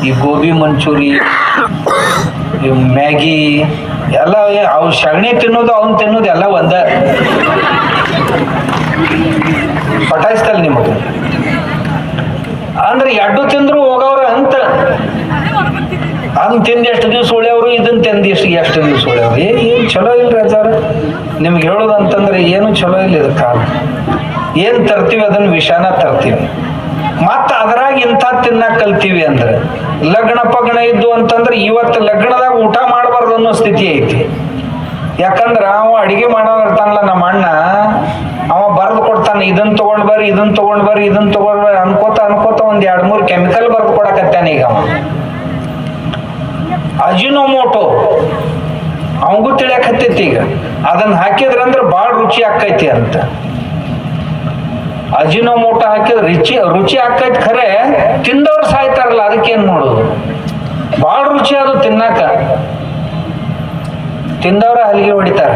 ಈ ಗೋಬಿ ಮಂಚೂರಿ, ಈ ಮ್ಯಾಗಿ ಎಲ್ಲ. ಅವು ಸಗಣಿ ತಿನ್ನೋದು ಅವ್ನು ತಿನ್ನೋದು ಎಲ್ಲ ಒಂದ. ಪಟಾಯಿಸ್ತಲ್ಲ ನಿಮಗೆ ಅಂದ್ರೆ ಎಡ್ಡು ತಿಂದ್ರು ಹೋಗವ್ರ ಅಂತ. ಅದನ್ನ ತಿಂದು ಎಷ್ಟು ದಿವ್ಸ ಉಳ್ಯವ್ರು, ಇದನ್ನ ತಿಂದು ಎಷ್ಟು ದಿವ್ಸ ಉಳ್ಯವ್ರು. ಏನು ಚಲೋ ಇಲ್ರಿ ಅಜ್ಜಾರ. ನಿಮ್ಗೆ ಹೇಳೋದಂತಂದ್ರೆ ಏನು ಚಲೋ ಇಲ್ಲ. ಇದು ಕಾಲ ಏನು ತರ್ತೀವಿ ಅದನ್ನ ವಿಷಾನ ತರ್ತೀವಿ. ಮತ್ತ ಅದ್ರಾಗ ಇಂಥ ತಿನ್ನಕ್ ಕಲ್ತೀವಿ ಅಂದ್ರೆ ಲಗ್ನ ಪಗ್ನ ಇದ್ದು ಅಂತಂದ್ರೆ ಇವತ್ತು ಲಗ್ನದಾಗ ಊಟ ಮಾಡಬಾರ್ದು ಅನ್ನೋ ಸ್ಥಿತಿ ಐತಿ. ಯಾಕಂದ್ರ ಅವ ಅಡಿಗೆ ಮಾಡೋನ್ ಇರ್ತಾನಲ್ಲ ನಮ್ಮ ಅಣ್ಣ, ಅವ ಬರೆದು ಕೊಡ್ತಾನೆ, ಇದನ್ನ ತಗೊಂಡ್ ಬರ್ರಿ, ಇದನ್ನ ತಗೊಂಡ್ ಬರ್ರಿ, ಇದನ್ನ ತಗೊಂಡ್ ಬರ್ರಿ ಅನ್ಕೋತ 1-2-3 ಕೆಮಿಕಲ್ ಬರೆದು ಕೊಡಕತ್ತಾನ. ಈಗ ಅವ ಅಜಿನೋಮೋಟೋ ಅವಂಗೂ ತಿಳಿಯಕ್ ಹತ್ತೈತಿ. ಈಗ ಅದನ್ನ ಹಾಕಿದ್ರಂದ್ರೆ ಭಾಳ ರುಚಿ ಆಕೈತಿ ಅಂತ. ಅಜಿನೋಮೋಟೋ ಹಾಕಿದ್ರೆ ರುಚಿ ಆಕೈತಿ, ಖರೆ ತಿಂದವ್ರು ಸಾಯ್ತಾರಲ್ಲ, ಅದಕ್ಕೇನ್ ಮಾಡೋದು? ಭಾಳ ರುಚಿ ಅದು ತಿನ್ನಾಕ. ತಿಂದವ್ರ ಹಲಿಗೆ ಹೊಡಿತಾರ.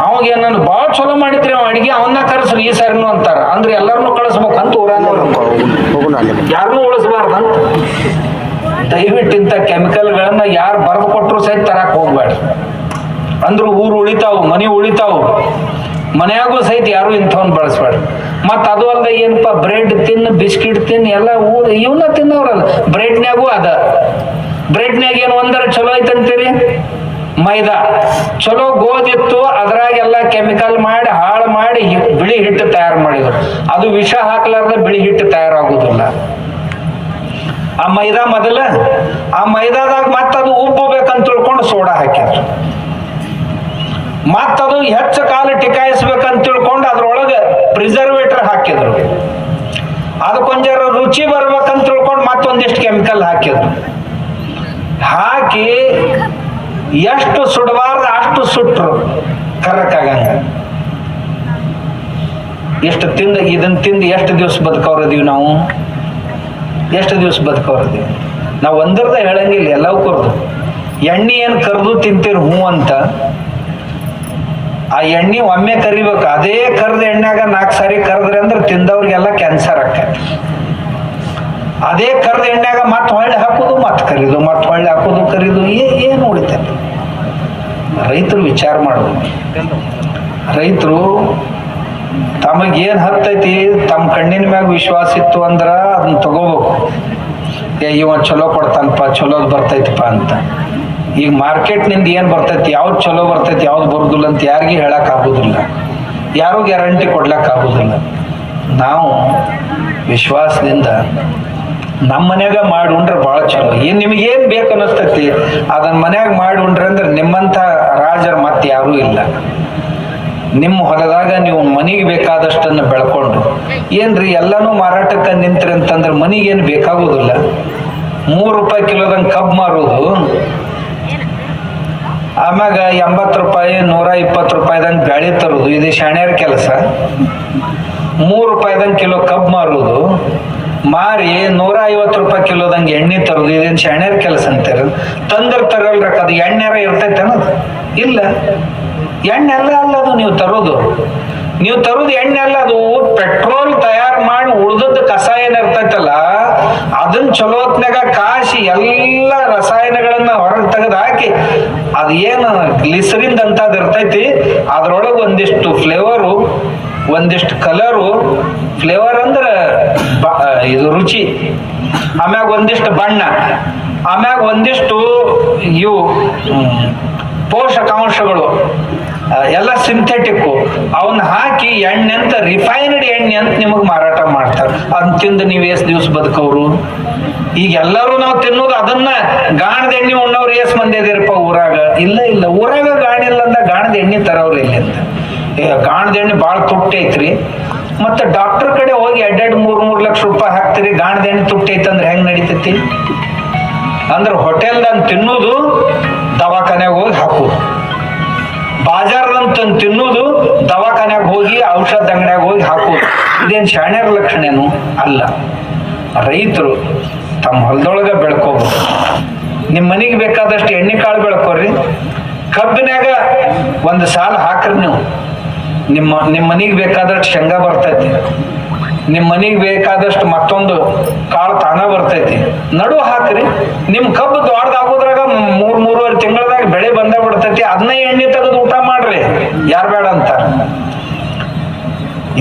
ಅವಾಗ ಏನಂದ್ರೆ ಭಾಳ ಚಲೋ ಮಾಡಿದ್ರಿ ಅವ ಅಡಿಗೆ, ಅವನ್ನ ಕರೆಸ್ರಿ ಈ ಸಾರಿನು ಅಂತಾರ. ಅಂದ್ರೆ ಎಲ್ಲರನ್ನೂ ಕಳಿಸ್ಬೇಕಂತ ಊರನ್ನೋರು, ಯಾರನ್ನೂ ಉಳಿಸ್ಬಾರ್ದಂತ. ದಯವಿಟ್ಟು ಇಂಥ ಕೆಮಿಕಲ್ಗಳನ್ನ ಯಾರು ಬರೆದು ಕೊಟ್ಟರು ಸಹಿತ ತರಕ್ ಹೋಗ್ಬೇಡ್ರಿ. ಅಂದ್ರು ಊರು ಉಳಿತಾವು, ಮನೆ ಉಳಿತಾವು. ಮನೆಯಾಗೂ ಸಹಿತ ಯಾರು ಇಂಥವನ್ನ ಬಳಸ್ಬೇಡ್ರಿ. ಮತ್ತು ಅದು ಅಲ್ಲದೆ ಏನಪ್ಪ, ಬ್ರೆಡ್ ತಿನ್ನು, ಬಿಸ್ಕಿಟ್ ತಿನ್ನು, ಎಲ್ಲ ಇವನ್ನ ತಿನ್ನೋರಲ್ಲ. ಬ್ರೆಡ್ನ್ಯಾಗೂ ಅದ. ಬ್ರೆಡ್ನ್ಯಾಗ ಏನು ಒಂದರ ಚಲೋ ಐತಂತೀರಿ? ಮೈದಾ ಚಲೋ ಗೋಧಿತ್ತು, ಅದ್ರಾಗೆಲ್ಲ ಕೆಮಿಕಲ್ ಮಾಡಿ ಹಾಳು ಮಾಡಿ ಬಿಳಿ ಹಿಟ್ಟು ತಯಾರು ಮಾಡಿದ್ರು. ಅದು ವಿಷ ಹಾಕ್ಲಾರ್ದ ಬಿಳಿ ಹಿಟ್ಟು ತಯಾರಾಗುದಿಲ್ಲ. ಆ ಮೈದಾ ಮೊದಲ ಆ ಮೈದಾದಾಗ ಮತ್ತದು ಉಬ್ಬಬೇಕಂತ ತಿಳ್ಕೊಂಡು ಸೋಡಾ ಹಾಕಿದ್ರು. ಮತ್ತದು ಹೆಚ್ಚು ಕಾಲ ಟಿಕಾಯಿಸ್ಬೇಕಂತ ತಿಳ್ಕೊಂಡು ಅದ್ರೊಳಗೆ ಪ್ರಿಸರ್ವೇಟರ್ ಹಾಕಿದ್ರು. ಅದಕ್ಕೊಂದ್ ರುಚಿ ಬರ್ಬೇಕಂತ ತಿಳ್ಕೊಂಡು ಮತ್ತೊಂದಿಷ್ಟು ಕೆಮಿಕಲ್ ಹಾಕಿದ್ರು. ಹಾಕಿ ಎಷ್ಟು ಸುಡಬಾರ್ದು ಅಷ್ಟು ಸುಟ್ರು, ಕರಕ್ಕಾಗಂಗ. ಎಷ್ಟು ತಿಂದ ಇದನ್ನ ತಿಂದು ಎಷ್ಟು ದಿವಸ ಬದುಕವ್ರದೀವಿ ನಾವು? ಎಷ್ಟು ದಿವಸ ಬದುಕವ್ರದೀವಿ ನಾವು? ಒಂದರ್ದ ಹೇಳಂಗಿಲ್ಲ, ಎಲ್ಲವೂ ಕರ್ದು. ಎಣ್ಣೆ ಏನು ಕರ್ದು ತಿಂತೀರಿ ಹೂ ಅಂತ, ಆ ಎಣ್ಣೆ ಒಮ್ಮೆ ಕರಿಬೇಕು. ಅದೇ ಕರ್ದ ಎಣ್ಣೆಗ 4 ಸಾರಿ ಕರೆದ್ರಿ ಅಂದ್ರೆ ತಿಂದವ್ರಿಗೆಲ್ಲ ಕ್ಯಾನ್ಸರ್ ಆಕೈತಿ. ಅದೇ ಕರ್ದ ಎಣ್ಣೆಗ ಮತ್ತೆ ಹೊಳ್ಳಿ ಹಾಕೋದು, ಮತ್ತೆ ಕರಿದು, ಮತ್ತೆ ಹೊಳ್ಳಿ ಹಾಕೋದು, ಕರಿದು, ಏನು ಉಳಿತೈತಿ? ರೈತರು ವಿಚಾರ ಮಾಡೋದು. ರೈತರು ತಮಗೇನು ಹತ್ತೈತಿ, ತಮ್ಮ ಕಣ್ಣಿನ ಮ್ಯಾಗ ವಿಶ್ವಾಸ ಇತ್ತು ಅಂದ್ರ ಅದನ್ನ ತಗೋಬೇಕು. ಇವ ಚಲೋ ಕೊಡ್ತಾನಪ್ಪ, ಚಲೋದು ಬರ್ತೈತಪ್ಪ ಅಂತ. ಈಗ ಮಾರ್ಕೆಟ್ನಿಂದ ಏನು ಬರ್ತೈತಿ, ಯಾವ್ದು ಚಲೋ ಬರ್ತೈತಿ, ಯಾವ್ದು ಬರೋದಿಲ್ಲ ಅಂತ ಯಾರಿಗೂ ಹೇಳೋಕ್ಕಾಗೋದಿಲ್ಲ, ಯಾರೂ ಗ್ಯಾರಂಟಿ ಕೊಡ್ಲಿಕ್ಕಾಗೋದಿಲ್ಲ. ನಾವು ವಿಶ್ವಾಸದಿಂದ ನಮ್ಮ ಮನ್ಯಾಗ ಮಾಡಿ ಉಂಡ್ರೆ ಭಾಳ ಚಲೋ. ನಿಮಗೇನು ಬೇಕು ಅನ್ನಿಸ್ತೈತಿ ಅದನ್ನ ಮನ್ಯಾಗ ಮಾಡಿ ಉಂಡ್ರೆ ಅಂದ್ರೆ ನಿಮ್ಮಂಥ ರಾಜರು ಮತ್ತೆ ಯಾರೂ ಇಲ್ಲ. ನಿಮ್ಮ ಹೊಲದಾಗ ನೀವು ಮನೆಗೆ ಬೇಕಾದಷ್ಟನ್ನು ಬೆಳ್ಕೊಂಡು ಏನ್ರಿ ಎಲ್ಲನೂ ಮಾರಾಟಕ್ಕೆ ನಿಂತ್ರಿ ಅಂತಂದ್ರೆ ಮನೆಗೇನು ಬೇಕಾಗೋದಿಲ್ಲ. 3 ರೂಪಾಯಿ ಕಿಲೋದಂಗೆ ಕಬ್ಬು ಮಾರೋದು, ಆಮ್ಯಾಗ 80 ರೂಪಾಯಿ 120 ರೂಪಾಯಿದಂಗೆ ಬ್ಯಾಳಿ ತರೋದು, ಇದು ಶಾಣ್ಯರ ಕೆಲಸ. 3 ರೂಪಾಯಿದಂಗೆ ಕಿಲೋ ಕಬ್ಬು ಮಾರೋದು, ಮಾರಿ 150 ರೂಪಾಯಿ ಕಿಲೋದಂಗೆ ಎಣ್ಣೆ ತರೋದು, ಇದೇನು ಶಾಣ್ಯರ ಕೆಲಸ ಅಂತಾರೆ. ತಂದ್ರೆ ತರಲ್ರಕ್ಕ, ಅದು ಎಣ್ಣೆರ ಇರ್ತೈತೆ ಅನ್ನೋದು ಇಲ್ಲ. ಎಣ್ಣೆ ಅಲ್ಲ ಅದು ನೀವು ತರೋದು ಎಣ್ಣೆ ಅಲ್ಲ, ಅದು ಪೆಟ್ರೋಲ್ ತಯಾರು ಮಾಡಿ ಉಳ್ದದ್ದು ಕಸ ಏನಿರ್ತೈತಲ್ಲ ಅದನ್ನ ಚಲೋತ್ನಾಗ ಕಾಶಿ ಎಲ್ಲ ರಸಾಯನಗಳನ್ನ ಹೊರಗೆ ತೆಗೆದು ಹಾಕಿ ಅದು ಏನು ಗ್ಲಿಸರಿನ್ ಅಂತದ್ ಇರ್ತೈತಿ, ಅದ್ರೊಳಗೆ ಒಂದಿಷ್ಟು ಫ್ಲೇವರು, ಒಂದಿಷ್ಟು ಕಲರು, ಫ್ಲೇವರ್ ಅಂದ್ರೆ ಇದು ರುಚಿ, ಆಮ್ಯಾಗ ಒಂದಿಷ್ಟು ಬಣ್ಣ, ಆಮ್ಯಾಗ ಒಂದಿಷ್ಟು ಇವು ಪೋಷಕಾಂಶಗಳು ಎಲ್ಲ ಸಿಂಥೆಟಿಕ್ಕು, ಅವನ್ನ ಹಾಕಿ ಎಣ್ಣೆ ಅಂತ ರಿಫೈನ್ಡ್ ಎಣ್ಣೆ ಅಂತ ನಿಮಗೆ ಮಾರಾಟ ಮಾಡ್ತಾರೆ. ಅದನ್ನ ತಿಂದು ನೀವು ಎಷ್ಟು ದಿವಸ ಬದುಕವ್ರು? ಈಗ ಎಲ್ಲರೂ ನಾವು ತಿನ್ನೋದು ಅದನ್ನ. ಗಾಣದ ಎಣ್ಣೆ ಉಣ್ಣವ್ರು ಎಷ್ಟು ಮಂದಿ ಅದಿರಪ್ಪ ಊರಾಗ? ಇಲ್ಲ, ಊರಾಗ ಗಾಣಿಲ್ಲ ಅಂದ ಗಾಣದ ಎಣ್ಣೆ ತರವ್ರು ಇಲ್ಲಿ ಅಂತ. ಗಾಣದ ಎಣ್ಣೆ ಭಾಳ ತುಟ್ಟೈತ್ರಿ, ಮತ್ತೆ ಡಾಕ್ಟರ್ ಕಡೆ ಹೋಗಿ 2-3 ಲಕ್ಷ ರೂಪಾಯಿ ಹಾಕ್ತಿರಿ, ಗಾಣದ ಎಣ್ಣೆ ತುಟ್ಟೈತಂದ್ರೆ ಹೆಂಗ್ ನಡೀತೈತಿ? ಅಂದ್ರೆ ಹೋಟೆಲ್ದಾಗ ತಿನ್ನೋದು, ದವಾಖಾನೆಗೆ ಹೋಗಿ ಹಾಕೋದು, ಬಾಜಾರದಂತ ತಿನ್ನೋದು, ದವಾಖಾನ್ಯಾಗ ಹೋಗಿ ಔಷಧ ಅಂಗಡಿಯಾಗ ಹೋಗಿ ಹಾಕೋದು. ಇದೇನು ಶಾಣ್ಯರ ಲಕ್ಷಣೇನು ಅಲ್ಲ. ರೈತರು ತಮ್ಮ ಹೊಲದೊಳಗೆ ಬೆಳ್ಕೋಬೋದು. ನಿಮ್ಮ ಮನೆಗೆ ಬೇಕಾದಷ್ಟು ಎಣ್ಣೆ ಕಾಳು ಬೆಳ್ಕೋರಿ. ಕಬ್ಬಿನಾಗ ಒಂದು ಸಾಲ ಹಾಕ್ರಿ ನೀವು, ನಿಮ್ಮ ಮನೆಗೆ ಬೇಕಾದಷ್ಟು ಶೇಂಗಾ ಬರ್ತೈತಿ, ನಿಮ್ಮ ಮನೆಗೆ ಬೇಕಾದಷ್ಟು ಮತ್ತೊಂದು ಕಾಳು ತಾನ ಬರ್ತೈತಿ, ನಡು ಹಾಕ್ರಿ. ನಿಮ್ಮ ಕಬ್ಬು ದೊಡ್ಡದಾಗೋದ್ರಾಗ 3-3.5 ತಿಂಗಳದಾಗ ಬೆಳೆ ಬಂದ ಬಿಡ್ತೈತಿ. ಅದನ್ನ ಎಣ್ಣೆ ತೆಗೆದು ಊಟ ಮಾಡ್ರಿ, ಯಾರು ಬೇಡ ಅಂತ.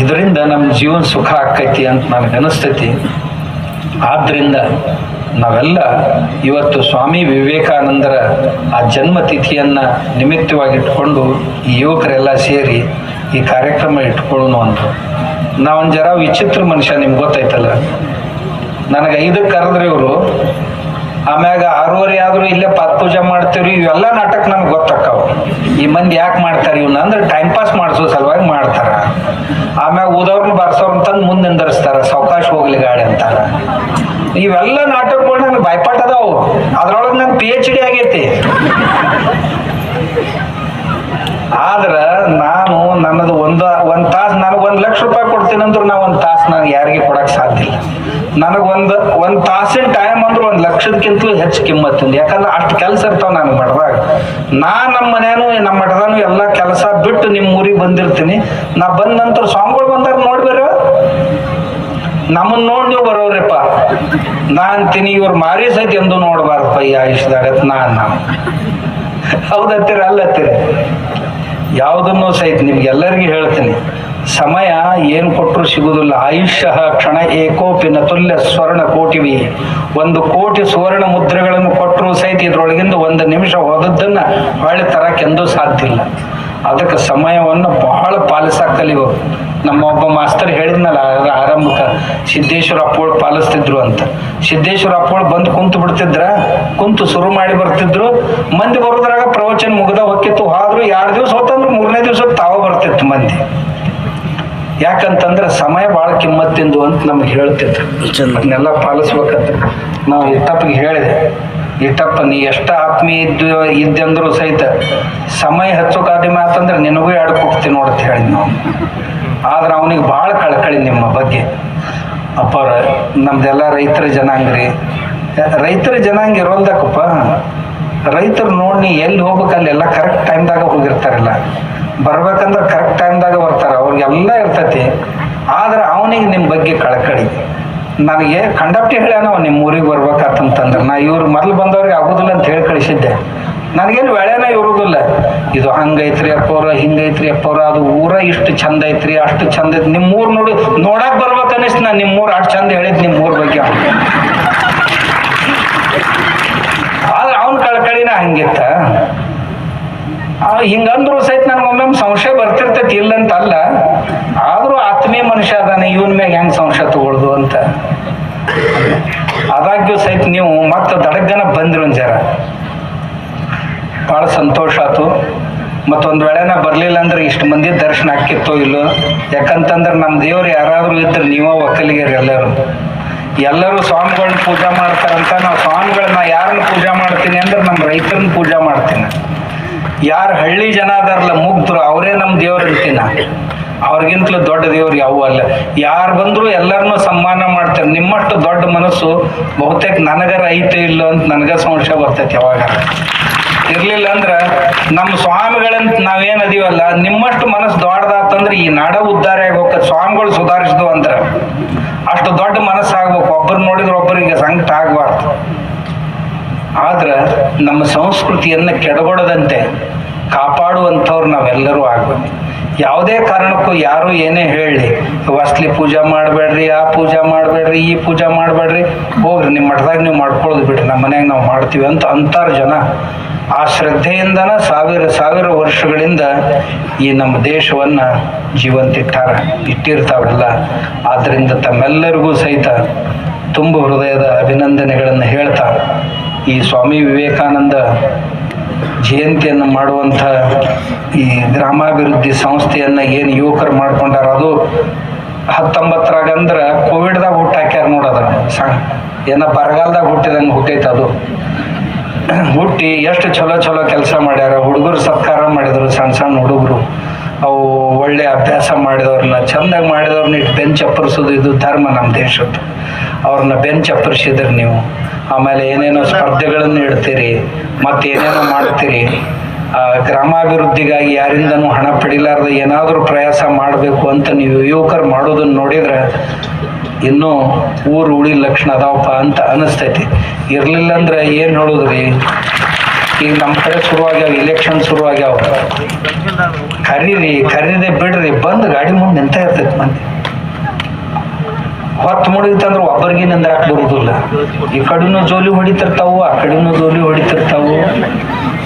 ಇದರಿಂದ ನಮ್ಮ ಜೀವನ ಸುಖ ಆಕೈತಿ ಅಂತ ನನಗೆ ಅನಿಸ್ತೈತಿ. ಆದ್ರಿಂದ ನಾವೆಲ್ಲ ಇವತ್ತು ಸ್ವಾಮಿ ವಿವೇಕಾನಂದರ ಆ ಜನ್ಮ ತಿಥಿಯನ್ನ ನಿಮಿತ್ತವಾಗಿಟ್ಕೊಂಡು ಈ ಯುವಕರೆಲ್ಲ ಸೇರಿ ಈ ಕಾರ್ಯಕ್ರಮ ಇಟ್ಕೊಳ್ಳೋಣ ಅಂತ. ನಾವೊಂದು ಜರ ವಿಚಿತ್ರ ಮನುಷ್ಯ, ನಿಮ್ಗೆ ಗೊತ್ತೈತಲ್ಲ. ನನಗೆ 5ಕ್ಕೆ ಕರೆದ್ರಿ ಇವರು, ಆಮ್ಯಾಗ 6:30 ಆದ್ರೂ ಇಲ್ಲೇ ಪೂಜೆ ಮಾಡ್ತೀವ್ರಿ. ಇವೆಲ್ಲ ನಾಟಕ ನಮ್ಗೆ ಗೊತ್ತಕ್ಕಾವ. ಈ ಮಂದಿ ಯಾಕೆ ಮಾಡ್ತಾರೆ ಇವನ್ನ ಅಂದ್ರೆ ಟೈಮ್ ಪಾಸ್ ಮಾಡಿಸೋ ಸಲುವಾಗಿ ಮಾಡ್ತಾರ. ಆಮ್ಯಾಗ ಊದವ್ರನ್ನ ಬರ್ಸೋರ್ನ ತಂದು ಮುಂದೆ ನಿಂದರ್ಸ್ತಾರ, ಸಾವಕಾಶ ಹೋಗ್ಲಿ ಗಾಡಿ ಅಂತಾರ. ಇವೆಲ್ಲ ನಾಟಕಗಳು ನನಗೆ ಬಾಯ್ಪಾಟ್ ಅದಾವು. ಅದ್ರೊಳಗೆ ನನ್ PhD ಆಗೈತಿ. ಆದ್ರ ನಾನು ನನ್ನದು ಒಂದ್ ತಾಸು, ನನಗೆ 1 ಲಕ್ಷ ರೂಪಾಯಿ ಕೊಡ್ತೀನಿ ಅಂದ್ರು ನಾ 1 ತಾಸು ನಾನು ಯಾರಿಗೆ ಕೊಡಕ್ ಸಾಧ್ಯ ಇಲ್ಲ. ನನಗೆ ಒಂದ್ ತಾಸಿನ ಟೈಮ್ ಅಂದ್ರೆ 1 ಲಕ್ಷದಕ್ಕಿಂತಲೂ ಹೆಚ್ಚು ಕಿಮ್ಮತ್ತಿಂದ. ಯಾಕಂದ್ರೆ ಅಷ್ಟು ಕೆಲಸ ಇರ್ತಾವ ನಾನು ಮಠದಾಗ. ನಮ್ಮ ಮನೇನು ನಮ್ಮ ಮಠದಾನು ಎಲ್ಲ ಕೆಲಸ ಬಿಟ್ಟು ನಿಮ್ಮ ಊರಿಗೆ ಬಂದಿರ್ತೀನಿ. ನಾ ಬಂದ ನಂತರ ಸ್ವಾಮಿಗಳು ಬಂದಾಗ ನೋಡ್ಬೇರ, ನಮ್ಮನ್ನ ನೋಡಿ ನೀವು ಬರೋವ್ರಿಪ್ಪ. ನಾ ಅಂತೀನಿ ಇವ್ರು ಮಾರಿ ಸಹಿತ ಎಂದು ನೋಡ್ಬಾರ್ದಪ್ಪ ಈ ಆಯುಷ್ಯದಾಗ. ನಾವು ಹೌದತ್ತೀರ ಅಲ್ಲತ್ತೀರಿ? ಯಾವುದನ್ನು ಸಹಿತ ನಿಮ್ಗೆಲ್ಲರಿಗೂ ಹೇಳ್ತೀನಿ, ಸಮಯ ಏನು ಕೊಟ್ಟರು ಸಿಗುವುದಿಲ್ಲ. ಆಯುಷ್ಯ ಕ್ಷಣ ಏಕೋಪಿನ ತುಲ್ಯ ಸ್ವರ್ಣ ಕೋಟಿವಿ. 1 ಕೋಟಿ ಸುವರ್ಣ ಮುದ್ರೆಗಳನ್ನು ಕೊಟ್ಟರು ಸಹಿತ ಇದ್ರೊಳಗಿಂದ 1 ನಿಮಿಷ ಹೋದದ್ದನ್ನ ಹೊಳ್ಳಿ ತರಕ್ಕೆಂದೂ ಸಾಧ್ಯ ಇಲ್ಲ. ಅದಕ್ಕೆ ಸಮಯವನ್ನು ಬಹಳ ಪಾಲಿಸಕ್ಕೆ ಕಲಿಬೇಕು. ನಮ್ಮ ಒಬ್ಬ ಮಾಸ್ತರ್ ಹೇಳಿದ್ನಲ್ಲ ಆರಂಭಕ್ಕೆ, ಸಿದ್ದೇಶ್ವರ ಅಪ್ಪೋಳು ಪಾಲಿಸ್ತಿದ್ರು ಅಂತ. ಸಿದ್ದೇಶ್ವರ ಅಪ್ಪೋಳು ಬಂದು ಕುಂತು ಬಿಡ್ತಿದ್ರ, ಕುಂತು ಶುರು ಮಾಡಿ ಬರ್ತಿದ್ರು. ಮಂದಿ ಬರೋದ್ರಾಗ ಪ್ರವಚನ ಮುಗ್ದ ಹೊಕ್ಕಿತ್ತು. ಆದ್ರೂ 2 ದಿವಸ ಹೋತಂದ್ರೆ 3ನೇ ದಿವಸಕ್ಕೆ ತಾವ ಬರ್ತಿತ್ತು ಮಂದಿ. ಯಾಕಂತಂದ್ರೆ ಸಮಯ ಭಾಳ ಕಿಮ್ಮತ್ತಿಂದು ಅಂತ ನಮ್ಗೆ ಹೇಳ್ತಿದ್ರು. ಅದನ್ನೆಲ್ಲ ಪಾಲಿಸ್ಬೇಕಂತ ನಾವು ಇಟ್ಟಪ್ಪಿಗೆ ಹೇಳಿದೆ. ಇಟ್ಟಪ್ಪ, ನೀ ಎಷ್ಟ ಆತ್ಮೀಯ ಇದ್ದಂದ್ರು ಸಹಿತ ಸಮಯ ಹೆಚ್ಚೋಕಾದಿಮೆ ಆತಂದ್ರೆ ನಿನಗೂ 2 ಕೊಡ್ತೀನಿ ನೋಡಂತ ಹೇಳಿ ನಾವು. ಆದ್ರೆ ಅವನಿಗೆ ಭಾಳ ಕಳಕಳಿ ನಿಮ್ಮ ಬಗ್ಗೆ. ಅಪ್ಪಾರ, ನಮ್ದೆಲ್ಲ ರೈತರ ಜನಾಂಗ್ರಿ. ರೈತರ ಜನಾಂಗ ಇರೋಲ್ದಕ್ಕಪ್ಪ, ರೈತರು ನೋಡಿ ಎಲ್ಲಿ ಹೋಗ್ಬೇಕು ಅಲ್ಲೆಲ್ಲ ಕರೆಕ್ಟ್ ಟೈಮ್ದಾಗ ಹೋಗಿರ್ತಾರಲ್ಲ. ಬರ್ಬೇಕಂದ್ರೆ ಕರೆಕ್ಟ್ ಟೈಮ್ದಾಗ ಬರ್ತಾರ, ಅವ್ರಿಗೆಲ್ಲ ಇರ್ತೈತಿ. ಆದ್ರೆ ಅವನಿಗೆ ನಿಮ್ಮ ಬಗ್ಗೆ ಕಳಕಳಿ. ನನಗೆ ಕಂಡಪ್ಟಿ ಹೇಳ್ಯಾನ ನಿಮ್ಮ ಊರಿಗೆ ಬರ್ಬೇಕಂತಂದ್ರೆ, ನಾ ಇವ್ರು ಮೊದಲು ಬಂದವ್ರಿಗೆ ಆಗೋದಿಲ್ಲ ಅಂತ ಹೇಳಿ ಕಳಿಸಿದ್ದೆ. ನನಗೇನು ವೇಳೆನ ಇರೋದಿಲ್ಲ. ಇದು ಹಂಗೈತ್ರಿ ಅಪ್ಪವ್ರ, ಹಿಂಗೈತ್ರಿ ಅಪ್ಪವ್ರ, ಅದು ಊರ ಇಷ್ಟು ಚಂದ ಐತ್ರಿ, ಅಷ್ಟು ಚಂದ ಐತಿ. ನಿಮ್ಮ ಊರು ನೋಡಕ್ ಬರ್ಬೇಕನ್ನಿಸ್ತು. ನಾನು ನಿಮ್ಮ ಊರು ಅಷ್ಟು ಚಂದ ಹೇಳಿದ್ ನಿಮ್ಮ ಊರ ಬಗ್ಗೆ. ಹಂಗಿತ್ತ ಹಿಂಗಂದ್ರು ಸಹಿತ ನನಗೊಮ್ಮೆ ಸಂಶಯ ಬರ್ತಿರ್ತೈತಿ ಇಲ್ಲಂತ ಅಲ್ಲ, ಆದ್ರೂ ಆತ್ಮೀಯ ಮನುಷ್ಯ ಅದಾನೆ, ಇವನ್ ಮ್ಯಾಗ ಹೆಂಗ್ ಸಂಶಯ ತಗೊಳ್ದು ಅಂತ. ಆದಾಗ್ಯೂ ಸಹಿತ ನೀವು ಮತ್ತೆ ದಡಗನ ಬಂದ್ರಿ ಒಂದ್ ಜರ, ಬಹಳ ಸಂತೋಷ ಆಯ್ತು. ಮತ್ತೊಂದ್ ವೇಳೆ ನಾ ಬರ್ಲಿಲ್ಲ ಅಂದ್ರೆ ಇಷ್ಟು ಮಂದಿ ದರ್ಶನ ಆಕ್ಕಿತ್ತೋ ಇಲ್ಲೋ, ಯಾಕಂತಂದ್ರೆ ನಮ್ಮ ದೇವ್ರು ಯಾರಾದ್ರೂ ಇದ್ರೆ ನೀವ ಒಕ್ಕಲಿಗರು ಎಲ್ಲರೂ ಸ್ವಾಮಿಗಳನ್ನ ಪೂಜಾ ಮಾಡ್ತಾರಂತ. ನಾವು ಸ್ವಾಮಿಗಳನ್ನ ಯಾರನ್ನ ಪೂಜಾ ಮಾಡ್ತೀನಿ ಅಂದ್ರೆ ನಮ್ಮ ರೈತರನ್ನ ಪೂಜಾ ಮಾಡ್ತೀನಿ. ಯಾರು ಹಳ್ಳಿ ಜನ ಅದಾರಲ್ಲ ಮುಗ್ಧರು, ಅವರೇ ನಮ್ಮ ದೇವ್ರು ಅಂತೀನ. ಅವ್ರಿಗಿಂತಲೂ ದೊಡ್ಡ ದೇವ್ರು ಯಾವ ಅಲ್ಲ. ಯಾರು ಬಂದ್ರು ಎಲ್ಲರನ್ನೂ ಸನ್ಮಾನ ಮಾಡ್ತಾರೆ. ನಿಮ್ಮಷ್ಟು ದೊಡ್ಡ ಮನಸ್ಸು ಬಹುತೇಕ ನನಗರ ಐತೆ ಇಲ್ಲೋ ಅಂತ ನನಗ ಸಂಶಯ ಬರ್ತೈತಿ. ಯಾವಾಗ ಇರ್ಲಿಲ್ಲ ಅಂದ್ರ ನಮ್ಮ ಸ್ವಾಮಿಗಳಂತ ನಾವೇನ್ ಅದೀವಲ್ಲ, ನಿಮ್ಮಷ್ಟು ಮನಸ್ಸು ದೊಡ್ಡದಾತಂದ್ರೆ ಈ ನಾಡ ಉದ್ಧಾರ ಆಗಿ ಹೋಗ್ತದೆ. ಸ್ವಾಮಿಗಳು ಸುಧಾರಿಸಿದ್ವು ಅಂದ್ರ ಅಷ್ಟು ದೊಡ್ಡ ಮನಸ್ಸು ಆಗ್ಬೇಕು. ಒಬ್ಬರು ನೋಡಿದ್ರೆ ಒಬ್ಬರಿಗೆ ಸಂಕಟ ಆಗ್ಬಾರ್ದು. ಆದ್ರ ನಮ್ಮ ಸಂಸ್ಕೃತಿಯನ್ನ ಕೆಡಗೊಡದಂತೆ ಕಾಪಾಡುವಂಥವ್ರು ನಾವೆಲ್ಲರೂ ಆಗ್ಬೇಕು. ಯಾವುದೇ ಕಾರಣಕ್ಕೂ ಯಾರು ಏನೇ ಹೇಳಿ ವಾಸ್ಲಿ ಪೂಜಾ ಮಾಡಬೇಡ್ರಿ, ಆ ಪೂಜಾ ಮಾಡಬೇಡ್ರಿ, ಈ ಪೂಜಾ ಮಾಡಬೇಡ್ರಿ, ಹೋಗ್ರಿ ನಿಮ್ಮ ಮಠದಾಗ ನೀವು ಮಾಡ್ಕೊಳ್ಳೋದು ಬಿಡ್ರಿ, ನಮ್ಮ ಮನ್ಯಾಗ ನಾವು ಮಾಡ್ತೀವಿ ಅಂತ ಅಂತಾರ ಜನ. ಆ ಶ್ರದ್ಧೆಯಿಂದನ ಸಾವಿರ ವರ್ಷಗಳಿಂದ ಈ ನಮ್ಮ ದೇಶವನ್ನ ಜೀವಂತ ಇಟ್ಟಿರ್ತಾವೆಲ್ಲ. ಆದ್ರಿಂದ ತಮ್ಮೆಲ್ಲರಿಗೂ ಸಹಿತ ತುಂಬ ಹೃದಯದ ಅಭಿನಂದನೆಗಳನ್ನು ಹೇಳ್ತಾ, ಈ ಸ್ವಾಮಿ ವಿವೇಕಾನಂದ ಜಯಂತಿಯನ್ನು ಮಾಡುವಂಥ ಈ ಗ್ರಾಮಾಭಿವೃದ್ಧಿ ಸಂಸ್ಥೆಯನ್ನ ಏನು ಯುವಕರು ಮಾಡ್ಕೊಂಡಾರ, ಅದು 19 ಅಂದ್ರೆ ಕೋವಿಡ್ದಾಗ ಹುಟ್ಟಾಕ್ಯಾರ ನೋಡೋದ. ಏನ ಬರಗಾಲದಾಗ ಹುಟ್ಟಿದಂಗೆ ಹುಟ್ಟೈತೆ. ಅದು ಹುಟ್ಟಿ ಎಷ್ಟು ಚಲೋ ಕೆಲಸ ಮಾಡ್ಯಾರ. ಹುಡುಗರು ಸತ್ಕಾರ ಮಾಡಿದ್ರು, ಸಣ್ಣ ಹುಡುಗರು. ಅವು ಒಳ್ಳೆ ಅಭ್ಯಾಸ ಮಾಡಿದವ್ರನ್ನ, ಚಂದಾಗಿ ಮಾಡಿದವ್ರನ್ನ ಇಟ್ಟು ಬೆಂಚ್ ಅಪ್ಪರಿಸೋದು ಇದು ಧರ್ಮ ನಮ್ಮ ದೇಶದ್ದು. ಅವ್ರನ್ನ ಬೆಂಚ್ ಅಪ್ಪರಿಸಿದ್ರಿ ನೀವು. ಆಮೇಲೆ ಏನೇನೋ ಸ್ಪರ್ಧೆಗಳನ್ನು ಇಡ್ತೀರಿ, ಮತ್ತೇನೇನೋ ಮಾಡ್ತೀರಿ. ಗ್ರಾಮಾಭಿವೃದ್ಧಿಗಾಗಿ ಯಾರಿಂದನೂ ಹಣ ಪಡಿಲಾರ್ದ ಏನಾದರೂ ಪ್ರಯಾಸ ಮಾಡಬೇಕು ಅಂತ ನೀವು ಯುವಕರು ಮಾಡೋದನ್ನ ನೋಡಿದ್ರೆ ಇನ್ನೂ ಊರು ಉಳಿ ಲಕ್ಷಣ ಅದಾವಪ್ಪ ಅಂತ ಅನಿಸ್ತೈತಿ. ಇರ್ಲಿಲ್ಲ ಅಂದ್ರೆ ಏನು ಹೇಳುದ್ರಿ, ಈಗ ನಮ್ಮ ಕಡೆ ಶುರುವಾಗ್ಯಾವ, ಇಲೆಕ್ಷನ್ ಶುರುವಾಗ್ಯಾವ. ಕರೀದೆ ಬಿಡ್ರಿ, ಬಂದು ಗಾಡಿ ಮುಂದೆ ನಿಂತ ಇರ್ತೈತಿ ಮಂದಿ. ಹೊತ್ತು ಮುಡಿತಂದ್ರೆ ಒಬ್ಬರಿಗೆ ನಿಂದ್ರಾಕ್ ಬರುದಿಲ್ಲ. ಈ ಕಡೆನೂ ಜೋಲಿ ಹೊಡಿತಿರ್ತಾವು, ಆ ಕಡೆನೂ ಜೋಲಿ ಹೊಡಿತಿರ್ತಾವು.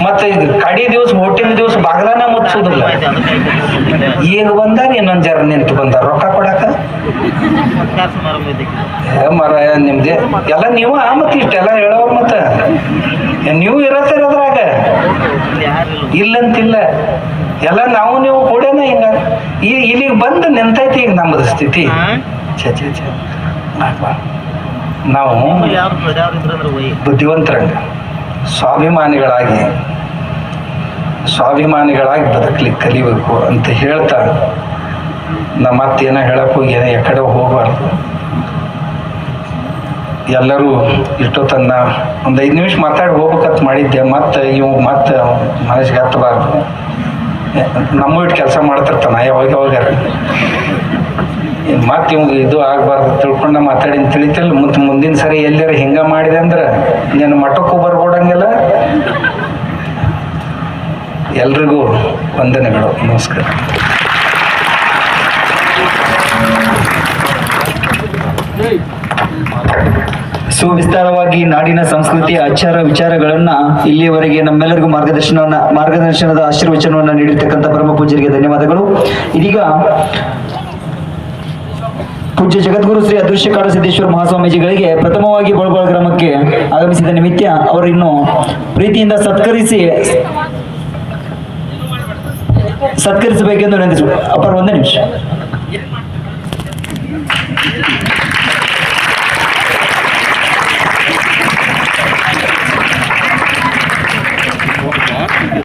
ಮತ್ತೆ ಈಗ ಕಡಿ ದಿವಸ ಹೋಟಿನ ದಿವಸ ಬಾಗ್ಲಾನ ಮುಚ್ಚುದಿಲ್ಲ. ಈಗ ಬಂದಾರ ಇನ್ನೊಂದ್ ಜರ ನಿಂತು ಬಂದಾರ ರೊಕ್ಕ ಕೊಡಾಕ. ಮರ ನಿಮ್ದೆ ಎಲ್ಲ ನೀವ ಮತ್ತೆ ಇಷ್ಟೆಲ್ಲ ಹೇಳೋರು. ಮತ್ತ ನೀವು ಇರತ್ತಿರೋದ್ರಾಗ ಇಲ್ಲಂತಿಲ್ಲ. ಎಲ್ಲ ನಾವು ನೀವು ಕೂಡೇನ ಹಿಂಗ ಇಲ್ಲಿಗೆ ಬಂದು ನಿಂತೈತಿ ಈಗ ನಮ್ಮದು ಸ್ಥಿತಿ. ನಾವು ಬುದ್ಧಿವಂತರಂಗ ಸ್ವಾಭಿಮಾನಿಗಳಾಗಿ ಬದುಕಲಿಕ್ಕೆ ಕಲಿಬೇಕು ಅಂತ ಹೇಳ್ತಾ, ನಾ ಮತ್ತೇನೋ ಹೇಳಕ್ ಹೋಗಿ ಎಕಡೆ ಹೋಗಬಾರ್ದು. ಎಲ್ಲರೂ ಇಷ್ಟೊತ್ತನ್ನ ಒಂದು 5 ನಿಮಿಷ ಮಾತಾಡಿ ಹೋಗ್ಬೇಕಂತ ಮಾಡಿದ್ದೆ. ಮತ್ತೆ ಮನಸ್ಸಿಗೆ ಹತ್ತಬಾರ್ದು. ನಮ್ಮ ಇಟ್ಟು ಕೆಲಸ ಮಾಡ್ತಿರ್ತಾನ ಯಾವಾಗ ಮತ್ತೆ ಇವಾಗ ಇದು ಆಗ್ಬಾರ್ದು ತಿಳ್ಕೊಂಡ ಮಾತಾಡಿ ತಿಳಿತಿಲ್ಲ. ಮತ್ತೆ ಮುಂದಿನ ಸರಿ ಎಲ್ಲಾರ ಹಿಂಗ ಮಾಡಿದೆ ಅಂದ್ರೆ ನೀನು ಮಠಕ್ಕೂ ಬರ್ಬೋಡಂಗಿಲ್ಲ. ಎಲ್ರಿಗೂ ವಂದನೆಗಳು, ನಮಸ್ಕಾರ. ಸುವಿಸ್ತಾರವಾಗಿ ನಾಡಿನ ಸಂಸ್ಕೃತಿಯ ಆಚಾರ ವಿಚಾರಗಳನ್ನ ಇಲ್ಲಿಯವರೆಗೆ ನಮ್ಮೆಲ್ಲರಿಗೂ ಮಾರ್ಗದರ್ಶನದ ಆಶೀರ್ವಚನವನ್ನು ನೀಡಿರ್ತಕ್ಕಂಥ ಪರಮ ಪೂಜ್ಯರಿಗೆ ಧನ್ಯವಾದಗಳು. ಇದೀಗ ಪೂಜ್ಯ ಜಗದ್ಗುರು ಶ್ರೀ ಅದೃಶ್ಯ ಕಾಡಸಿದ್ದೇಶ್ವರ ಮಹಾಸ್ವಾಮೀಜಿಗಳಿಗೆ ಪ್ರಥಮವಾಗಿ ಬಳಗೊಳ ಗ್ರಾಮಕ್ಕೆ ಆಗಮಿಸಿದ ನಿಮಿತ್ತ ಅವರನ್ನು ಪ್ರೀತಿಯಿಂದ ಸತ್ಕರಿಸಬೇಕೆಂದು ವಿನಂತಿಸುವ. ಅಪರ 1 ನಿಮಿಷ.